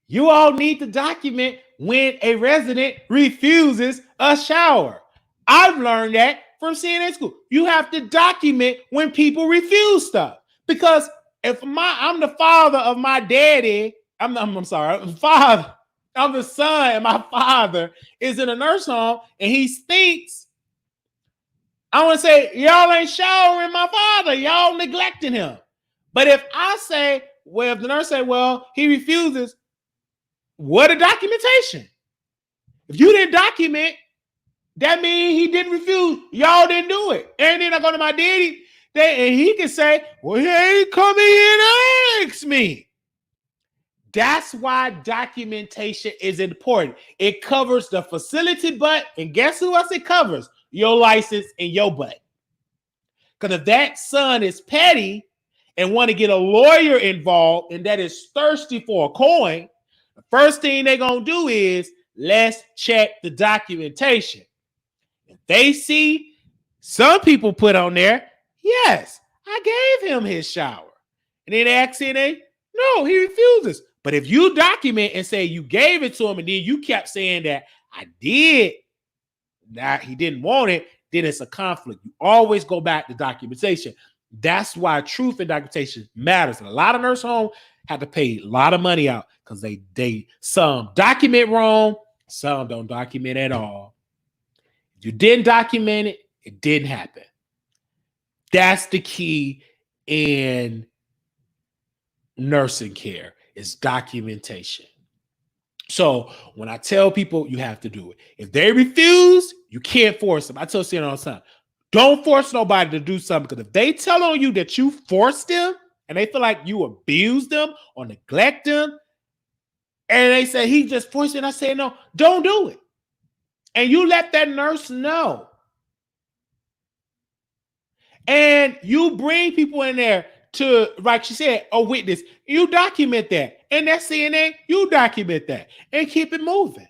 You all need to document when a resident refuses a shower. I've learned that from CNA school. You have to document when people refuse stuff, because If I'm the father of my daddy, I'm sorry, I'm the father. I'm the son, and my father is in a nurse home, and he stinks. I want to say, y'all ain't showering my father. Y'all neglecting him. But if I say, well, if the nurse say, well, he refuses, what a documentation. If you didn't document, that means he didn't refuse. Y'all didn't do it. And then I go to my daddy, and he can say, well, he ain't coming here to ask me. That's why documentation is important. It covers the facility butt, and guess who else it covers? Your license and your butt. Because if that son is petty and want to get a lawyer involved and that is thirsty for a coin, the first thing they're going to do is let's check the documentation. If they see some people put on there, yes, I gave him his shower. And then they ask no, he refuses. But if you document and say you gave it to him and then you kept saying that I did, that he didn't want it, then it's a conflict. You always go back to documentation. That's why truth and documentation matters. And a lot of nurse homes have to pay a lot of money out because they some document wrong, some don't document at all. If you didn't document it, it didn't happen. That's the key in nursing care is documentation. So when I tell people you have to do it, if they refuse, you can't force them. I tell Sienna all the time, don't force nobody to do something because if they tell on you that you forced them and they feel like you abused them or neglect them, and they say he just forced it, and I say no, don't do it. And you let that nurse know. And you bring people in there to, like she said, a witness. You document that. And that CNA, you document that. And keep it moving.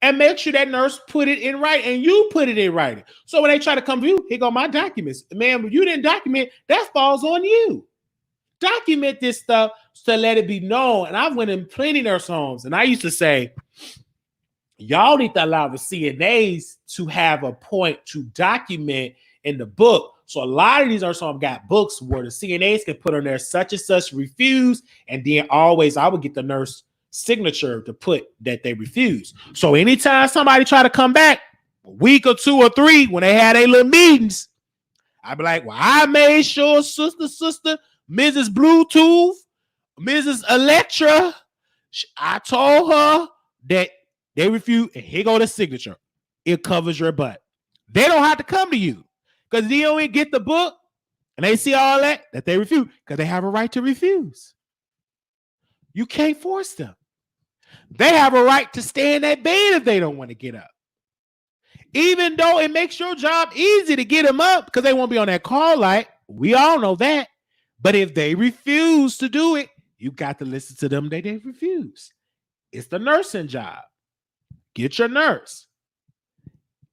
And make sure that nurse put it in writing. And you put it in writing. So when they try to come to you, here go my documents. Man, when you didn't document, that falls on you. Document this stuff to let it be known. And I've went in plenty nurse homes. And I used to say, y'all need to allow the CNAs to have a point to document in the book. So a lot of these nurse homes got books where the CNAs can put on there such and such refuse, and then always I would get the nurse signature to put that they refuse. So anytime somebody try to come back a week or 2 or 3 when they had their little meetings, I'd be like, well, I made sure sister, Mrs. Bluetooth, Mrs. Electra, I told her that they refuse, and here go the signature. It covers your butt. They don't have to come to you. Because they only get the book and they see all that they refuse because they have a right to refuse. You can't force them. They have a right to stay in that bed if they don't want to get up. Even though it makes your job easy to get them up because they won't be on that call light. We all know that. But if they refuse to do it, you got to listen to them that they refuse. It's the nursing job. Get your nurse.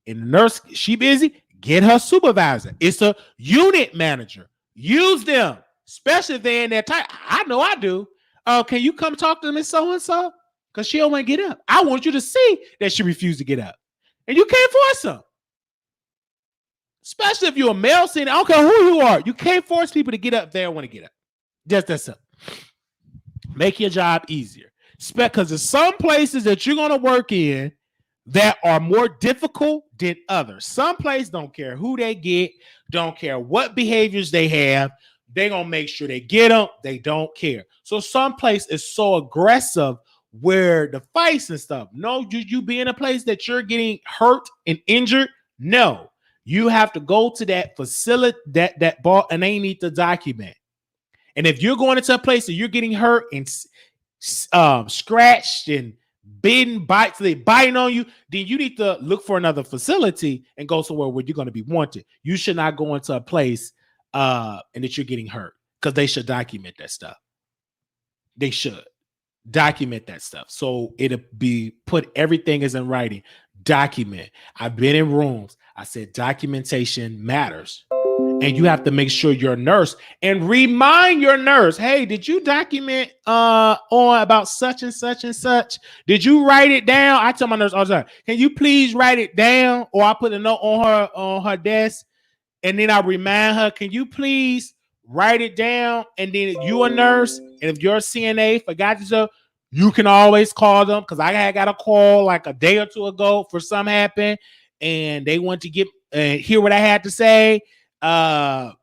And the nurse, she busy. Get her supervisor. It's a unit manager. Use them, especially if they're in that type. I know I do. Can you come talk to Miss So-and-so? Because she don't want to get up. I want you to see that she refused to get up. And you can't force them. Especially if you're a male senior. I don't care who you are. You can't force people to get up if they don't want to get up. Just that simple. Make your job easier. Because there's some places that you're going to work in that are more difficult than others. Some places don't care who they get, don't care what behaviors they have. They're going to make sure they get them. They don't care. So some place is so aggressive where the fights and stuff. No, you be in a place that you're getting hurt and injured. No, you have to go to that facility, that bar, and they need to document. And if you're going into a place that you're getting hurt and scratched and bitten, they biting on you, then you need to look for another facility and go somewhere where you're going to be wanted. You should not go into a place and that you're getting hurt because they should document that stuff. They should document that stuff. So it'll be put, everything is in writing. Document. I've been in rooms. I said documentation matters. And you have to make sure your nurse and remind your nurse, hey, did you document on about such and such and such? Did you write it down? I tell my nurse all the time, can you please write it down? Or I put a note on her desk, and then I remind her, can you please write it down, and then if you a nurse, and if you're a CNA, forgot yourself, you can always call them, because I had got a call like a day or two ago for something happened, and they want to get hear what I had to say. I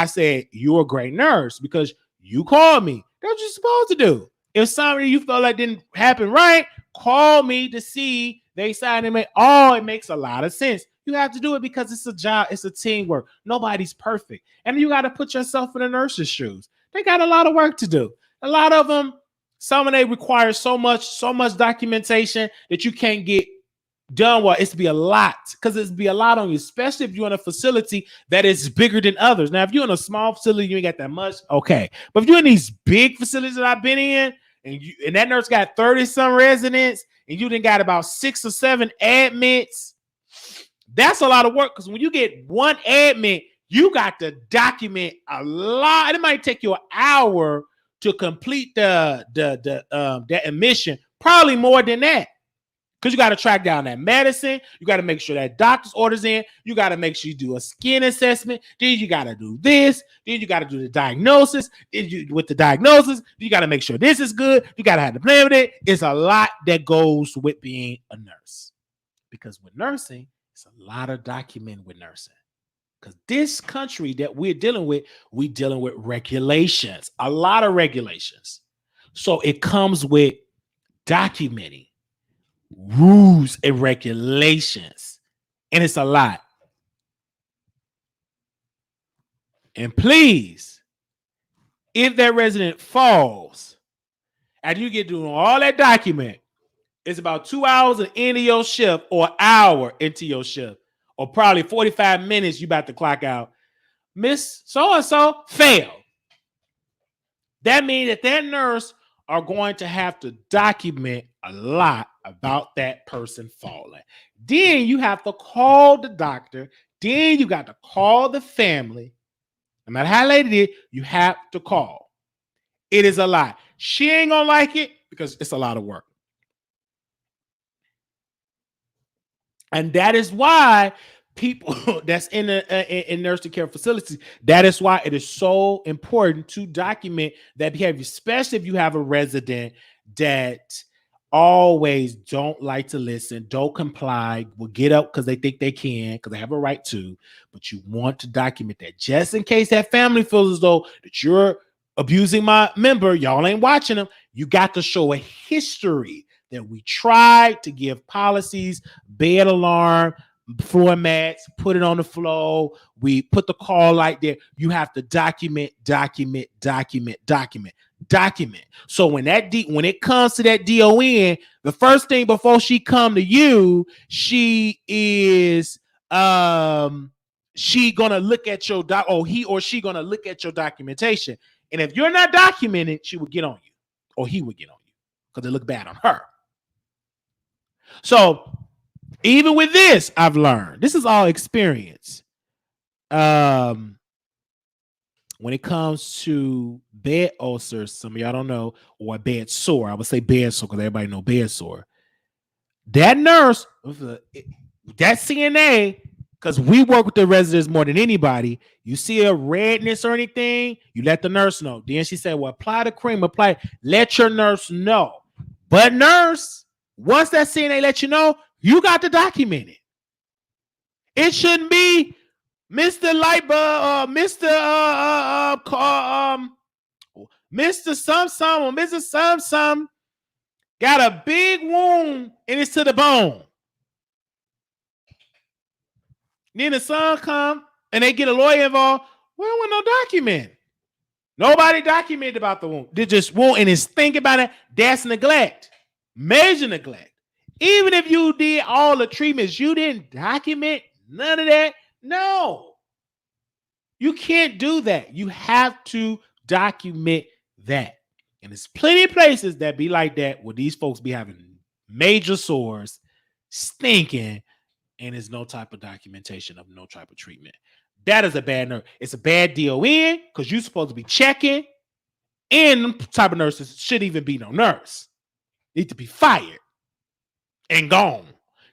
said, you're a great nurse because you called me. That's what you're supposed to do. If something you felt like didn't happen right, call me to see they signed it. It makes a lot of sense. You have to do it because it's a job. It's a teamwork. Nobody's perfect. And you got to put yourself in the nurse's shoes. They got a lot of work to do. A lot of them, some of them require so much documentation that you can't get done well. It's be a lot, because it's be a lot on you, especially if you're in a facility that is bigger than others. Now, if you're in a small facility, you ain't got that much, okay. But if you're in these big facilities that I've been in, and that nurse got 30-some residents, and you done got about 6 or 7 admits, that's a lot of work, because when you get one admit, you got to document a lot. It might take you an hour to complete the admission, probably more than that. Because you got to track down that medicine. You got to make sure that doctor's orders in. You got to make sure you do a skin assessment. Then you got to do this. Then you got to do the diagnosis. With the diagnosis, you got to make sure this is good. You got to have the plan with it. It's a lot that goes with being a nurse. Because with nursing, it's a lot of documenting with nursing. Because this country that we're dealing with regulations. A lot of regulations. So it comes with documenting rules and regulations, and it's a lot. And please, if that resident falls and you get doing all that document, it's about 2 hours at the end of your shift, or an hour into your shift, or probably 45 minutes you about to clock out. Miss so-and-so failed. That means that nurse are going to have to document a lot about that person falling. Then you have to call the doctor. Then you got to call the family. No matter how late it is, you have to call. It is a lot. She ain't gonna like it because it's a lot of work. And that is why people that's in nursing care facilities, that is why it is so important to document that behavior, especially if you have a resident that always don't like to listen, don't comply, will get up because they think they can, because they have a right to, but you want to document that just in case that family feels as though that you're abusing my member, y'all ain't watching them. You got to show a history that we tried to give policies, bed alarm, floor mats, put it on the floor. We put the call light there. You have to document. So when it comes to that DON, the first thing before she come to you, she is she gonna look at your he or she gonna look at your documentation. And if you're not documented, she will get on you, or he would get on you, because they look bad on her. So even with this, I've learned, this is all experience. When it comes to bed ulcers, some of y'all don't know, or bed sore, I would say bed sore because everybody know bed sore. That nurse, that CNA, because we work with the residents more than anybody, you see a redness or anything, you let the nurse know. Then she said, well, apply the cream, let your nurse know. But nurse, once that CNA let you know, you got to document it. It shouldn't be Mr. Lightbulb, Mr. Some or Mrs. Some got a big wound and it's to the bone. Then the son come and they get a lawyer involved. We don't want no document. Nobody documented about the wound. They just wound and is thinking about it. That's neglect. Major neglect. Even if you did all the treatments, you didn't document none of that. No. You can't do that. You have to document that. And there's plenty of places that be like that where these folks be having major sores, stinking, and there's no type of documentation of no type of treatment. That is a bad nurse. It's a bad DON because you're supposed to be checking, and them type of nurses shouldn't even be no nurse. Need to be fired and gone.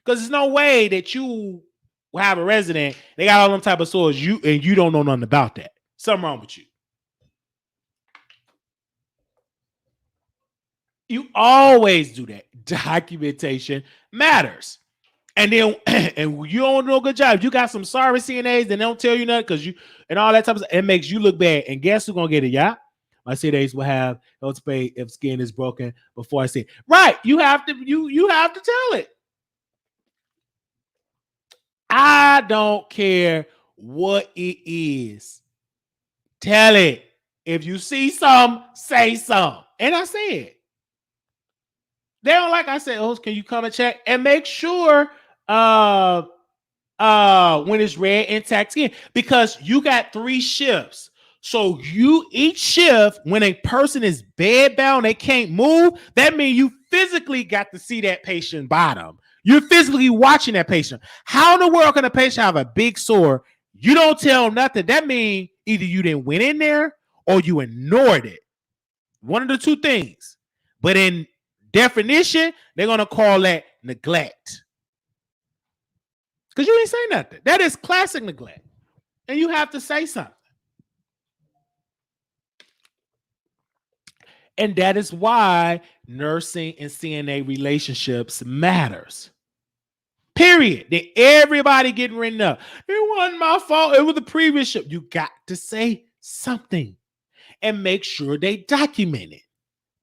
Because there's no way that you will have a resident, they got all them type of sores, you don't know nothing about that. Something wrong with you. You always do that. Documentation matters. And then, and you don't do a good job. You got some sorry CNAs that don't tell you nothing because you and all that type of stuff. It makes you look bad. And guess who's gonna get it? Yeah, my CNAs will have health pay if skin is broken before I see it. Right? You have to. You have to tell it. I don't care what it is. Tell it. If you see some, say some. And I said, they don't like. I said, oh, can you come and check and make sure when it's red intact skin, because you got 3 shifts. So you each shift, when a person is bedbound, they can't move. That means you physically got to see that patient bottom. You're physically watching that patient. How in the world can a patient have a big sore? You don't tell nothing. That means either you didn't went in there or you ignored it. One of the two things. But in definition, they're going to call that neglect. Because you didn't say nothing. That is classic neglect. And you have to say something. And that is why nursing and CNA relationships matters. Period. Then everybody getting written up. It wasn't my fault. It was the previous shift. You got to say something and make sure they document it.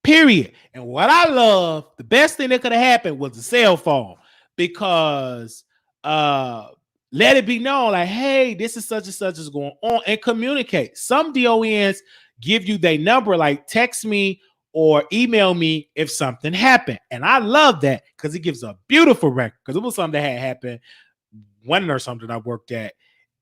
Period. And what I love, the best thing that could have happened was the cell phone, because let it be known, like, hey, this is such and such is going on, and communicate. Some DONs give you their number, like text me or email me if something happened. And I love that because it gives a beautiful record, because it was something that had happened, one nurse something I worked at,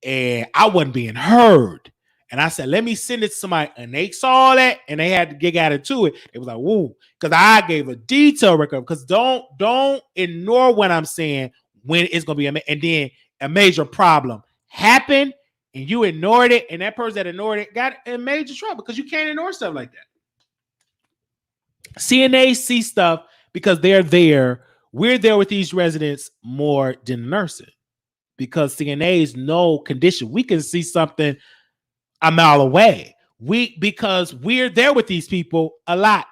and I wasn't being heard. And I said, let me send it to somebody. And they saw that and they had to get out into it. It was like, woo, because I gave a detailed record. Because don't ignore what I'm saying when it's going to be and then a major problem happened and you ignored it. And that person that ignored it got in major trouble, because you can't ignore stuff like that. CNAs see stuff because they're there. We're there with these residents more than nursing, because CNAs know condition. We can see something a mile away. Because we're there with these people a lot.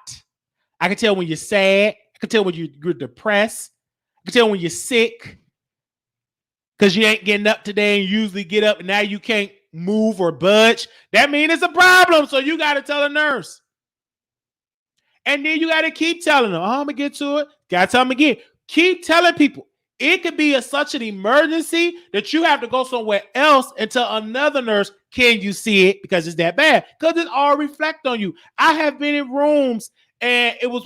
I can tell when you're sad. I can tell when you're depressed. I can tell when you're sick because you ain't getting up today and you usually get up and now you can't move or budge. That means it's a problem. So you got to tell a nurse. And then you got to keep telling them. Oh, I'm going to get to it. Got to tell them again. Keep telling people. It could be such an emergency that you have to go somewhere else and tell another nurse, can you see it? Because it's that bad. Because it all reflect on you. I have been in rooms and it was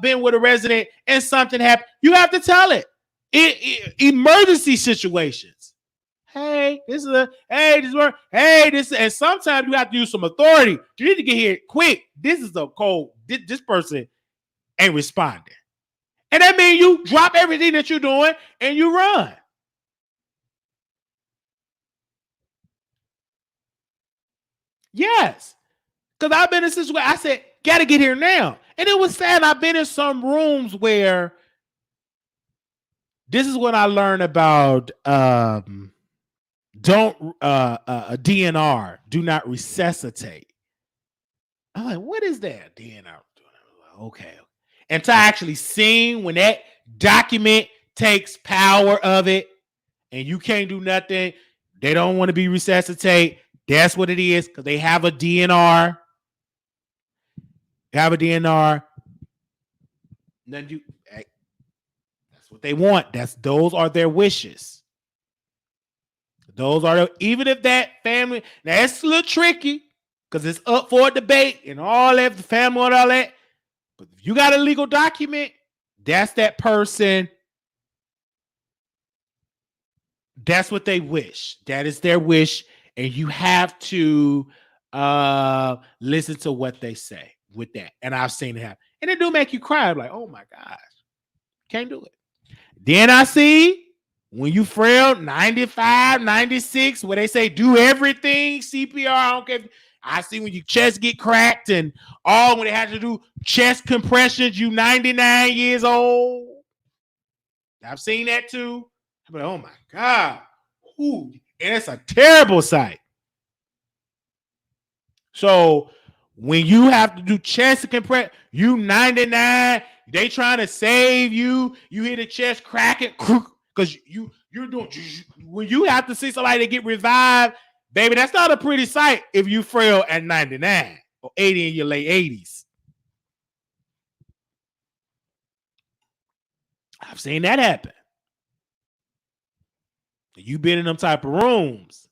been with a resident and something happened. You have to tell it. Emergency situations. Hey, this is and sometimes you have to use some authority. You need to get here quick. This is a cold. This person ain't responding. And that means you drop everything that you're doing and you run. Yes. Because I've been in a situation where I said, got to get here now. And it was sad. I've been in some rooms where this is what I learned about DNR, do not resuscitate. I'm like, what is that? DNR. Okay. And to actually seeing when that document takes power of it and you can't do nothing, they don't want to be resuscitated. That's what it is, because they have a DNR. They have a DNR. Then that's what they want. Those are their wishes. Those are even if that family, now it's a little tricky because it's up for a debate and all that, the family and all that. But if you got a legal document, that's that person. That's what they wish. That is their wish. And you have to listen to what they say with that. And I've seen it happen. And it do make you cry. I'm like, oh my gosh, can't do it. Then I see when you frail 95, 96, where they say do everything, CPR, I don't care. I see when your chest get cracked and all when they have to do chest compressions, you 99 years old. I've seen that too. I'm like, oh my God. Ooh. And it's a terrible sight. So when you have to do chest compress, you 99, they trying to save you. You hear the chest cracking because you're doing when you have to see somebody to get revived, baby. That's not a pretty sight if you frail at 99 or 80 in your late 80s. I've seen that happen. You've been in them type of rooms.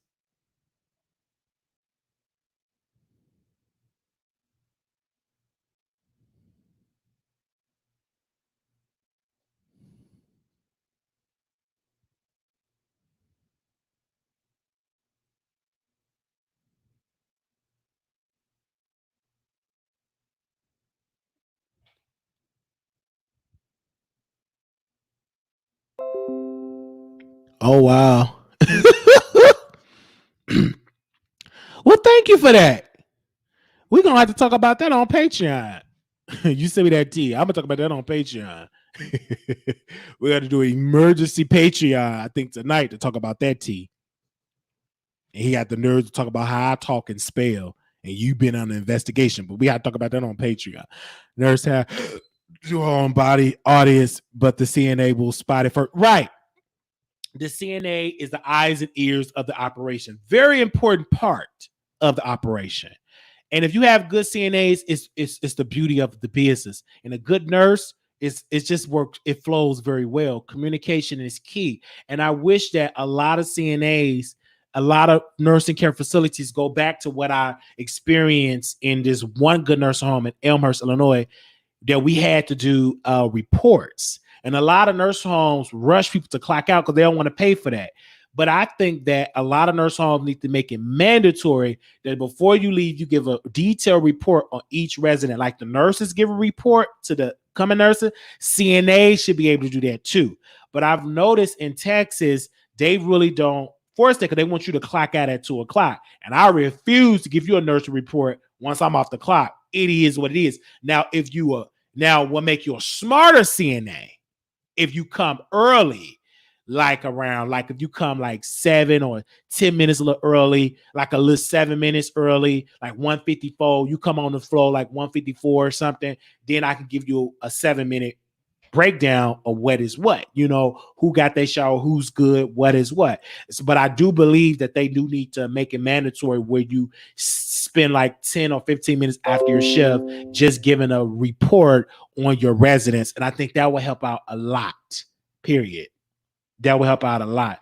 Oh, wow. Well, thank you for that. We're going to have to talk about that on Patreon. You send me that tea. I'm going to talk about that on Patreon. We got to do an emergency Patreon, I think, tonight to talk about that tea. And he got the nerve to talk about how I talk and spell. And you've been on an investigation, but we got to talk about that on Patreon. Nurse have your own body audience, but the CNA will spot it first. Right. The CNA is the eyes and ears of the operation. Very important part of the operation. And if you have good CNAs, it's the beauty of the business. And a good nurse, it just works. It flows very well. Communication is key. And I wish that a lot of CNAs, a lot of nursing care facilities go back to what I experienced in this one good nursing home in Elmhurst, Illinois, that we had to do reports. And a lot of nursing homes rush people to clock out because they don't want to pay for that. But I think that a lot of nursing homes need to make it mandatory that before you leave, you give a detailed report on each resident. Like the nurses give a report to the coming nurses, CNA should be able to do that too. But I've noticed in Texas, they really don't force that because they want you to clock out at 2:00. And I refuse to give you a nursing report once I'm off the clock. It is what it is. Now, if you now what make you a smarter CNA, if you come early, like if you come like 7 or 10 minutes a little early, like a little 7 minutes early, like 1:54, you come on the floor like 1:54 or something, then I can give you a 7-minute breakdown of what is what, who got their shower, who's good, what is what. But I do believe that they do need to make it mandatory where you spend like 10 or 15 minutes after your shift just giving a report on your residents. And I think that will help out a lot, period. That will help out a lot.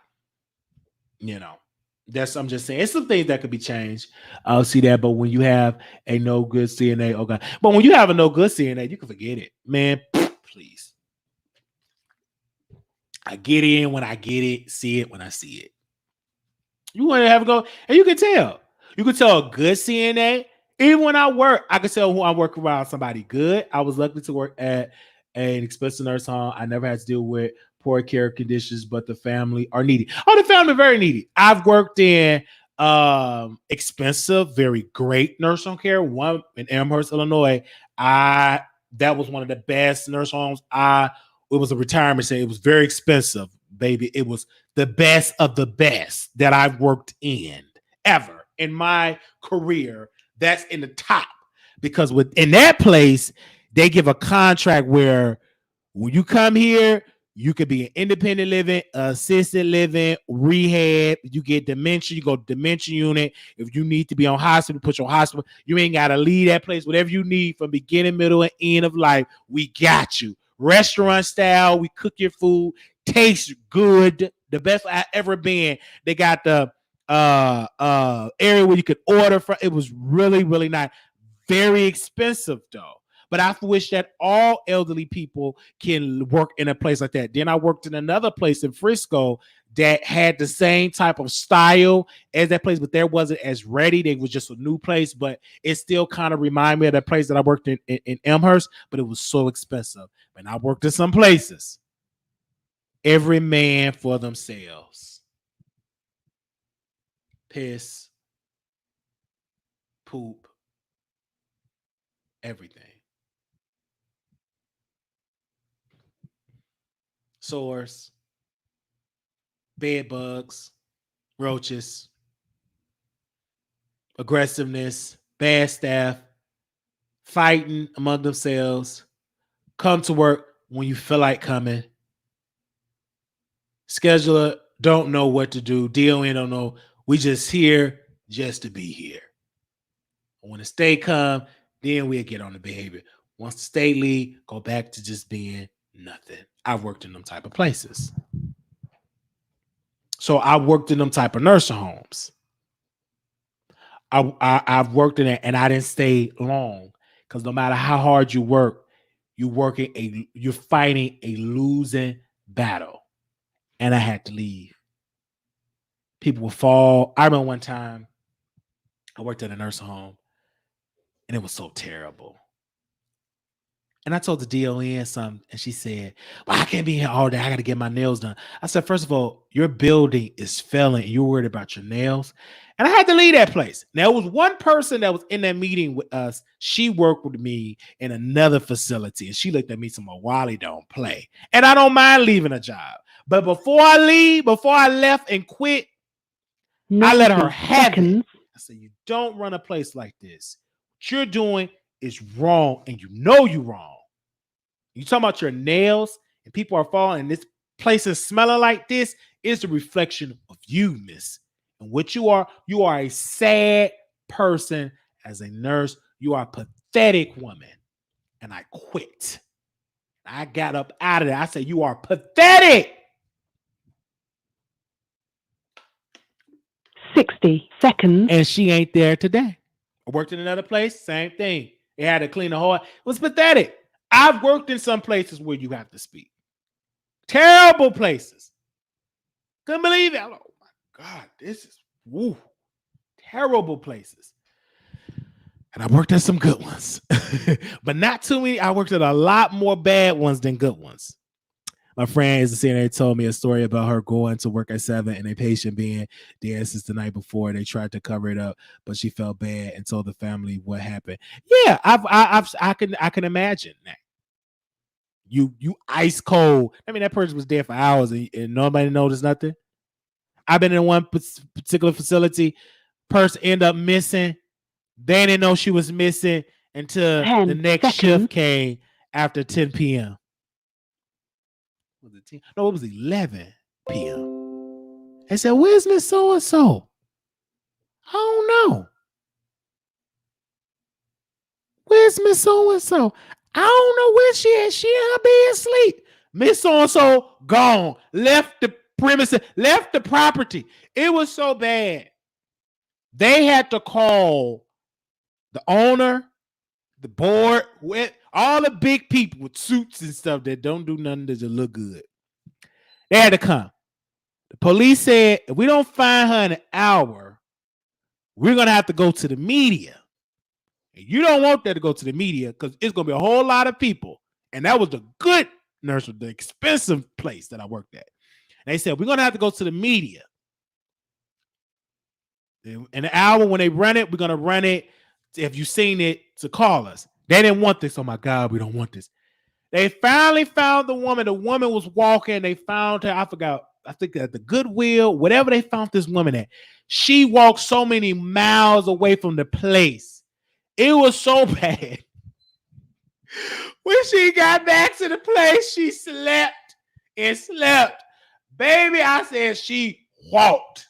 I'm just saying, it's some things that could be changed. I'll see that. But when you have a no good CNA, okay. But when you have a no good CNA, you can forget it, man. Please. I get in when I get it, see it when I see it. You want to have a go, and you can tell. You can tell a good CNA. Even when I work, I can tell who I'm working around somebody good. I was lucky to work at an expensive nursing home. I never had to deal with poor care conditions, but the family are needy. Oh, the family very needy. I've worked in expensive, very great nursing care. One in Amherst, Illinois. That was one of the best nursing homes. It was a retirement center. It was very expensive, baby. It was the best of the best that I've worked in ever in my career. That's in the top, because in that place, they give a contract where when you come here, you could be an independent living, assisted living, rehab. You get dementia, you go to dementia unit. If you need to be on hospital, put you on hospital. You ain't got to leave that place. Whatever you need from beginning, middle, and end of life, we got you. Restaurant style, we cook your food, tastes good, the best I ever been. They got the area where you could order from. It was really, really nice. Very expensive though. But I wish that all elderly people can work in a place like that. Then I worked in another place in Frisco that had the same type of style as that place, but there wasn't as ready. They was just a new place, but it still kind of reminded me of that place that I worked in Elmhurst, but it was so expensive. And I worked in some places. Every man for themselves. Piss, poop, everything. Sores, bed bugs, roaches, aggressiveness, bad staff, fighting among themselves, come to work when you feel like coming. Scheduler don't know what to do. DON don't know. We just here just to be here. When the state come, then we'll get on the behavior. Once the state leave, go back to just being nothing. I've worked in them type of places. So I worked in them type of nursing homes. I've worked in it, and I didn't stay long because no matter how hard you work, you're fighting a losing battle. And I had to leave. People would fall. I remember one time I worked at a nursing home, and it was so terrible. And I told the DON something, and she said, well, I can't be here all day. I got to get my nails done. I said, first of all, your building is failing, and you're worried about your nails. And I had to leave that place. Now, it was one person that was in that meeting with us. She worked with me in another facility, and she looked at me and said, Wiley don't play. And I don't mind leaving a job. But before I left and quit, I let her have it. I said, you don't run a place like this. What you're doing is wrong, and you know you're wrong. You talking about your nails and people are falling and this place is smelling like this is the reflection of you, miss. And what you are a sad person as a nurse. You are a pathetic woman. And I quit. I got up out of there. I said, you are pathetic. 60 seconds. And she ain't there today. I worked in another place, same thing. They had to clean the whole. It was pathetic. I've worked in some places where you have to speak. Terrible places. Couldn't believe it. Oh my God, this is terrible places. And I worked at some good ones, but not too many. I worked at a lot more bad ones than good ones. My friend is a CNA told me a story about her going to work at 7 and a patient being dead since the night before. They tried to cover it up, but she felt bad and told the family what happened. Yeah, I can imagine that. You ice cold. I mean, that person was dead for hours and nobody noticed nothing. I've been in one particular facility. Person ended up missing. They didn't know she was missing until the next shift came after 10 p.m. Was it 10? No, it was 11 p.m. They said, where's Miss So-and-so? I don't know. Where's Miss So-and-so? I don't know where she is. She in her bed asleep. Miss So-and-so gone. Left the premises, left the property. It was so bad. They had to call the owner, the board, with all the big people with suits and stuff that don't do nothing to just look good. They had to come. The police said, if we don't find her in an hour, we're going to have to go to the media. And you don't want that to go to the media because it's going to be a whole lot of people. And that was the good nursery, the expensive place that I worked at. And they said, we're going to have to go to the media. In an hour when they run it, we're going to run it. If you've seen it, to call us. They didn't want this. Oh my God, we don't want this. They finally found the woman. The woman was walking. They found her. I forgot. I think at the Goodwill, whatever they found this woman at. She walked so many miles away from the place. It was so bad. When she got back to the place, she slept and slept. Baby, I said she walked.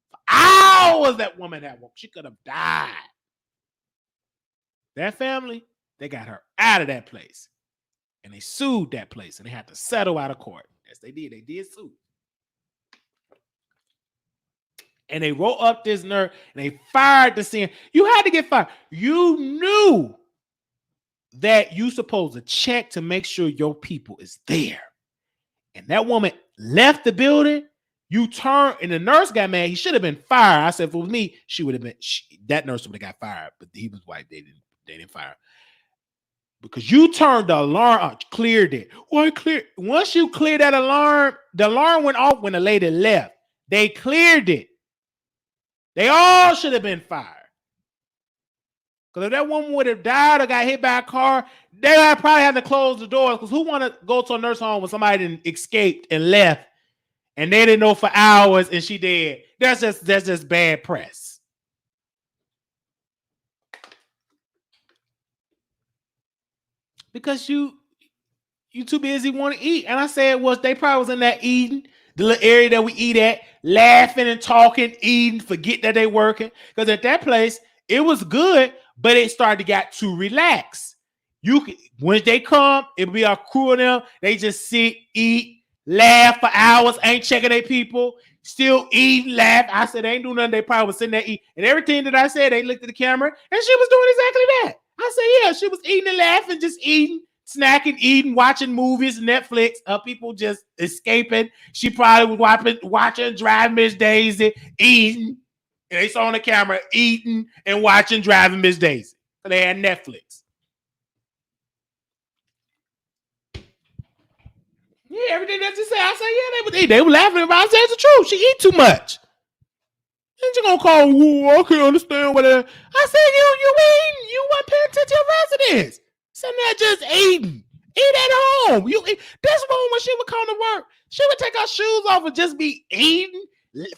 For hours that woman had walked. She could have died. That family, they got her out of that place. And they sued that place. And they had to settle out of court. Yes, they did. They did sue. And they wrote up this nurse. And they fired the CNA. You had to get fired. You knew that you supposed to check to make sure your people is there. And that woman left the building. You turned, and the nurse got mad. He should have been fired. I said, if it was me, she would have been. That nurse would have got fired. But he was white. They didn't fire her. Because you turned the alarm on, cleared it. Well, clear. Once you cleared that alarm, the alarm went off when the lady left. They cleared it. They all should have been fired. Because if that woman would have died or got hit by a car, they would probably have to close the doors. Because who want to go to a nursing home when somebody didn't escaped and left, and they didn't know for hours and she dead? That's just bad press. Because you too busy want to eat. And I said, well, they probably was in there eating, the little area that we eat at, laughing and talking, eating, forget that they working. Because at that place, it was good, but it started to get too relaxed. When they come, it'll be a crew of them. They just sit, eat, laugh for hours, ain't checking their people, still eating, laugh. I said, they ain't doing nothing. They probably was sitting there eating. And everything that I said, they looked at the camera, and she was doing exactly that. I said, yeah, she was eating and laughing, just eating, snacking, eating, watching movies, Netflix. People just escaping. She probably was watching Driving Miss Daisy, eating. And they saw on the camera eating and watching Driving Miss Daisy. So they had Netflix. Yeah, everything that you say, I said, yeah, they were laughing about it. I said, it's the truth. She eat too much. And you gonna call, whoa, I can't understand what I said, you eating. You weren't paying attention to your residence. Sitting there just eating. Eat at home. You eat. This woman, when she would come to work, she would take her shoes off and just be eating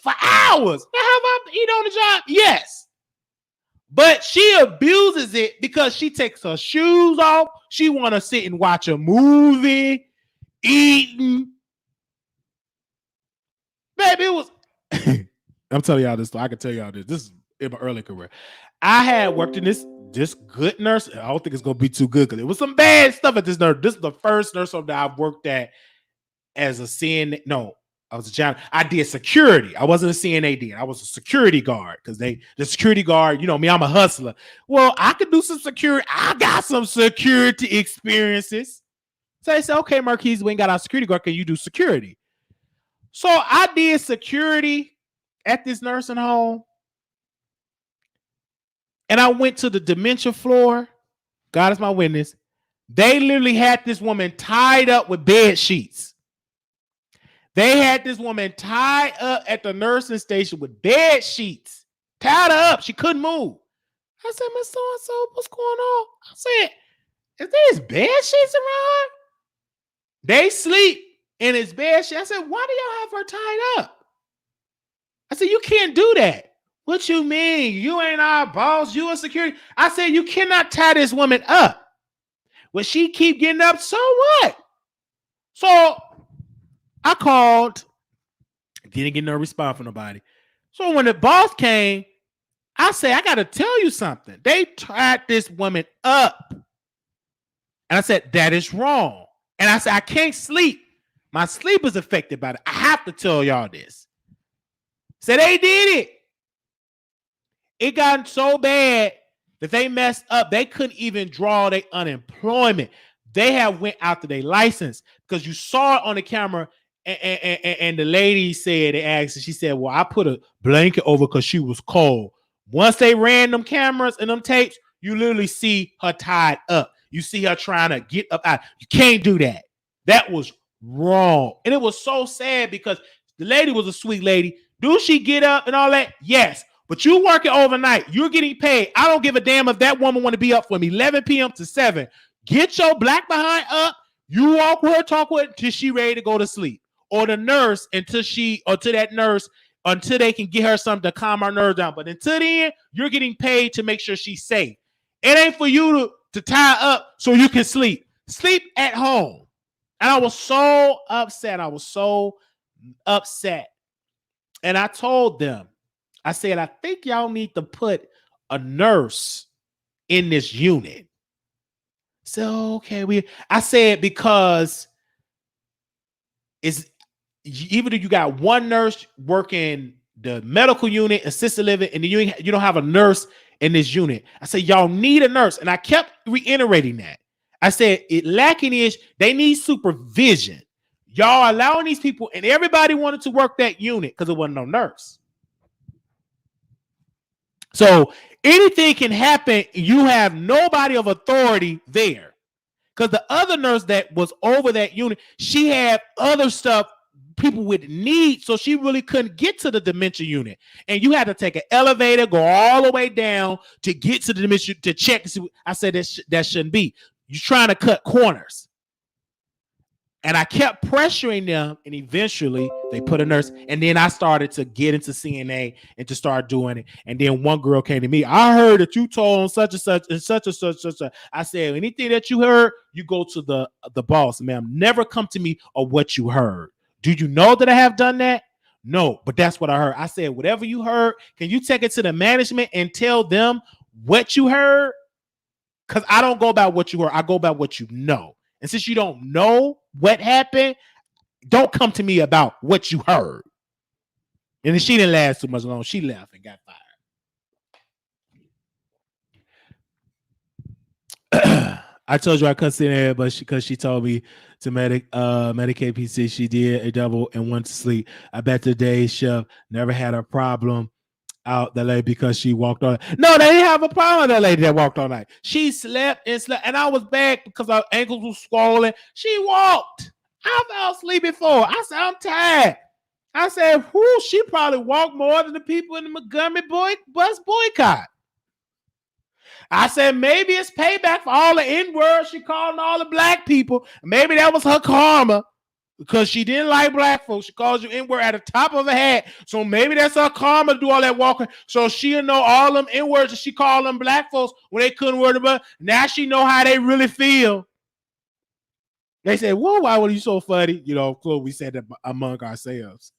for hours. Now, have I eat on the job? Yes. But she abuses it because she takes her shoes off. She want to sit and watch a movie, eating. Baby, it was... I'm telling y'all this. I can tell y'all this. This is in my early career. I had worked in this good nurse. I don't think it's gonna be too good because it was some bad stuff at this nurse. This is the first nurse home that I've worked at as a CNA. No, I was a janitor. I did security. I wasn't a CNA then. I was a security guard because the security guard, you know me, I'm a hustler. Well, I could do some security. I got some security experiences. So they said, okay, Marquise, we ain't got our security guard. Can you do security? So I did security at this nursing home. And I went to the dementia floor. God is my witness. They literally had this woman tied up with bed sheets. They had this woman tied up at the nursing station with bed sheets. Tied her up. She couldn't move. I said, Miss So-and-so, what's going on? I said, is there bed sheets around? They sleep in his bed sheet. I said, why do y'all have her tied up? I said, you can't do that. What you mean? You ain't our boss. You a security. I said, you cannot tie this woman up. Well, she keep getting up. So what? So I called. Didn't get no response from nobody. So when the boss came, I said, I got to tell you something. They tied this woman up. And I said, that is wrong. And I said, I can't sleep. My sleep is affected by it. I have to tell y'all this. So they did it. It got so bad that they messed up. They couldn't even draw their unemployment. They have went after their license because you saw it on the camera. And the lady said, they asked, she said, well, I put a blanket over because she was cold. Once they ran them cameras and them tapes, you literally see her tied up. You see her trying to get up out. You can't do that. That was wrong. And it was so sad because the lady was a sweet lady. Do she get up and all that? Yes. But you working overnight. You're getting paid. I don't give a damn if that woman want to be up from 11 p.m. to 7. Get your black behind up. You walk with her, talk with her until she ready to go to sleep. Or the nurse until they can get her something to calm her nerves down. But until then, you're getting paid to make sure she's safe. It ain't for you to tie up so you can sleep. Sleep at home. And I was so upset. And I told them, I said, I think y'all need to put a nurse in this unit. So, okay, I said, because it's even if you got one nurse working the medical unit, assisted living, and you don't have a nurse in this unit. I said, y'all need a nurse. And I kept reiterating that. I said, it lacking is they need supervision. Y'all allowing these people, and everybody wanted to work that unit because there wasn't no nurse. So anything can happen. You have nobody of authority there. Because the other nurse that was over that unit, she had other stuff people would need. So she really couldn't get to the dementia unit. And you had to take an elevator, go all the way down to get to the dementia to check. I said that shouldn't be. You're trying to cut corners. And I kept pressuring them, and eventually they put a nurse. And then I started to get into CNA and to start doing it. And then one girl came to me. I heard that you told such and such and such and such and such. I said, anything that you heard, you go to the boss, ma'am. Never come to me or what you heard. Do you know that I have done that? No, but that's what I heard. I said, whatever you heard, can you take it to the management and tell them what you heard? Because I don't go about what you heard. I go about what you know. And since you don't know what happened, don't come to me about what you heard. And then she didn't last too much long. She left and got fired. I told you I couldn't sit there, but because she told me to medicate PC, she did a double and went to sleep. I bet the day chef never had a problem out that lady because she walked on. No, they didn't have a problem with that lady that walked all night. She slept, and I was back because her ankles were swollen. She walked. I fell asleep before. I said, I'm tired. I said, whoo, she probably walked more than the people in the Montgomery bus boycott. I said, maybe it's payback for all the N-words she called all the black people. Maybe that was her karma. Because she didn't like black folks. She calls you N-word at the top of her head. So maybe that's her karma to do all that walking. So she'll know all them N-words that she called them black folks when they couldn't word about. Now she know how they really feel. They say, whoa, why were you so funny? You know, we said that among ourselves.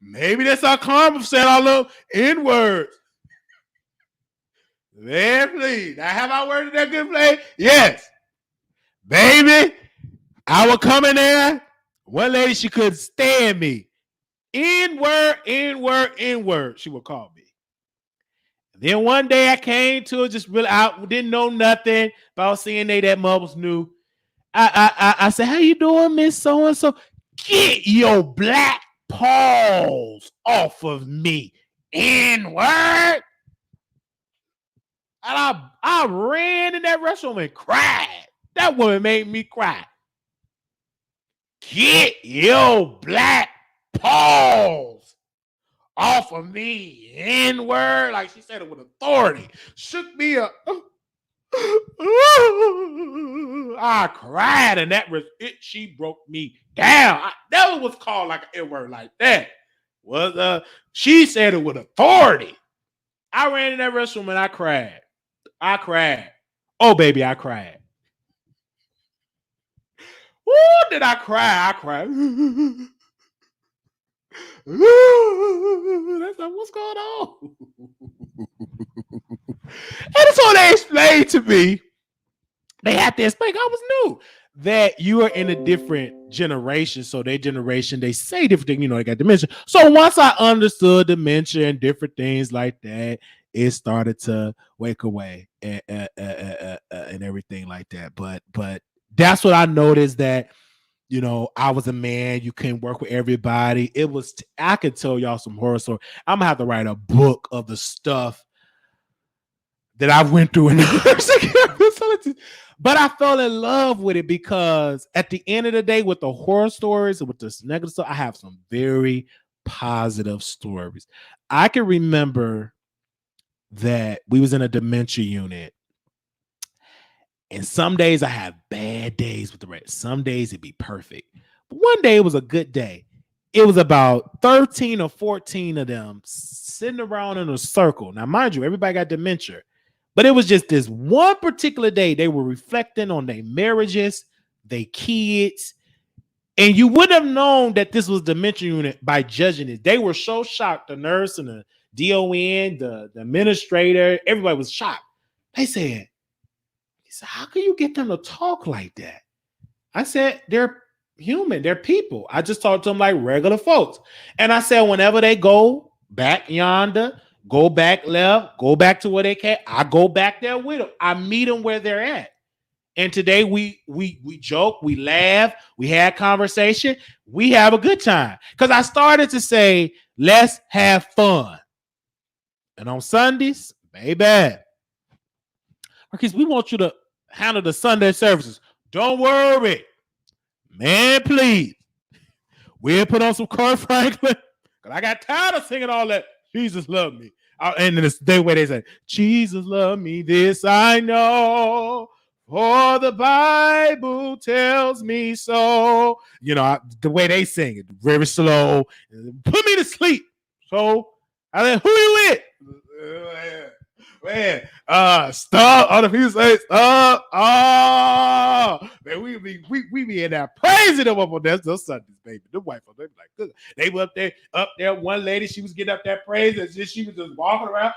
Maybe that's our karma for saying all them N-words. There, please. Now, have I worded that good play? Yes. Baby, I would come in there. One lady, she couldn't stand me. N-word, N-word, N-word, she would call me. Then one day I came to her, just really out, didn't know nothing about CNA that mothers knew. I said, how you doing, Miss So-and-so? Get your black paws off of me, N-word. And I ran in that restaurant and cried. That woman made me cry. Get your black paws off of me, N-word. Like she said it with authority. Shook me up. I cried, and she broke me down. I never was called like an N-word like that. She said it with authority. I ran in that restroom and I cried. Oh, baby, I cried. Ooh, did I cry? I cried. That's like, what's going on? And so they explained to me, they had to explain, I was new, that you are in a different generation. So their generation, they say different things, they got dementia. So once I understood dementia and different things like that, it started to wake away and everything like that. But that's what I noticed, that I was a man. You couldn't work with everybody. I could tell y'all some horror stories. I'm gonna have to write a book of the stuff that I went through in the nursing facility. But I fell in love with it because at the end of the day, with the horror stories and with this negative stuff, I have some very positive stories. I can remember that we was in a dementia unit. And some days I have bad days with the rest. Some days it'd be perfect. But one day it was a good day. It was about 13 or 14 of them sitting around in a circle. Now, mind you, everybody got dementia. But it was just this one particular day. They were reflecting on their marriages, their kids. And you wouldn't have known that this was dementia unit by judging it. They were so shocked. The nurse and the DON, the administrator, everybody was shocked. They said, how can you get them to talk like that? I said, they're human. They're people. I just talk to them like regular folks. And I said, whenever they go back yonder, go back left, go back to where they came, I go back there with them. I meet them where they're at. And today we joke, we laugh, we had conversation, we have a good time. Because I started to say, let's have fun. And on Sundays, baby, because we want you to handle the Sunday services. Don't worry. Man, please. We'll put on some Kurt Franklin. Because I got tired of singing all that. Jesus love me. And then the day where they say, Jesus love me, this I know. For the Bible tells me so. You know, the way they sing it, very slow. Put me to sleep. So I said, who you with? Man, stop. Other people say stop. Oh, man, we be in there praising them up on those Sundays, baby. The white folks, they be like, good. They were up there. One lady, she was getting up there praising, and she was just walking around.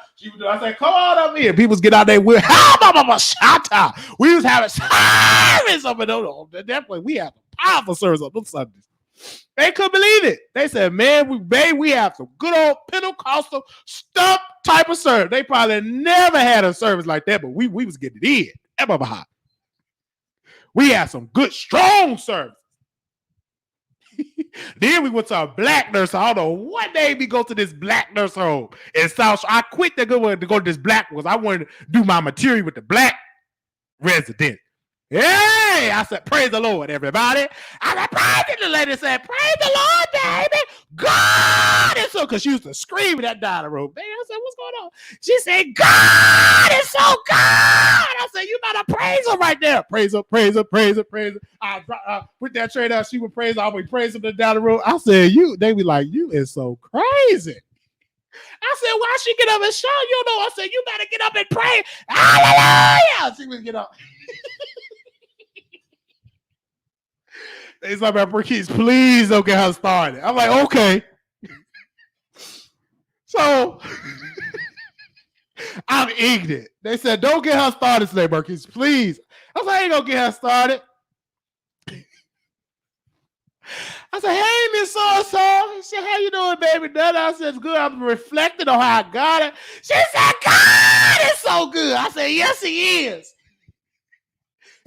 I said, come on up here. People was getting out there with shout out. We was having service up in that point. We have a powerful service on those Sundays. They couldn't believe it. They said, man, we have some good old Pentecostal stuff type of service. They probably never had a service like that, but we was getting it in. We had some good, strong service. Then we went to a black nurse. I don't know what day we go to this black nurse home in South. I quit to go to this black one because I wanted to do my material with the black resident. Hey, I said, praise the Lord, everybody. I said, praise the lady said, praise the Lord, baby. God is so, because she used to scream in that dining room. Man, I said, what's going on? She said, God is so good. I said, you better praise him right there. Praise him, praise him, praise him, praise him. I put that tray down. She would praise him. I would praise him down the road. I said, they be like, you is so crazy. I said, why she get up and shout? You know, I said, you better get up and pray. Hallelujah. She would get up. It's like, my kids, please don't get her started. I'm like, okay. So I'm ignorant. They said, don't get her started today, Marquise, please. I was like, I ain't gonna get her started. I said, hey, Miss So-so. She said, how you doing, baby? I said, it's good. I'm reflecting on how I got it. She said, God is so good. I said, yes, he is.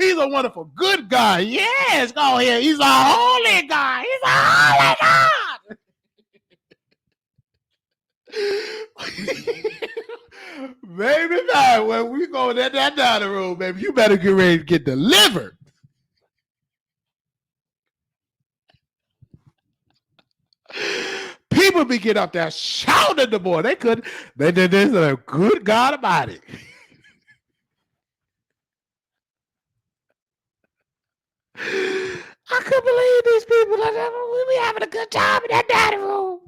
He's a wonderful, good God. Yes, go ahead. He's a holy God. He's a holy God. Baby, now, when we go in that dining room, baby, you better get ready to get delivered. People be getting up there shouting at the boy. They couldn't. They did this. A good God about it. I couldn't believe these people. We be having a good time in that dining room.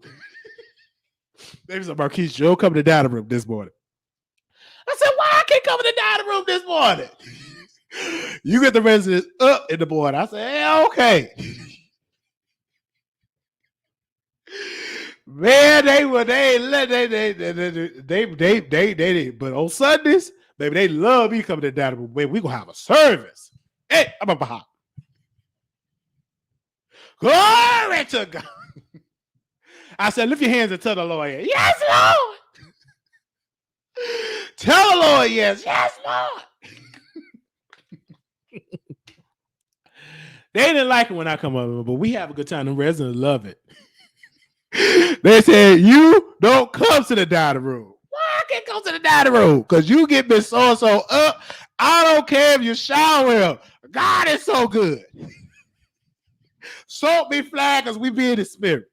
Maybe some Marquise Joe come to the dining room this morning. I said, why I can't come to the dining room this morning? You get the residents up in the morning. I said, hey, okay. Man, they but on Sundays, baby, they love me coming to the dining room. Baby, we gonna have a service. Hey, I'm up behind. Glory to God. I said, lift your hands and tell the Lord, yes, Lord. Tell the Lord, yes, Lord. They didn't like it when I come over, but we have a good time. The residents love it. They said, you don't come to the dining room. Why I can't come to the dining room? Because you get Miss So-and-so up. I don't care if you shower him. God is so good. Salt me flag because we be in the spirit.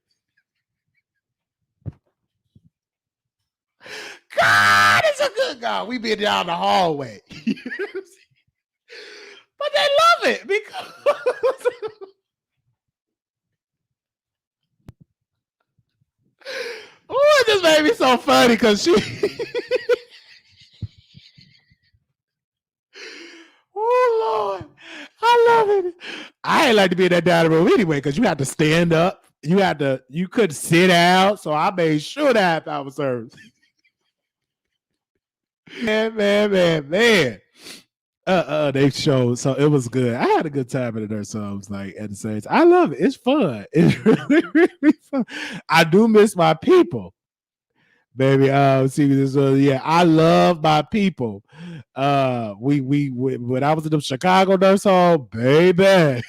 God is a good God. We be down the hallway. But they love it because oh, it just made me so funny because she oh Lord, I love it. I ain't like to be in that dining room anyway because you had to stand up. You couldn't sit down. So I made sure that I was served. Man. They showed, so it was good. I had a good time in there. So I was like, at the same time, I love it. It's fun. It's really, really fun. I do miss my people, baby. See this. Yeah, I love my people. We when I was in the Chicago nurse home, baby.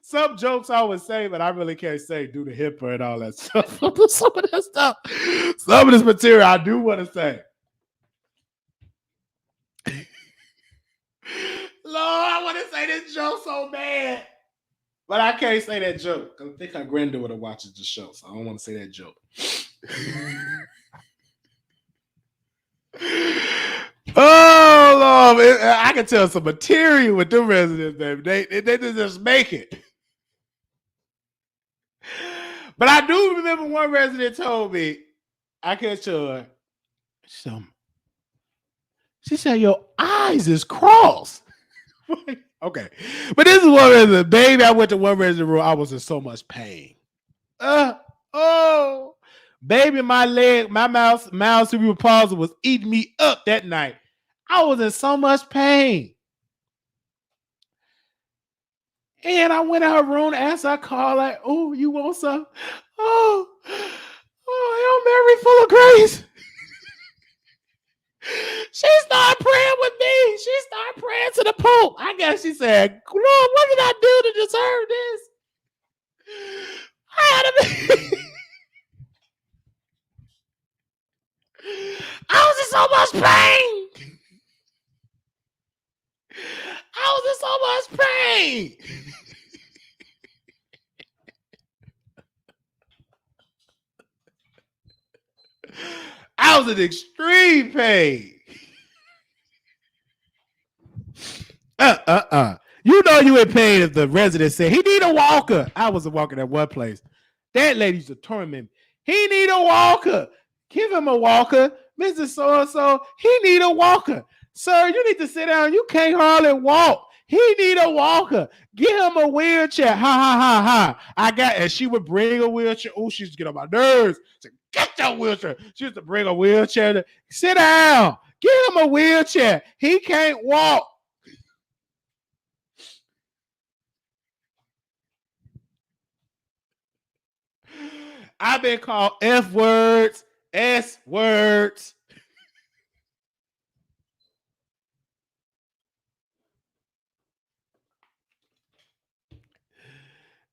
Some jokes I would say, but I really can't say due to HIPAA and all that stuff. Some of that stuff, some of this material I do want to say. Lord, I want to say this joke so bad, but I can't say that joke because I think her granddaughter watches the show, so I don't want to say that joke. Oh Lord, I can tell some material with them residents, baby. They just make it. But I do remember one resident told me, I can't show her. She said, your eyes is crossed. Okay. But this is one resident. Baby, I went to one resident room. I was in so much pain. Baby, my leg, my mouth cerebral palsy was eating me up that night. I was in so much pain. And I went in her room, asked her, call, like, oh, you want some? Oh, Hail Mary full of grace. She started praying with me. She started praying to the Pope. I guess she said, Lord, what did I do to deserve this? I had to be. I was in so much pain. I was in extreme pain. You know you in pain if the resident said he need a walker. I was walking at one place. That lady used to torment me. He need a walker. Give him a walker. Mrs. So-and-so, he need a walker. Sir, you need to sit down. You can't hardly walk. He need a walker. Give him a wheelchair. Ha, ha, ha, ha. And she would bring a wheelchair. Oh, she used to get on my nerves. Said, get your wheelchair. She used to bring a wheelchair. Sit down. Give him a wheelchair. He can't walk. I've been called F words, S words.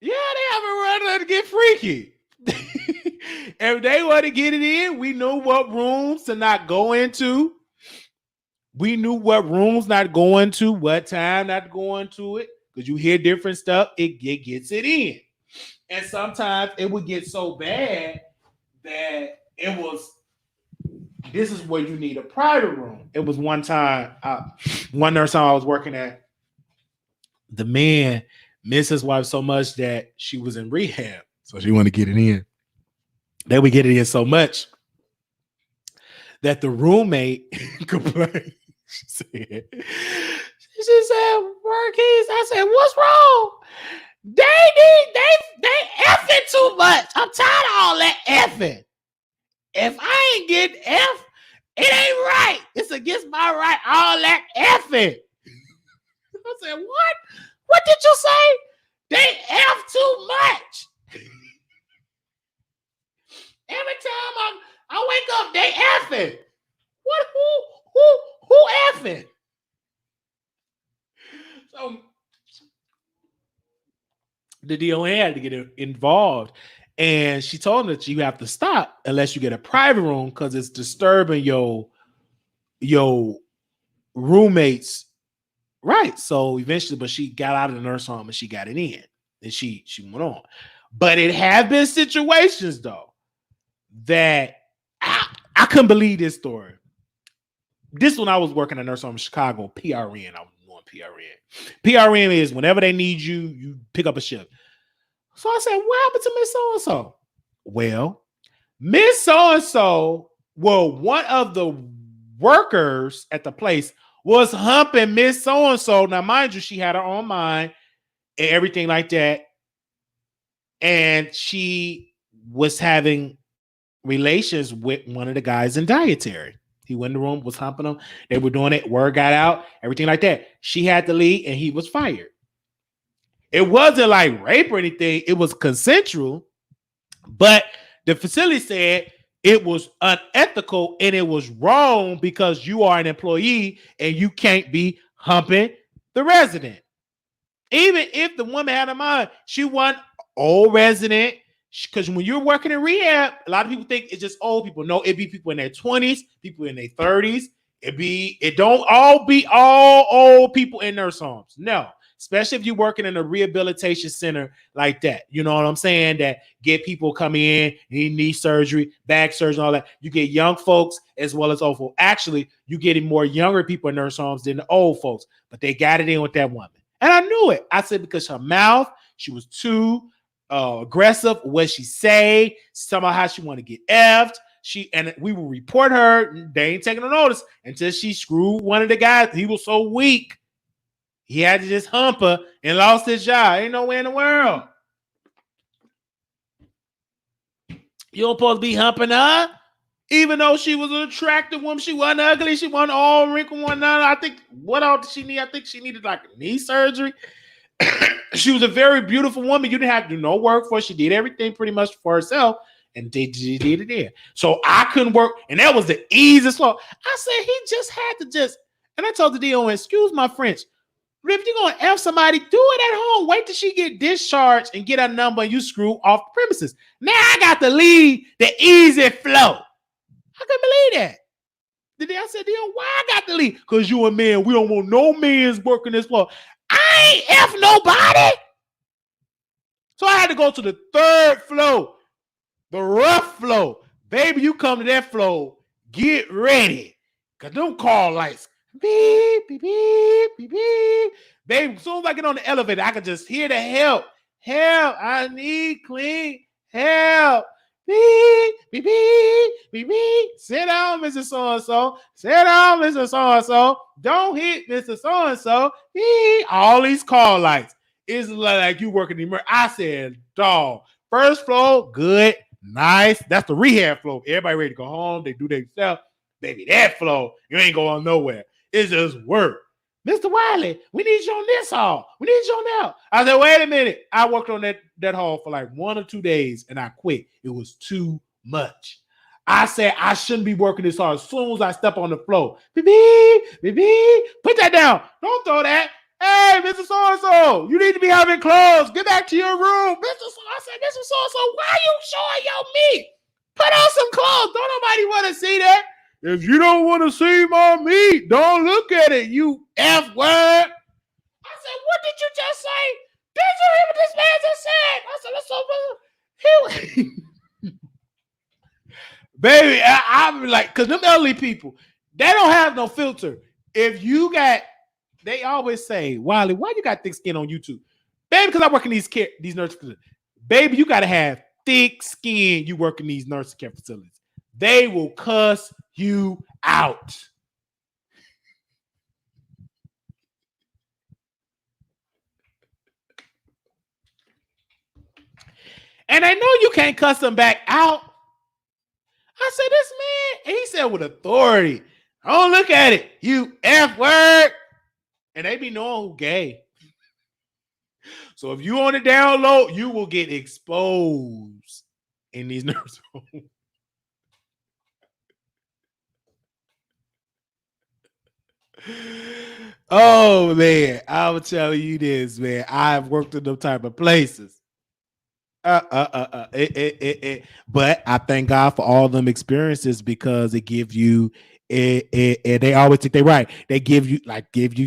Yeah, they have a run to get freaky. If they want to get it in, we knew what rooms to not go into. We knew what rooms not go into, what time not to go into it. Because you hear different stuff, it gets it in. And sometimes it would get so bad that it was, this is where you need a private room. It was one time, one nurse I was working at, the man missed his wife so much that she was in rehab. So she wanted to get it in. They would get it in so much that the roommate complained. She said, Marquise, I said, what's wrong? They effing too much. I'm tired of all that effing. If I ain't getting F, it ain't right. It's against my right, all that effing. I said, what? What did you say? They F too much. Every time I wake up, they effing. What? Who effing? So the DON had to get involved, and she told them that you have to stop unless you get a private room because it's disturbing your roommates. Right. So eventually, but she got out of the nurse home and she got it in, and she went on. But it have been situations though that I couldn't believe this story. This when I was working at a nurse home in Chicago, PRN. I was doing PRN. PRN is whenever they need you, you pick up a shift. So I said, what happened to Miss So-and-so? Well, Miss So-and-so, one of the workers at the place was humping Miss So-and-so. Now, mind you, she had her own mind and everything like that. And she was having relations with one of the guys in dietary. He went in the room, was humping them. They were doing it. Word got out, everything like that. She had to leave and he was fired. It wasn't like rape or anything. It was consensual. But the facility said it was unethical and it was wrong because you are an employee and you can't be humping the resident. Even if the woman had in mind, she wasn't old resident. Because when you're working in rehab, a lot of people think it's just old people. No, it be people in their 20s, people in their 30s. It don't all be all old people in nurse homes. No, especially if you're working in a rehabilitation center like that. You know what I'm saying? That get people coming in, need knee surgery, back surgery, all that. You get young folks as well as old folks. Actually, you're getting more younger people in nurse homes than the old folks, but they got it in with that woman. And I knew it. I said, because her mouth, she was too aggressive. What she say, somehow how she want to get effed. And we will report her. They ain't taking no notice until she screwed one of the guys. He was so weak. He had to just hump her and lost his job. Ain't nowhere in the world. You don't supposed to be humping her. Even though she was an attractive woman, she wasn't ugly. She wasn't all wrinkled, one another. I think, what else did she need? I think she needed like knee surgery. She was a very beautiful woman. You didn't have to do no work for her. She did everything pretty much for herself. And she did it there. So I couldn't work. And that was the easiest flow. I said, he just had to just, and I told the DO, excuse my French, but if you're going to F somebody, do it at home. Wait till she get discharged and get a number and you screw off the premises. Now I got to lead the easy flow. I couldn't believe that. I said, DO, why I got to leave? Because you a man. We don't want no men's working this floor. I ain't F nobody. So I had to go to the third floor. The rough flow. Baby, you come to that flow, get ready. Because them call lights. Beep, beep, beep, beep, beep. Baby, as soon as I get on the elevator, I can just hear the help. Help, I need clean help. Beep, beep, beep, beep, beep. Sit down, Mr. So-and-so. Sit down, Mr. So-and-so. Don't hit Mr. So-and-so. Beep. All these call lights. It's like you working the I said, dog. First floor, good. Nice. That's the rehab flow. Everybody ready to go home. They do themselves. Baby, that flow, you ain't going nowhere. It's just work. Mr. Wiley, we need you on this hall. We need you on that. I said, wait a minute. I worked on that hall for like 1 or 2 days and I quit. It was too much. I said, I shouldn't be working this hard. As soon as I step on the floor, baby, put that down. Don't throw that. Hey, Mr. So-and-so, you need to be having clothes. Get back to your room. I said, Mr. So-and-so, why are you showing your meat? Put on some clothes. Don't nobody want to see that. If you don't want to see my meat, don't look at it, you F word. I said, what did you just say? Did you hear what this man just said? I said, that's so baby, I'm like, because them elderly people, they don't have no filter. If you got, they always say, Wiley, why you got thick skin on YouTube? Baby, because I work in these nursing facilities. Baby, you got to have thick skin. You work in these nursing care facilities. They will cuss you out. And I know you can't cuss them back out. I said, this man, and he said with authority, don't look at it, you F word. And they be knowing who gay. So if you on the down low, you will get exposed in these nursing homes. Oh man, I will tell you this, man. I've worked in those type of places. But I thank God for all them experiences because it give you they always think they're right. They give you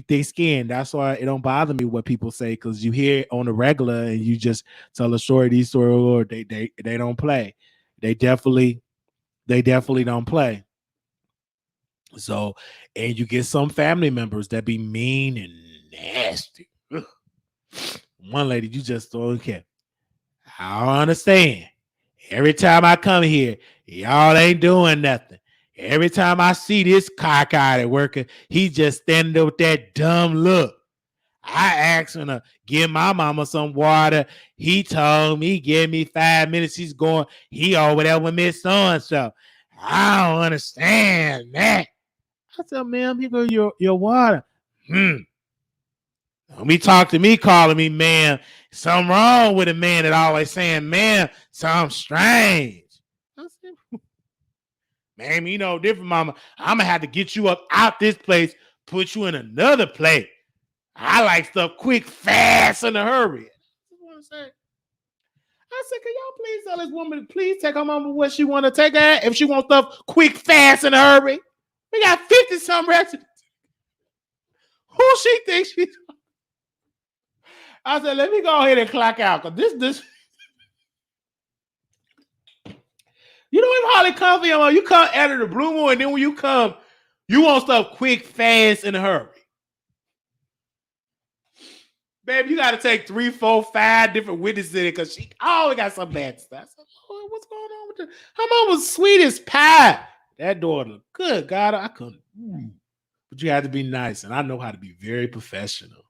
thick skin. That's why it don't bother me what people say, because you hear it on the regular and you just tell a story, these stories, or they don't play. They definitely don't play. So, and you get some family members that be mean and nasty. Ugh. One lady, you just don't care. I don't understand. Every time I come here, y'all ain't doing nothing. Every time I see this cockeyed worker, he just standing there with that dumb look. I asked him to give my mama some water. He told me, give me 5 minutes. He over there with Miss So-and-so. I don't understand that. I said, ma'am, here go your water. Don't be talk to me, calling me ma'am. Something wrong with a man that always saying ma'am. Something strange. I said, ma'am, you know different, mama. I'm going to have to get you up out this place, put you in another place. I like stuff quick, fast, in a hurry. I said, can y'all please tell this woman to please take her mama what she want to take her if she wants stuff quick, fast, in a hurry? We got 50-some residents. Who she thinks she's? I said, let me go ahead and clock out. Cause this you know, I'm hardly comfy on. You come out of the blue moon, and then when you come, you want stuff quick, fast, in a hurry. Babe, you got to take 3, 4, 5 different witnesses in it because she always got some bad stuff. I said, Lord, what's going on with her? Her mom was sweet as pie. That daughter, good God, I couldn't. But you had to be nice, and I know how to be very professional.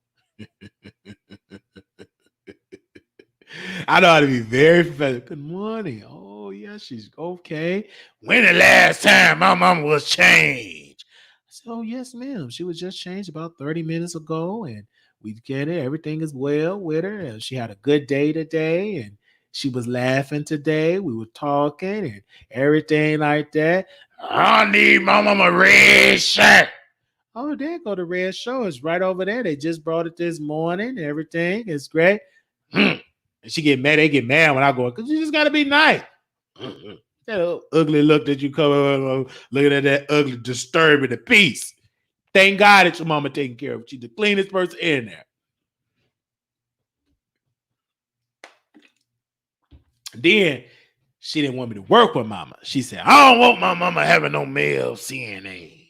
I know how to be very professional. Good morning. Oh, yeah, she's okay. When the last time my mama was changed? I said, oh, yes, ma'am. She was just changed about 30 minutes ago, and we get it. Everything is well with her. And she had a good day today, and she was laughing today. We were talking and everything like that. I need my mama a red shirt. Oh, there go the red shirt. It's right over there. They just brought it this morning. Everything is great. And she get mad. They get mad when I go, because you just got to be nice. That ugly look that you come looking at that ugly, disturbing the piece. Thank God that your mama taking care of. She's the cleanest person in there. Then she didn't want me to work with mama. She said, I don't want my mama having no male CNA.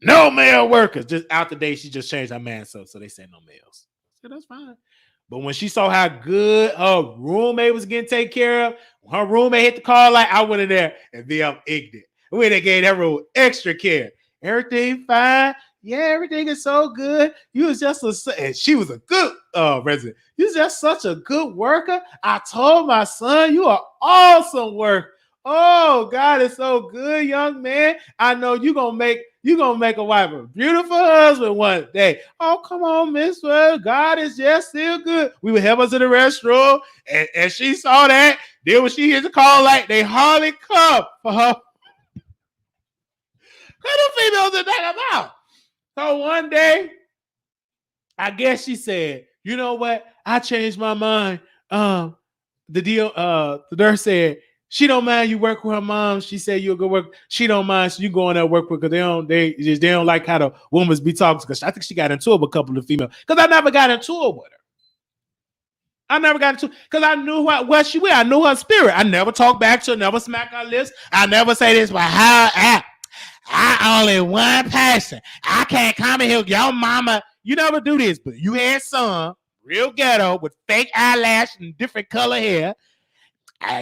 No male workers. Just out the day, she just changed her man so they said no males. I said, that's fine. But when she saw how good her roommate was getting taken care of, when her roommate hit the call light, I went in there and be up ignorant. We they gave that room extra care. Everything fine. Yeah, everything is so good. You was just and she was a good resident. You was just such a good worker. I told my son, you are awesome worker. Oh, God is so good, young man. I know you're gonna make a wife a beautiful husband one day. Oh, come on, Miss World. God is just still good. We would have us in the restroom, and she saw that. Then when she hears the call, like they hardly come for her. What the females are that about? So one day, I guess she said, you know what? I changed my mind. The nurse said, she don't mind you work with her mom. She said you'll go work. She don't mind, so you go in there and work with because they don't like how the women's be talking. Because I think she got into it with a couple of females. Because I never got into it with her. I never got into it because I knew where she was. I knew her spirit. I never talked back to her, never smack her lips. I never say this, but I only one person. I can't come in here. Your mama, you never do this, but you had some real ghetto with fake eyelash and different color hair.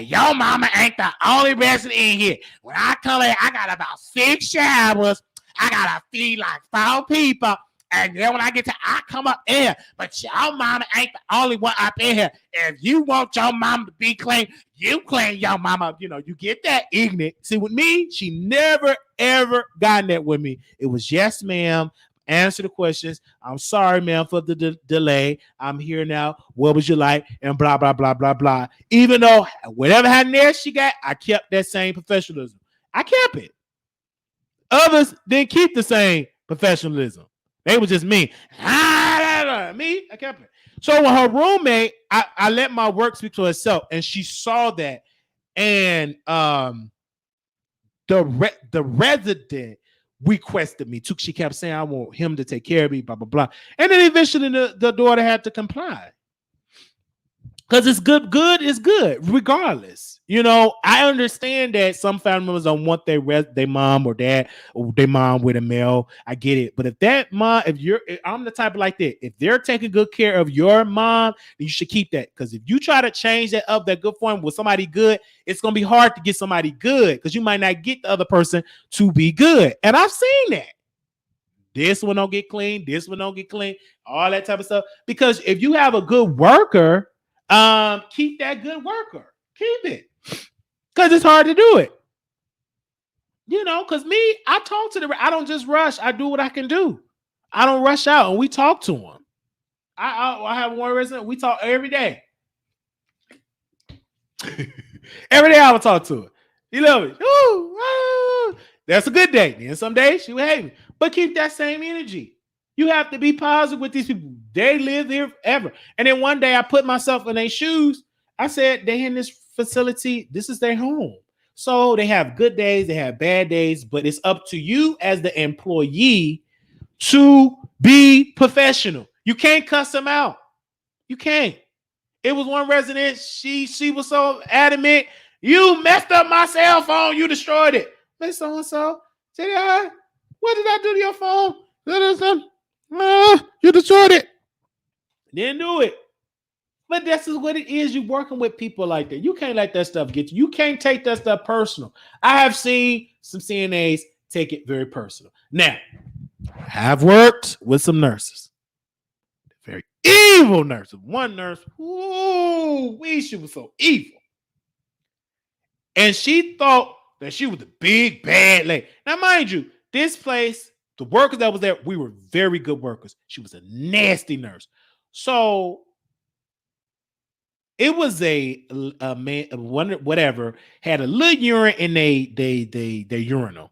Your mama ain't the only resident in here. When I come in, I got about 6 showers. I gotta feed like 4 people. And then when I get to, I come up in here. But your mama ain't the only one up in here. If you want your mama to be clean, you clean your mama. You know, you get that ignorant. See, with me, she never, ever gotten that with me. It was yes, ma'am. Answer the questions. I'm sorry, ma'am, for the delay. I'm here now. What would you like? And blah, blah, blah, blah, blah. Even though whatever had there she got, I kept that same professionalism. I kept it. Others didn't keep the same professionalism. They were just me. Me, I kept it. So when her roommate, I let my work speak for herself, and she saw that. And the resident requested me too. She kept saying, I want him to take care of me, blah, blah, blah. And then eventually the daughter had to comply. Because it's good is good, regardless. You know, I understand that some family members don't want their mom or dad or their mom with a male. I get it. But if that mom, I'm the type of like that. If they're taking good care of your mom, then you should keep that. Because if you try to change that up, that good form with somebody good, it's going to be hard to get somebody good because you might not get the other person to be good. And I've seen that. This one don't get clean. This one don't get clean. All that type of stuff. Because if you have a good worker, keep that good worker. Keep it. Because it's hard to do it. You know, because me, I talk to I don't just rush. I do what I can do. I don't rush out, and we talk to them. I have one resident. We talk every day. Every day I would talk to her. You love it. Ooh, that's a good day. Then some days she would hate me. But keep that same energy. You have to be positive with these people. They live here forever. And then one day I put myself in their shoes. I said, they in this facility. This is their home. So they have good days. They have bad days. But it's up to you as the employee to be professional. You can't cuss them out. You can't. It was one resident. She was so adamant. You messed up my cell phone. You destroyed it. Miss so-and-so. What did I do to your phone? You destroyed it. Didn't do it. But this is what it is. You're working with people like that. You can't let that stuff get you. You can't take that stuff personal. I have seen some CNAs take it very personal. Now, I've worked with some nurses. Very evil nurses. One nurse, she was so evil. And she thought that she was the big bad lady. Now, mind you, this place, the workers that was there, we were very good workers. She was a nasty nurse. So it was a man, whatever, had a little urine in their urinal.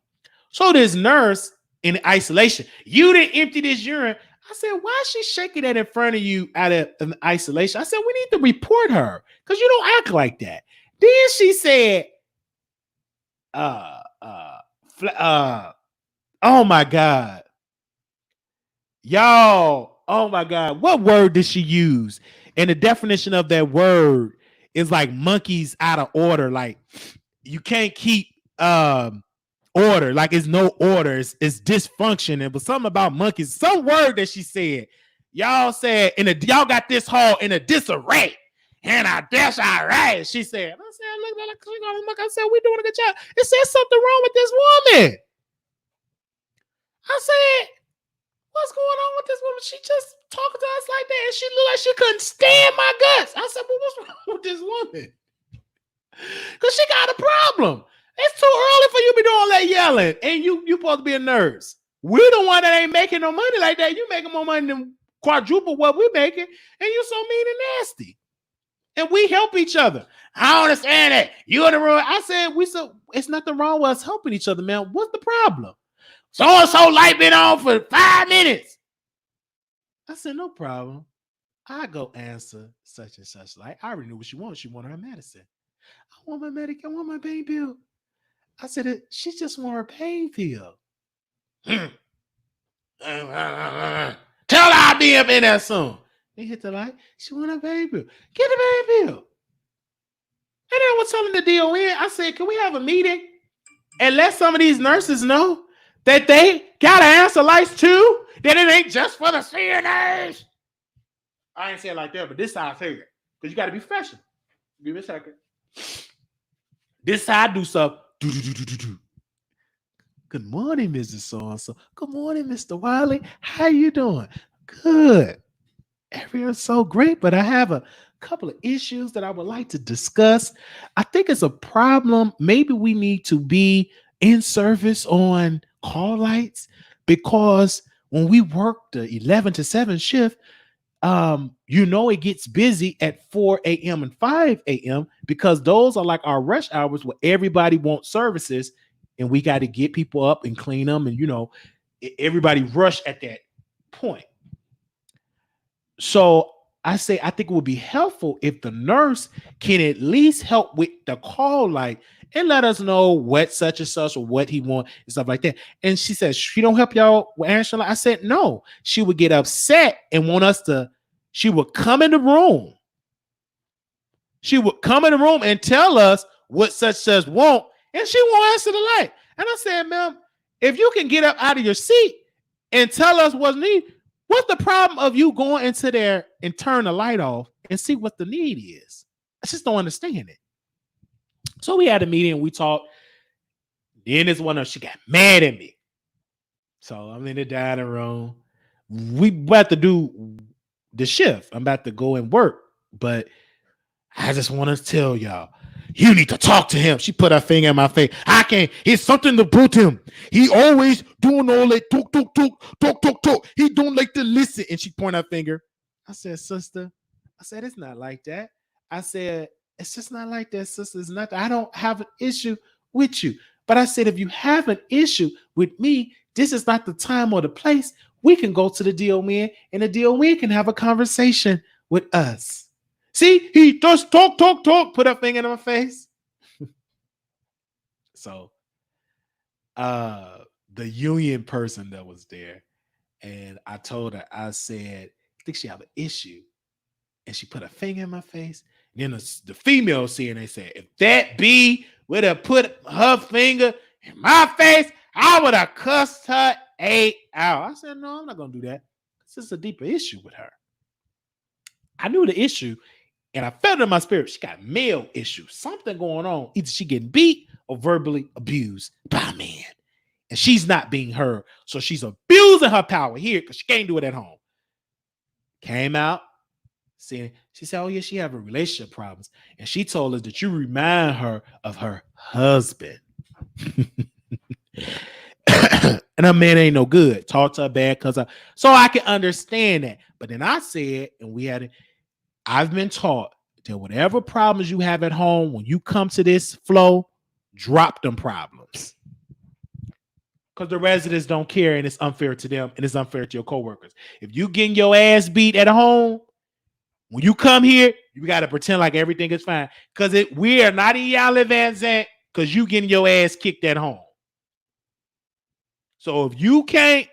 So this nurse in isolation, you didn't empty this urine. I said, why is she shaking that in front of you out of isolation? I said, we need to report her because you don't act like that. Then she said, oh my God. Y'all, oh my God. What word did she use? And the definition of that word is like monkeys out of order. Like you can't keep order. Like it's no order. It's dysfunction. It was something about monkeys. Some word that she said. Y'all said y'all got this hall in a disarray. And I dash all right. She said, I said, we doing a good job. It said something wrong with this woman. I said, what's going on with this woman? She just talking to us like that, and she looked like she couldn't stand my guts. I said, well, what's wrong with this woman? Because she got a problem. It's too early for you to be doing all that yelling, and you supposed to be a nurse. We the one that ain't making no money like that. You making more money than quadruple what we making, and you so mean and nasty. And we help each other. I don't understand that. You in the room. I said, it's nothing wrong with us helping each other, man. What's the problem? So-and-so light been on for 5 minutes. I said, no problem. I go answer such and such light. I already knew what she wanted. She wanted her medicine. I want my medication. I want my pain pill. I said, she just want her pain pill. Tell her I'll be up in there soon. They hit the light. She want her pain pill. Get the pain pill. And then I was telling the DON, I said, can we have a meeting and let some of these nurses know that they got to answer lights too? That it ain't just for the CNAs. I ain't saying like that, but this is how I figure it. Because you got to be professional. Give me a second. This is how I do stuff. Good morning, Mrs. So-and-so. Good morning, Mr. Wiley. How you doing? Good. Everyone's so great, but I have a couple of issues that I would like to discuss. I think it's a problem. Maybe we need to be in service on call lights because when we work the 11 to 7 shift, it gets busy at 4 a.m. and 5 a.m. because those are like our rush hours where everybody wants services and we got to get people up and clean them. And, everybody rush at that point. So I think it would be helpful if the nurse can at least help with the call light and let us know what such and such or what he wants and stuff like that. And she said, she don't help y'all with answering. I said, no. She would get upset and want us to, she would come in the room. She would come in the room and tell us what such want, and she won't answer the light. And I said, ma'am, if you can get up out of your seat and tell us what's needed, what's the problem of you going into there and turn the light off and see what the need is? I just don't understand it. So we had a meeting and we talked. Then this one, she got mad at me. So I'm in the dining room. We about to do the shift. I'm about to go and work. But I just want to tell y'all, you need to talk to him. She put her finger in my face. I can't. It's something to put him. He always doing all that talk. He don't like to listen. And she pointed her finger. I said, sister, it's not like that. I said, it's just not like that, sister. It's not. I don't have an issue with you. But I said, if you have an issue with me, this is not the time or the place. We can go to the DON and the DON can have a conversation with us. See, he just talk, put a finger in my face. So, the union person that was there, and I told her, I said, I think she have an issue. And she put a finger in my face. Then the female see, and they said, if that bee would have put her finger in my face, I would have cussed her out. I said, no, I'm not going to do that. This is a deeper issue with her. I knew the issue, and I felt it in my spirit. She got male issues. Something going on. Either she getting beat or verbally abused by a man. And she's not being heard. So she's abusing her power here because she can't do it at home. Came out. She said, oh, yeah, she have a relationship problems. And she told us that you remind her of her husband. And her man ain't no good. Talk to her bad because so I can understand that. But then I said, and I've been taught that whatever problems you have at home, when you come to this flow, drop them problems. Because the residents don't care, and it's unfair to them, and it's unfair to your coworkers. If you getting your ass beat at home, when you come here, you got to pretend like everything is fine. Because we are not in Yale Van Zant because you getting your ass kicked at home. So if you can't,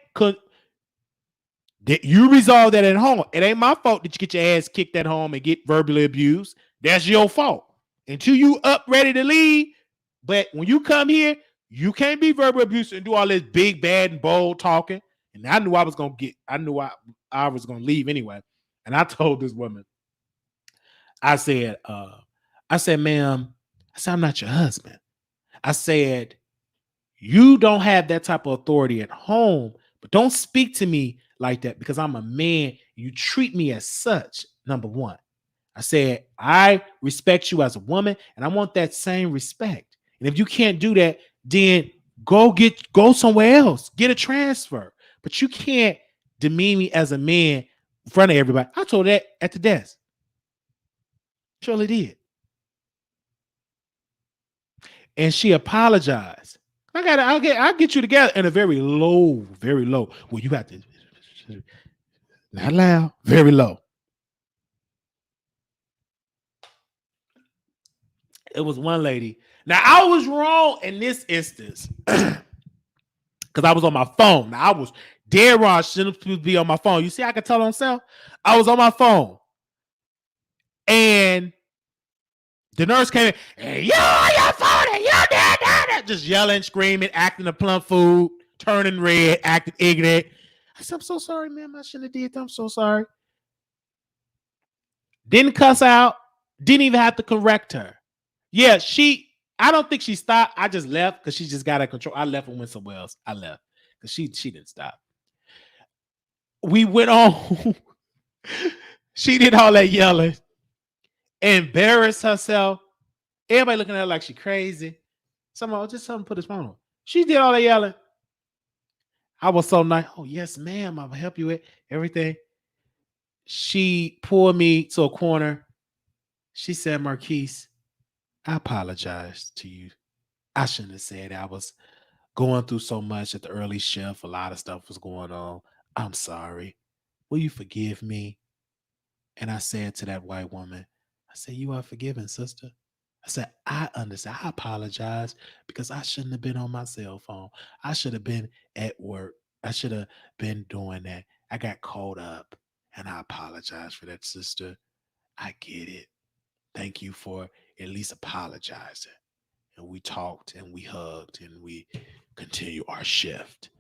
you resolve that at home. It ain't my fault that you get your ass kicked at home and get verbally abused. That's your fault. Until you up ready to leave. But when you come here, you can't be verbally abused and do all this big, bad, and bold talking. And I knew I was going to leave anyway. And I told this woman, I said, ma'am, I'm not your husband. I said, you don't have that type of authority at home, but don't speak to me like that because I'm a man. You treat me as such, number one. I said, I respect you as a woman, and I want that same respect. And if you can't do that, then go somewhere else, get a transfer. But you can't demean me as a man in front of everybody. I told that at the desk. Surely did. And she apologized. I'll get you together in a very low. Well, you got to not loud, very low. It was one lady. Now I was wrong in this instance because I was on my phone. Now I was dead wrong. I shouldn't be on my phone. You see, I can tell on myself. I was on my phone, and the nurse came in. And, you on your phone, and you did just yelling, screaming, acting a plump fool, turning red, acting ignorant. I said, I'm so sorry, ma'am. I shouldn't have did that. I'm so sorry. Didn't cuss out. Didn't even have to correct her. Yeah, I don't think she stopped. I just left because she just got out of control. I left and went somewhere else. I left because she didn't stop. We went on. She did all that yelling, embarrassed herself. Everybody looking at her like she crazy. Someone put his phone on. She did all that yelling. I was so nice. Oh, yes, ma'am. I'll help you with everything. She pulled me to a corner. She said, Marquise, I apologize to you. I shouldn't have said I was going through so much at the early shift. A lot of stuff was going on. I'm sorry. Will you forgive me? And I said to that white woman, I said, you are forgiven, sister. I said, I understand. I apologize because I shouldn't have been on my cell phone. I should have been at work. I should have been doing that. I got caught up and I apologize for that, sister. I get it. Thank you for at least apologizing. And we talked and we hugged and we continue our shift.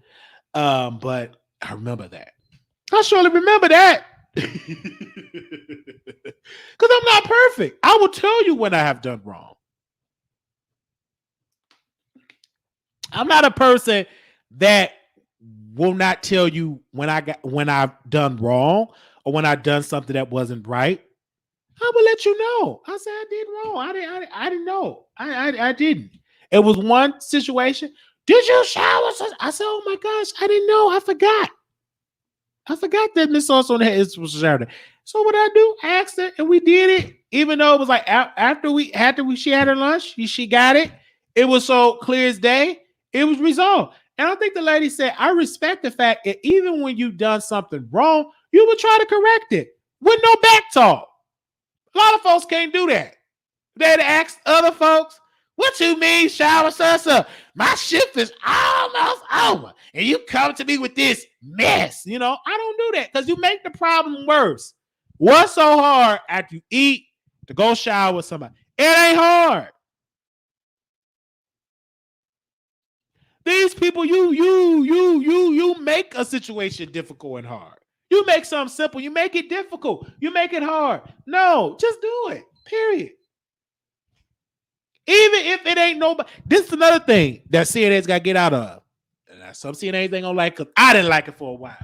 But I remember that. I surely remember that. Because I'm not perfect. I will tell you when I have done wrong. I'm not a person that will not tell you when I've done wrong or when I've done something that wasn't right. I will let you know. I said I did wrong. I didn't know. I didn't. It was one situation. Did you shower? I said, oh my gosh, I didn't know. I forgot that Miss Sauce on the was Saturday. So what I do? I asked her, and we did it. Even though it was like after she had her lunch, she got it. It was so clear as day. It was resolved. And I think the lady said, I respect the fact that even when you've done something wrong, you would try to correct it with no back talk. A lot of folks can't do that. They'd ask other folks, what you mean, shower, sir? My shift is almost over. And you come to me with this mess. You know, I don't do that because you make the problem worse. What's so hard after you eat to go shower with somebody? It ain't hard. These people, you make a situation difficult and hard. You make something simple, you make it difficult. You make it hard. No, just do it. Period. Even if it ain't nobody. This is another thing that CNA's got to get out of. And some CNAs ain't gonna like it. I didn't like it for a while.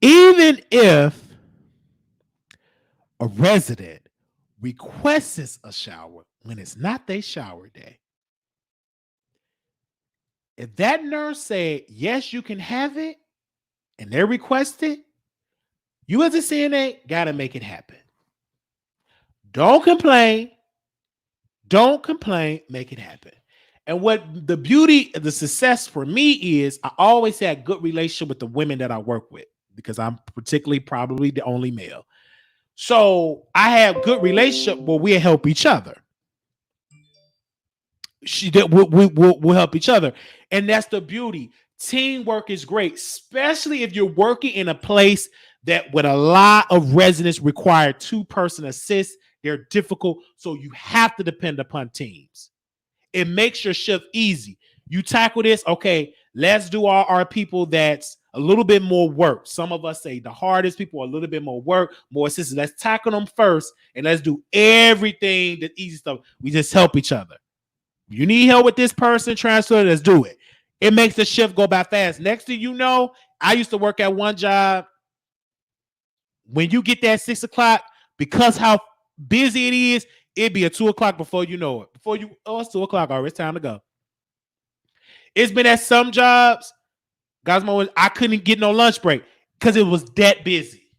Even if a resident requests a shower when it's not their shower day, if that nurse said, yes, you can have it, and they request it, you as a CNA got to make it happen. Don't complain. Don't complain. Make it happen. And what the beauty, the success for me is, I always had a good relationship with the women that I work with because I'm particularly probably the only male. So I have good relationship where we help each other. We'll help each other. And that's the beauty. Teamwork is great, especially if you're working in a place that with a lot of residents require two-person assist. They're difficult. So you have to depend upon teams. It makes your shift easy. You tackle this. Okay, let's do our people that's a little bit more work. Some of us say the hardest people are a little bit more work, more assistance. Let's tackle them first and let's do everything, the easy stuff. We just help each other. You need help with this person, transfer, let's do it. It makes the shift go by fast. Next thing you know, I used to work at one job. When you get that 6 o'clock, because how busy it is, it'd be at 2 o'clock before you know it. It's 2 o'clock already. It's time to go. It's been at some jobs, guys, I couldn't get no lunch break because it was that busy.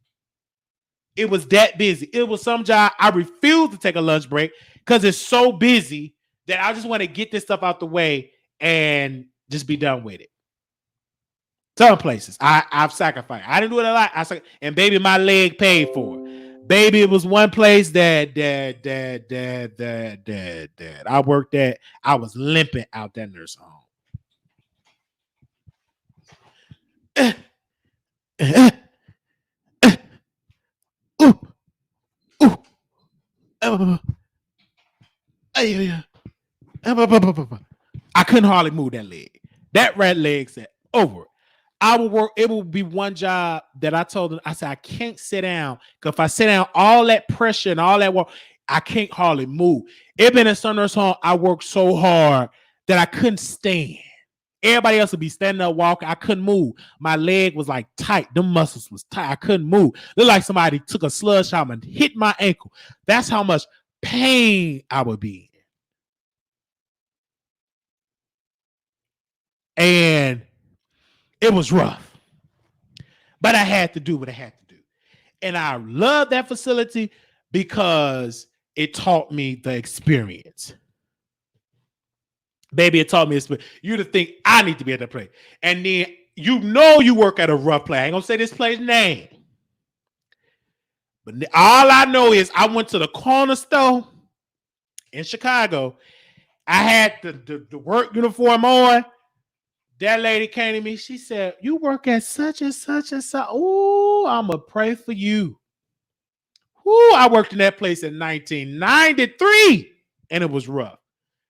It was that busy. It was some job I refused to take a lunch break because it's so busy that I just want to get this stuff out the way and just be done with it. Some places I've sacrificed. I didn't do it a lot. And baby, my leg paid for it. Baby, it was one place that I worked at. I was limping out that nurse home. I couldn't hardly move that leg. That red leg said over. I will work. It will be one job that I told them. I said I can't sit down because if I sit down, all that pressure and all that work, I can't hardly move. It been in some nurse home. I worked so hard that I couldn't stand. Everybody else would be standing up walking. I couldn't move. My leg was like tight. Them muscles was tight. I couldn't move. Looked like somebody took a sludge hammer and hit my ankle. That's how much pain I would be in. And it was rough. But I had to do what I had to do. And I love that facility because it taught me the experience. Baby, it taught me you to think I need to be at that place. And then you work at a rough place. I ain't gonna say this place name. But all I know is I went to the corner store in Chicago. I had the work uniform on. That lady came to me. She said, you work at such and such and such. Oh, I'm going to pray for you. Ooh, I worked in that place in 1993, and it was rough.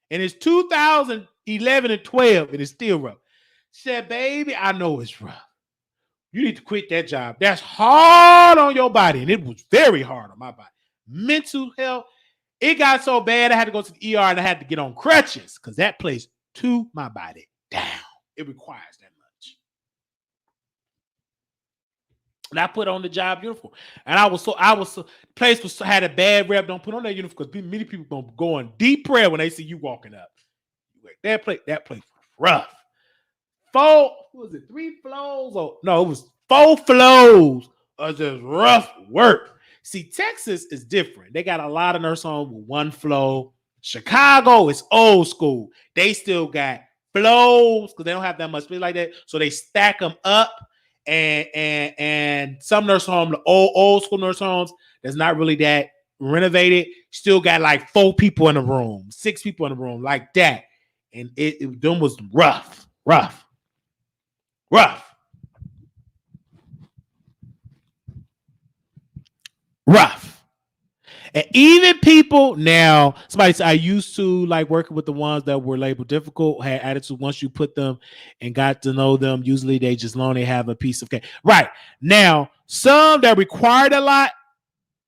And it's 2011 and 12, and it's still rough. She said, baby, I know it's rough. You need to quit that job. That's hard on your body, and it was very hard on my body. Mental health, it got so bad I had to go to the ER, and I had to get on crutches because that place threw my body down. It requires that much. And I put on the job uniform. And place had a bad rep. Don't put on that uniform because many people gonna go in deep prayer when they see you walking up. That place was rough. 3 floors? No, it was 4 floors of just rough work. See, Texas is different. They got a lot of nurse homes with 1 floor. Chicago is old school. They still got flows because they don't have that much space like that, so they stack them up. And some nurse home, the old school nurse homes, that's not really that renovated, still got like 4 people in the room, 6 people in the room, like that. and them was rough. Rough. And even people now, somebody said I used to like working with the ones that were labeled difficult, had attitude. Once you put them and got to know them, usually they just only have a piece of cake. Right. Now, some that required a lot,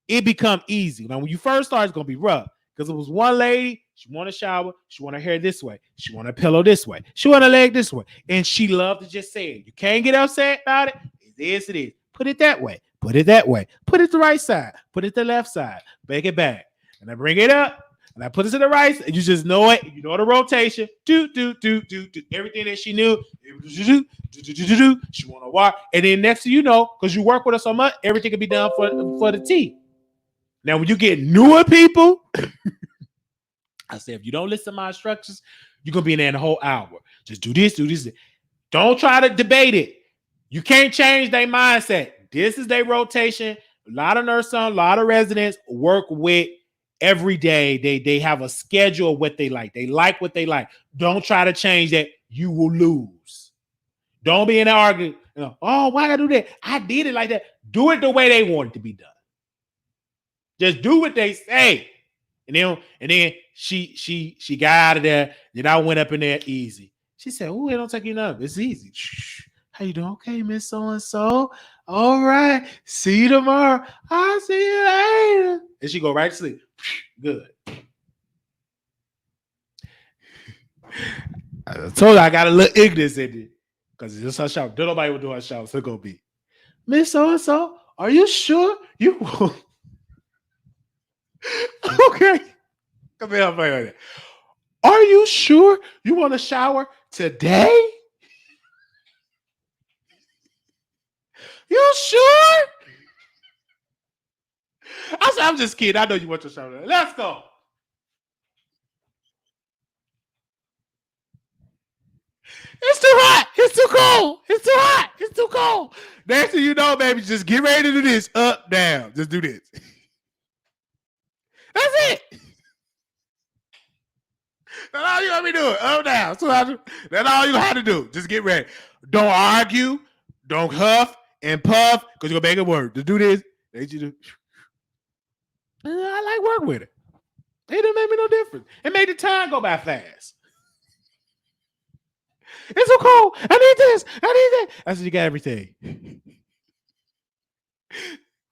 it become easy. Now, when you first start, it's gonna be rough. Because it was one lady, she want a shower, she want her hair this way, she want a pillow this way, she want a leg this way. And she loved to just say it. You can't get upset about it. It is, it is. Put it that way. Put it that way. Put it the right side. Put it the left side. Make it back. And I bring it up. And I put it to the right. And you just know it. You know the rotation. Do. Everything that she knew. She want to walk. And then next thing you know, because you work with her so much, everything can be done for the T. Now, when you get newer people, I say, if you don't listen to my instructions, you're going to be in there the whole hour. Just do this, do this. Don't try to debate it. You can't change their mindset. This is their rotation. A lot of nurses, a lot of residents work with every day. They have a schedule of what they like. They like what they like. Don't try to change that. You will lose. Don't be in an argument. Oh, why I do that? I did it like that. Do it the way they want it to be done. Just do what they say. And then she got out of there. Then I went up in there easy. She said, "Oh, it don't take you enough. It's easy. How you doing? Okay, Miss So-and-so. All right. See you tomorrow. I'll see you later." And she go right to sleep. Good. I told her I got a little ignorance in it. Because it's just her shower. Don't nobody will do her shower. So it's going to be, "Miss So-and-so, are you sure you will?" Okay. Come here, man. "Are you sure you want to shower today? You sure?" I said, "I'm just kidding. I know you want to shower today. Let's go." It's too hot. It's too cold. It's too hot. It's too cold. Next thing you know, baby, just get ready to do this. Up, down. Just do this. That's it. That's all you got me doing. Up, down. That's all you have to do. Just get ready. Don't argue. Don't huff and puff because you're going to make it work. Just do this. They you do. I like work with it. It didn't make me no difference. It made the time go by fast. It's so cold. I need this. I need that. I said, "You got everything."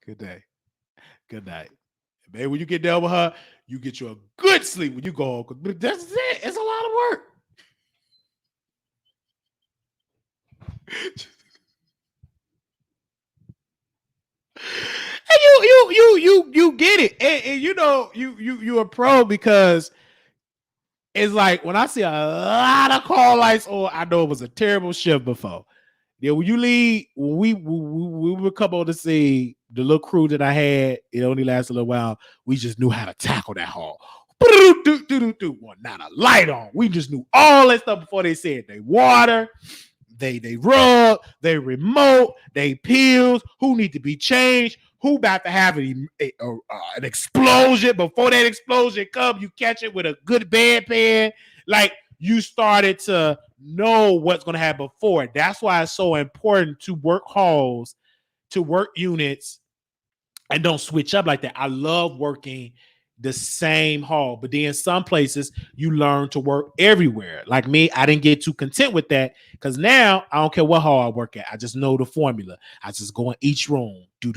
Good day. Good night. Baby, when you get done with her, you get you a good sleep when you go home. That's it. It's a lot of work. And you get it. And you know, you a pro because it's like when I see a lot of call lights on, I know it was a terrible shift before. Yeah, when you leave, when we would come on to see the little crew that I had, it only lasted a little while. We just knew how to tackle that hall. Well, not a light on. We just knew all that stuff before they said they water, they rub, they remote, they pills, who need to be changed, who about to have an explosion. Before that explosion come, you catch it with a good bedpan. Like, you started to know what's going to happen before. That's why it's so important to work halls, to work units, and don't switch up like that. I love working the same hall, but then some places you learn to work everywhere. Like me, I didn't get too content with that because now I don't care what hall I work at. I just know the formula. I just go in each room. Do.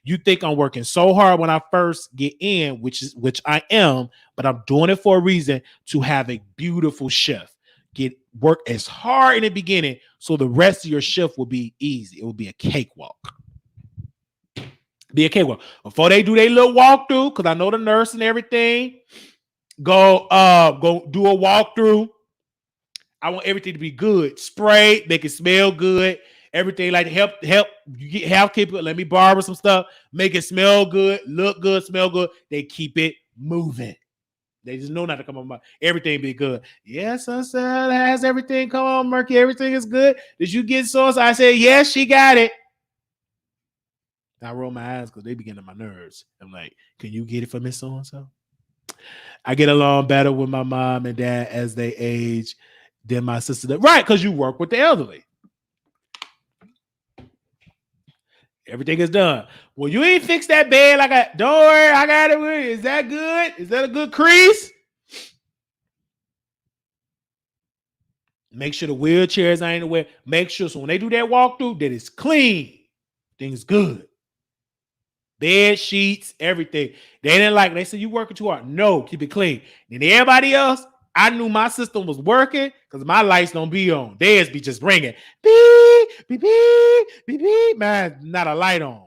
You think I'm working so hard when I first get in, which I am, but I'm doing it for a reason, to have a beautiful shift. Work as hard in the beginning so the rest of your shift will be easy. It will be a cakewalk. Be a cakewalk. Before they do their little walkthrough, because I know the nurse and everything, go do a walkthrough. I want everything to be good. Spray, make it smell good. Everything like help you get housekeeper. Let me borrow some stuff. Make it smell good, look good, smell good. They keep it moving. They just know not to come on. Everything be good. Yes, sunset has everything. Come on, Murky. Everything is good. Did you get sauce? I said, yes, she got it. I roll my eyes because they be getting on my nerves. I'm like, can you get it for Miss So-and-so? I get along better with my mom and dad as they age than my sister does. Right, because you work with the elderly. Everything is done. Well, you ain't fixed that bed. Don't worry, I got it. Is that good? Is that a good crease? Make sure the wheelchairs ain't aware. Make sure so when they do that walkthrough, that it's clean. Things good. Bed sheets, everything. They didn't like it. They said, you working too hard. No, keep it clean. And everybody else, I knew my system was working because my lights don't be on. Theirs be just ringing. Beep, beep, beep, beep, beep. Man, not a light on.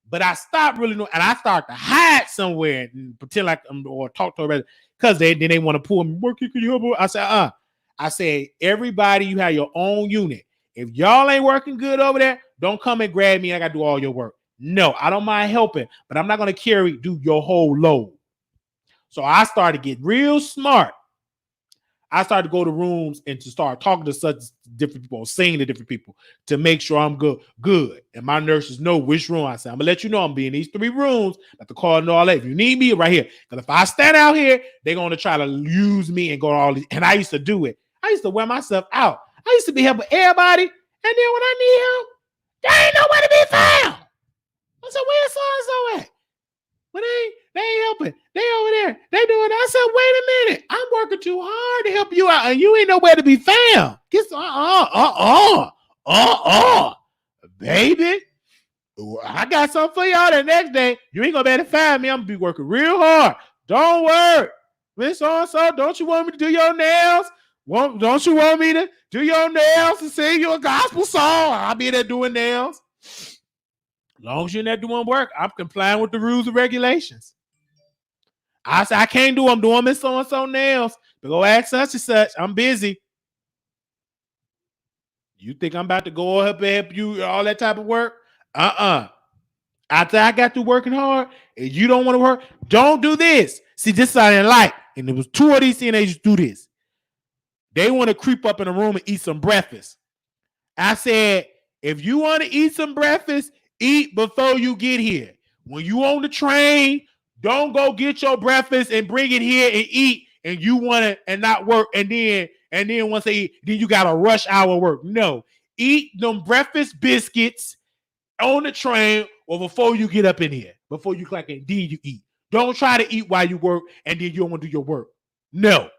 But I stopped really knowing, and I started to hide somewhere and pretend like or talk to her because they want to pull me. Can you help me? I said, I said, everybody, you have your own unit. If y'all ain't working good over there, don't come and grab me. I got to do all your work. No, I don't mind helping, but I'm not going to do your whole load. So I started to get real smart. I started to go to rooms and to start talking to such different people, saying to different people to make sure I'm good. And my nurses know which room I said. I'm going to let you know I'm being in these 3 rooms. I have to call and all that. If you need me, right here. Because if I stand out here, they're going to try to use me and go to all these. And I used to do it. I used to wear myself out. I used to be helping everybody. And then when I need help, there ain't nowhere to be found. I said, where's so-and-so at? Well, they ain't helping. They over there. They doing it. I said, wait a minute. I'm working too hard to help you out, and you ain't nowhere to be found. Get baby. I got something for y'all the next day. You ain't gonna be able to find me. I'm gonna be working real hard. Don't worry. Miss so-and-so, don't you want me to do your nails? Don't you want me to do your nails and sing you a gospel song? I'll be there doing nails. As long as you're not doing work, I'm complying with the rules and regulations. I said, I can't do, I'm doing Miss so-and-so nails. But go ask such and such. I'm busy. You think I'm about to go up and help you all that type of work? After I got through working hard and you don't want to work, don't do this. See, this is what I didn't like. And there was 2 of these CNAs do this. They want to creep up in a room and eat some breakfast. I said, if you want to eat some breakfast, eat before you get here. When you on the train, don't go get your breakfast and bring it here and eat, and you want to and not work, and then once they eat, then you got a rush hour work. No, eat them breakfast biscuits on the train or before you get up in here. Before you clock in, then you eat. Don't try to eat while you work and then you don't want to do your work. No.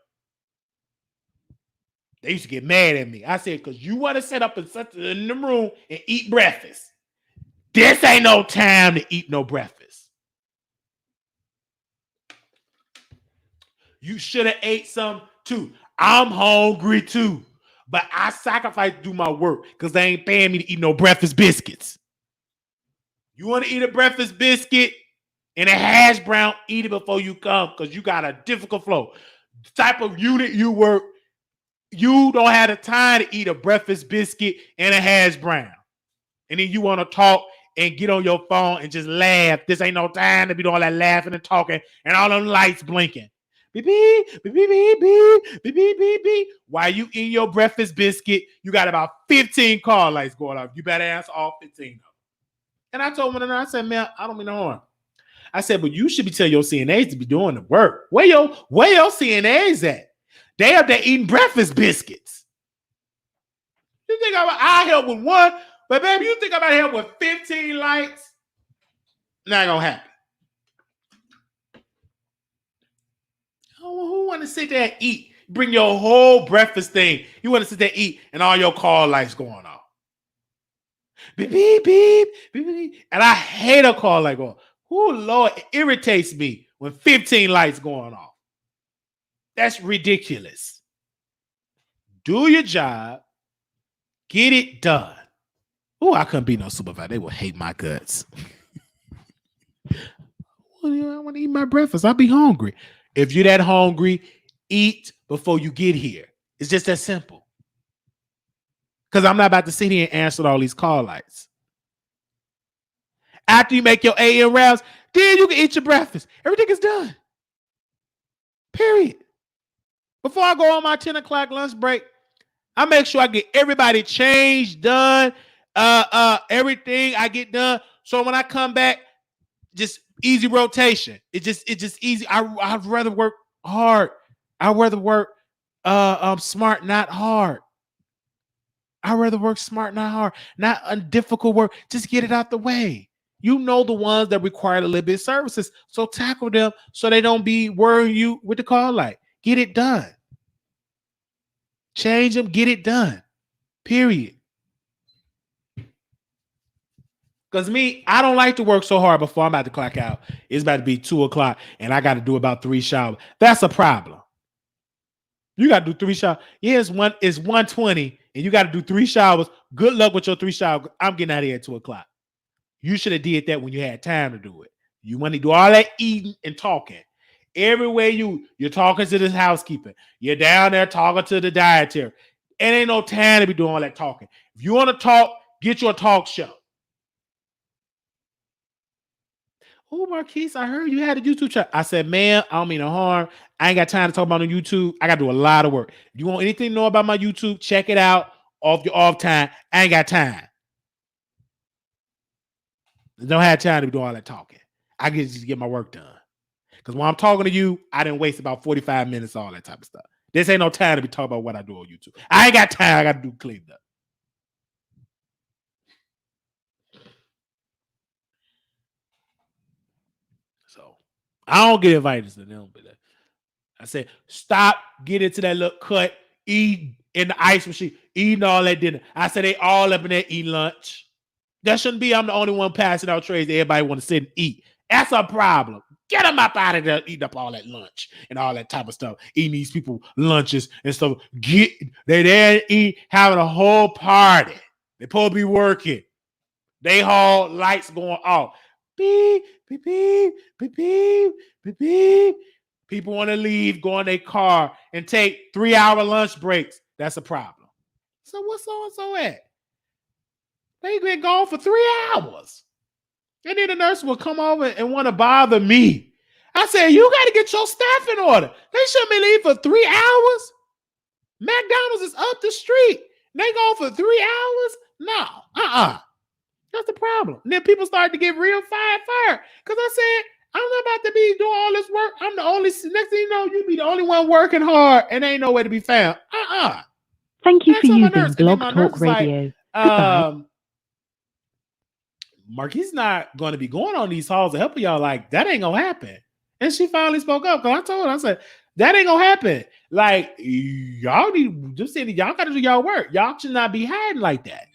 They used to get mad at me. I said, because you want to sit up in the room and eat breakfast. This ain't no time to eat no breakfast. You should have ate some too. I'm hungry too. But I sacrifice to do my work because they ain't paying me to eat no breakfast biscuits. You want to eat a breakfast biscuit and a hash brown, eat it before you come because you got a difficult flow. The type of unit you work, you don't have the time to eat a breakfast biscuit and a hash brown. And then you want to talk and get on your phone and just laugh. This ain't no time to be doing all that laughing and talking and all them lights blinking. Beep, beep, beep, beep, beep, beep, beep, beep, beep, beep. While you eat your breakfast biscuit, you got about 15 car lights going off. You better answer all 15 of them. And I told him, I said, man, I don't mean no harm. I said, but you should be telling your CNAs to be doing the work. Where your CNAs at? They up there eating breakfast biscuits. You think I help with one, but baby, you think I'm about to help with 15 lights? Not gonna happen. Oh, who want to sit there and eat? Bring your whole breakfast thing. You want to sit there and eat, and all your call lights going off. Beep, beep, beep, beep, beep. And I hate a call light going. Oh, Lord, it irritates me when 15 lights going off. That's ridiculous. Do your job. Get it done. Oh, I couldn't be no supervisor. They will hate my guts. Well, I want to eat my breakfast. I'll be hungry. If you're that hungry, eat before you get here. It's just that simple. Because I'm not about to sit here and answer all these call lights. After you make your AM rounds, then you can eat your breakfast. Everything is done. Period. Before I go on my 10 o'clock lunch break, I make sure I get everybody changed, done, everything I get done. So when I come back, just easy rotation. It's just easy. I'd rather work hard. I'd rather work smart, not hard. I'd rather work smart, not hard, not difficult work. Just get it out the way. You know the ones that require a little bit of services. So tackle them so they don't be worrying you with the call light. Get it done. Change them, get it done. Period. Because me, I don't like to work so hard before I'm about to clock out. It's about to be 2:00 and I got to do about 3 showers. That's a problem. You got to do 3 showers. Yeah, it's 1:20 and you got to do 3 showers. Good luck with your 3 showers. I'm getting out of here at 2:00. You should have did that when you had time to do it. You want to do all that eating and talking. Everywhere you're talking to this housekeeper. You're down there talking to the dietary. It ain't no time to be doing all that talking. If you want to talk, get your talk show. Oh, Marquise, I heard you had a YouTube channel. I said, man, I don't mean no harm. I ain't got time to talk about on YouTube. I got to do a lot of work. If you want anything to know about my YouTube, check it out off your off time. I ain't got time. I don't have time to be doing all that talking. I can just get my work done. Because when I'm talking to you, I didn't waste about 45 minutes, all that type of stuff. This ain't no time to be talking about what I do on YouTube. I ain't got time. I got to do clean up. So I don't get invited to them. But I said, stop, get into that little cut, eat in the ice machine, eating all that dinner. I said, they all up in there eating lunch. That shouldn't be I'm the only one passing out trays that everybody want to sit and eat. That's a problem. Get them up out of there, eating up all that lunch and all that type of stuff. Eating these people lunches and stuff. They there eat, having a whole party. They supposed to be working. They haul lights going off. Beep, beep, beep, beep, beep, beep, beep. People want to leave, go in their car, and take 3-hour lunch breaks. That's a problem. So what's so-and-so at? They been gone for 3 hours. And then the nurse will come over and want to bother me. I said, you got to get your staff in order. They shouldn't be leaving for 3 hours. McDonald's is up the street. They gone for 3 hours? No. That's the problem. And then people start to get real fired. Because I said, I'm not about to be doing all this work. I'm the only, next thing you know, you be the only one working hard and ain't nowhere to be found. Thank you for using Blog Talk Radio. Like, Marquise not going to be going on these halls to help y'all. Like, that ain't going to happen. And she finally spoke up because I told her, I said, that ain't going to happen. Like, y'all need, just saying, y'all got to do y'all work. Y'all should not be hiding like that.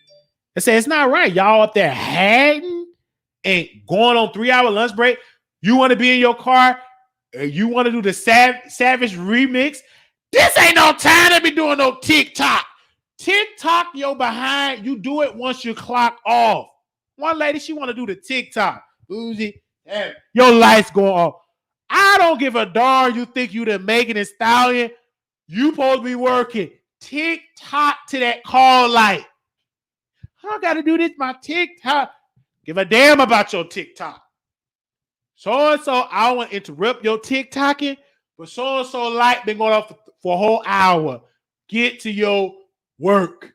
I said, it's not right. Y'all up there hiding and going on 3-hour lunch break. You want to be in your car. You want to do the Savage remix. This ain't no time to be doing no TikTok. TikTok, your behind. You do it once you clock off. One lady, she want to do the TikTok. Bougie. Your lights going off. I don't give a darn. You think you the Megan Thee Stallion. You supposed to be working. TikTok to that call light. I got to do this, my TikTok. Give a damn about your TikTok. So-and-so, I want to interrupt your TikToking, but so-and-so light been going off for a whole hour. Get to your work.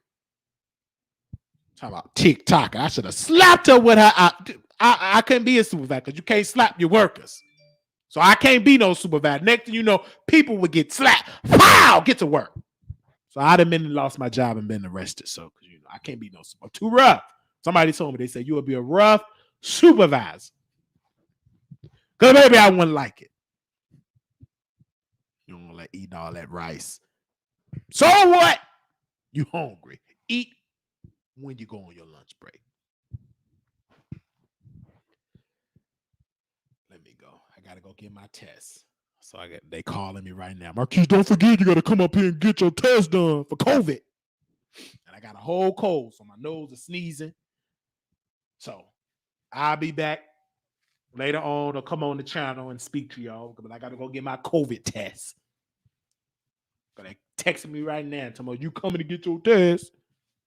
Talking about TikTok. I should have slapped her with her. I couldn't be a supervisor because you can't slap your workers. So I can't be no supervisor. Next thing you know, people would get slapped. Pow! Get to work. So I'd have been lost my job and been arrested. So I can't be no supervisor. Too rough. Somebody told me, they said, you would be a rough supervisor. Because maybe I wouldn't like it. You don't want to eat all that rice. So what? You hungry. Eat when you go on your lunch break. Let me go. I got to go get my test. So they calling me right now. Marquise, don't forget you got to come up here and get your test done for COVID. And I got a whole cold, so my nose is sneezing. So I'll be back later on or come on the channel and speak to y'all. But I got to go get my COVID test. But they texting me right now telling me, you coming to get your test?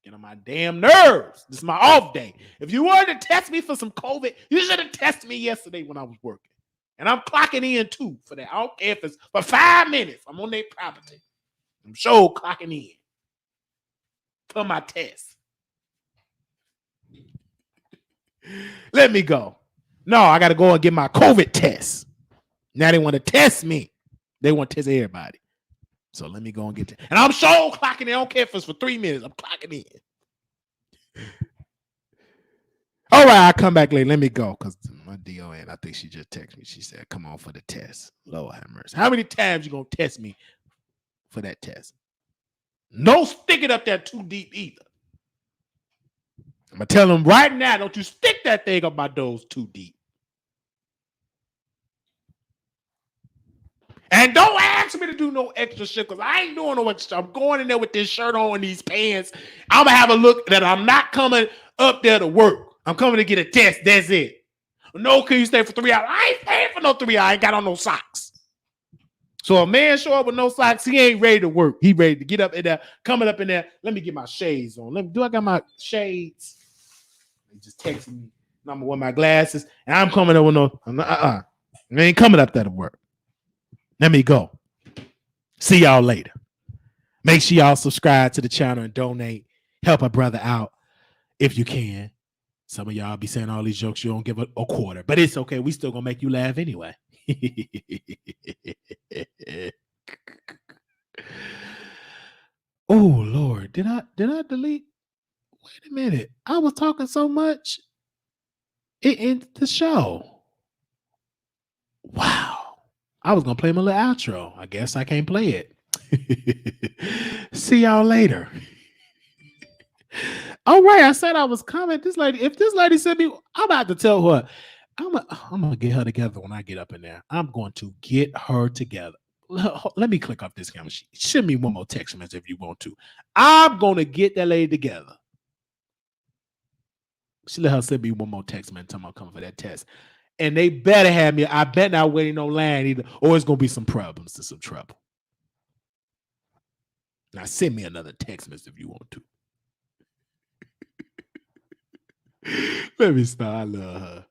Get on my damn nerves. This is my off day. If you wanted to test me for some COVID, you should have tested me yesterday when I was working. And I'm clocking in too for that. I don't care if it's for 5 minutes. I'm on their property. I'm sure clocking in for my test. Let me go. No, I got to go and get my COVID test. Now they want to test me. They want to test everybody. So let me go and get that. And I'm sure clocking in. I don't care if it's for 3 minutes. I'm clocking in. All right, I'll come back later. Let me go because my DON, I think she just texted me. She said, come on for the test. Lord have mercy. How many times you going to test me for that test? No stick it up there too deep either. I'm going to tell them right now, don't you stick that thing up my nose too deep. And don't ask me to do no extra shit because I ain't doing no extra. I'm going in there with this shirt on and these pants. I'm going to have a look that I'm not coming up there to work. I'm coming to get a test. That's it. No, can you stay for 3 hours? I ain't staying for no 3 hours. I ain't got on no socks. So a man show up with no socks, he ain't ready to work. He ready to get up in there, coming up in there. Let me get my shades on. Do I got my shades? They just texting me. I'm going to wear my glasses. And I'm coming up with no, I ain't coming up there to work. Let me go. See y'all later. Make sure y'all subscribe to the channel and donate. Help a brother out if you can. Some of y'all be saying all these jokes, you don't give a quarter, but it's okay. We still gonna make you laugh anyway. Oh Lord, did I delete? Wait a minute. I was talking so much in the show. Wow. I was gonna play my little outro. I guess I can't play it. See y'all later. All right, I said I was coming. This lady, if this lady sent me, I'm about to tell her, I'm gonna get her together when I get up in there. I'm going to get her together. Let me click off this camera. Send me one more text message if you want to. I'm gonna get that lady together. She let her send me one more text message. I'm coming for that test. And they better have me. I bet not waiting no line either, or it's gonna be some problems and some trouble. Now send me another text message if you want to. Let me start. I love her.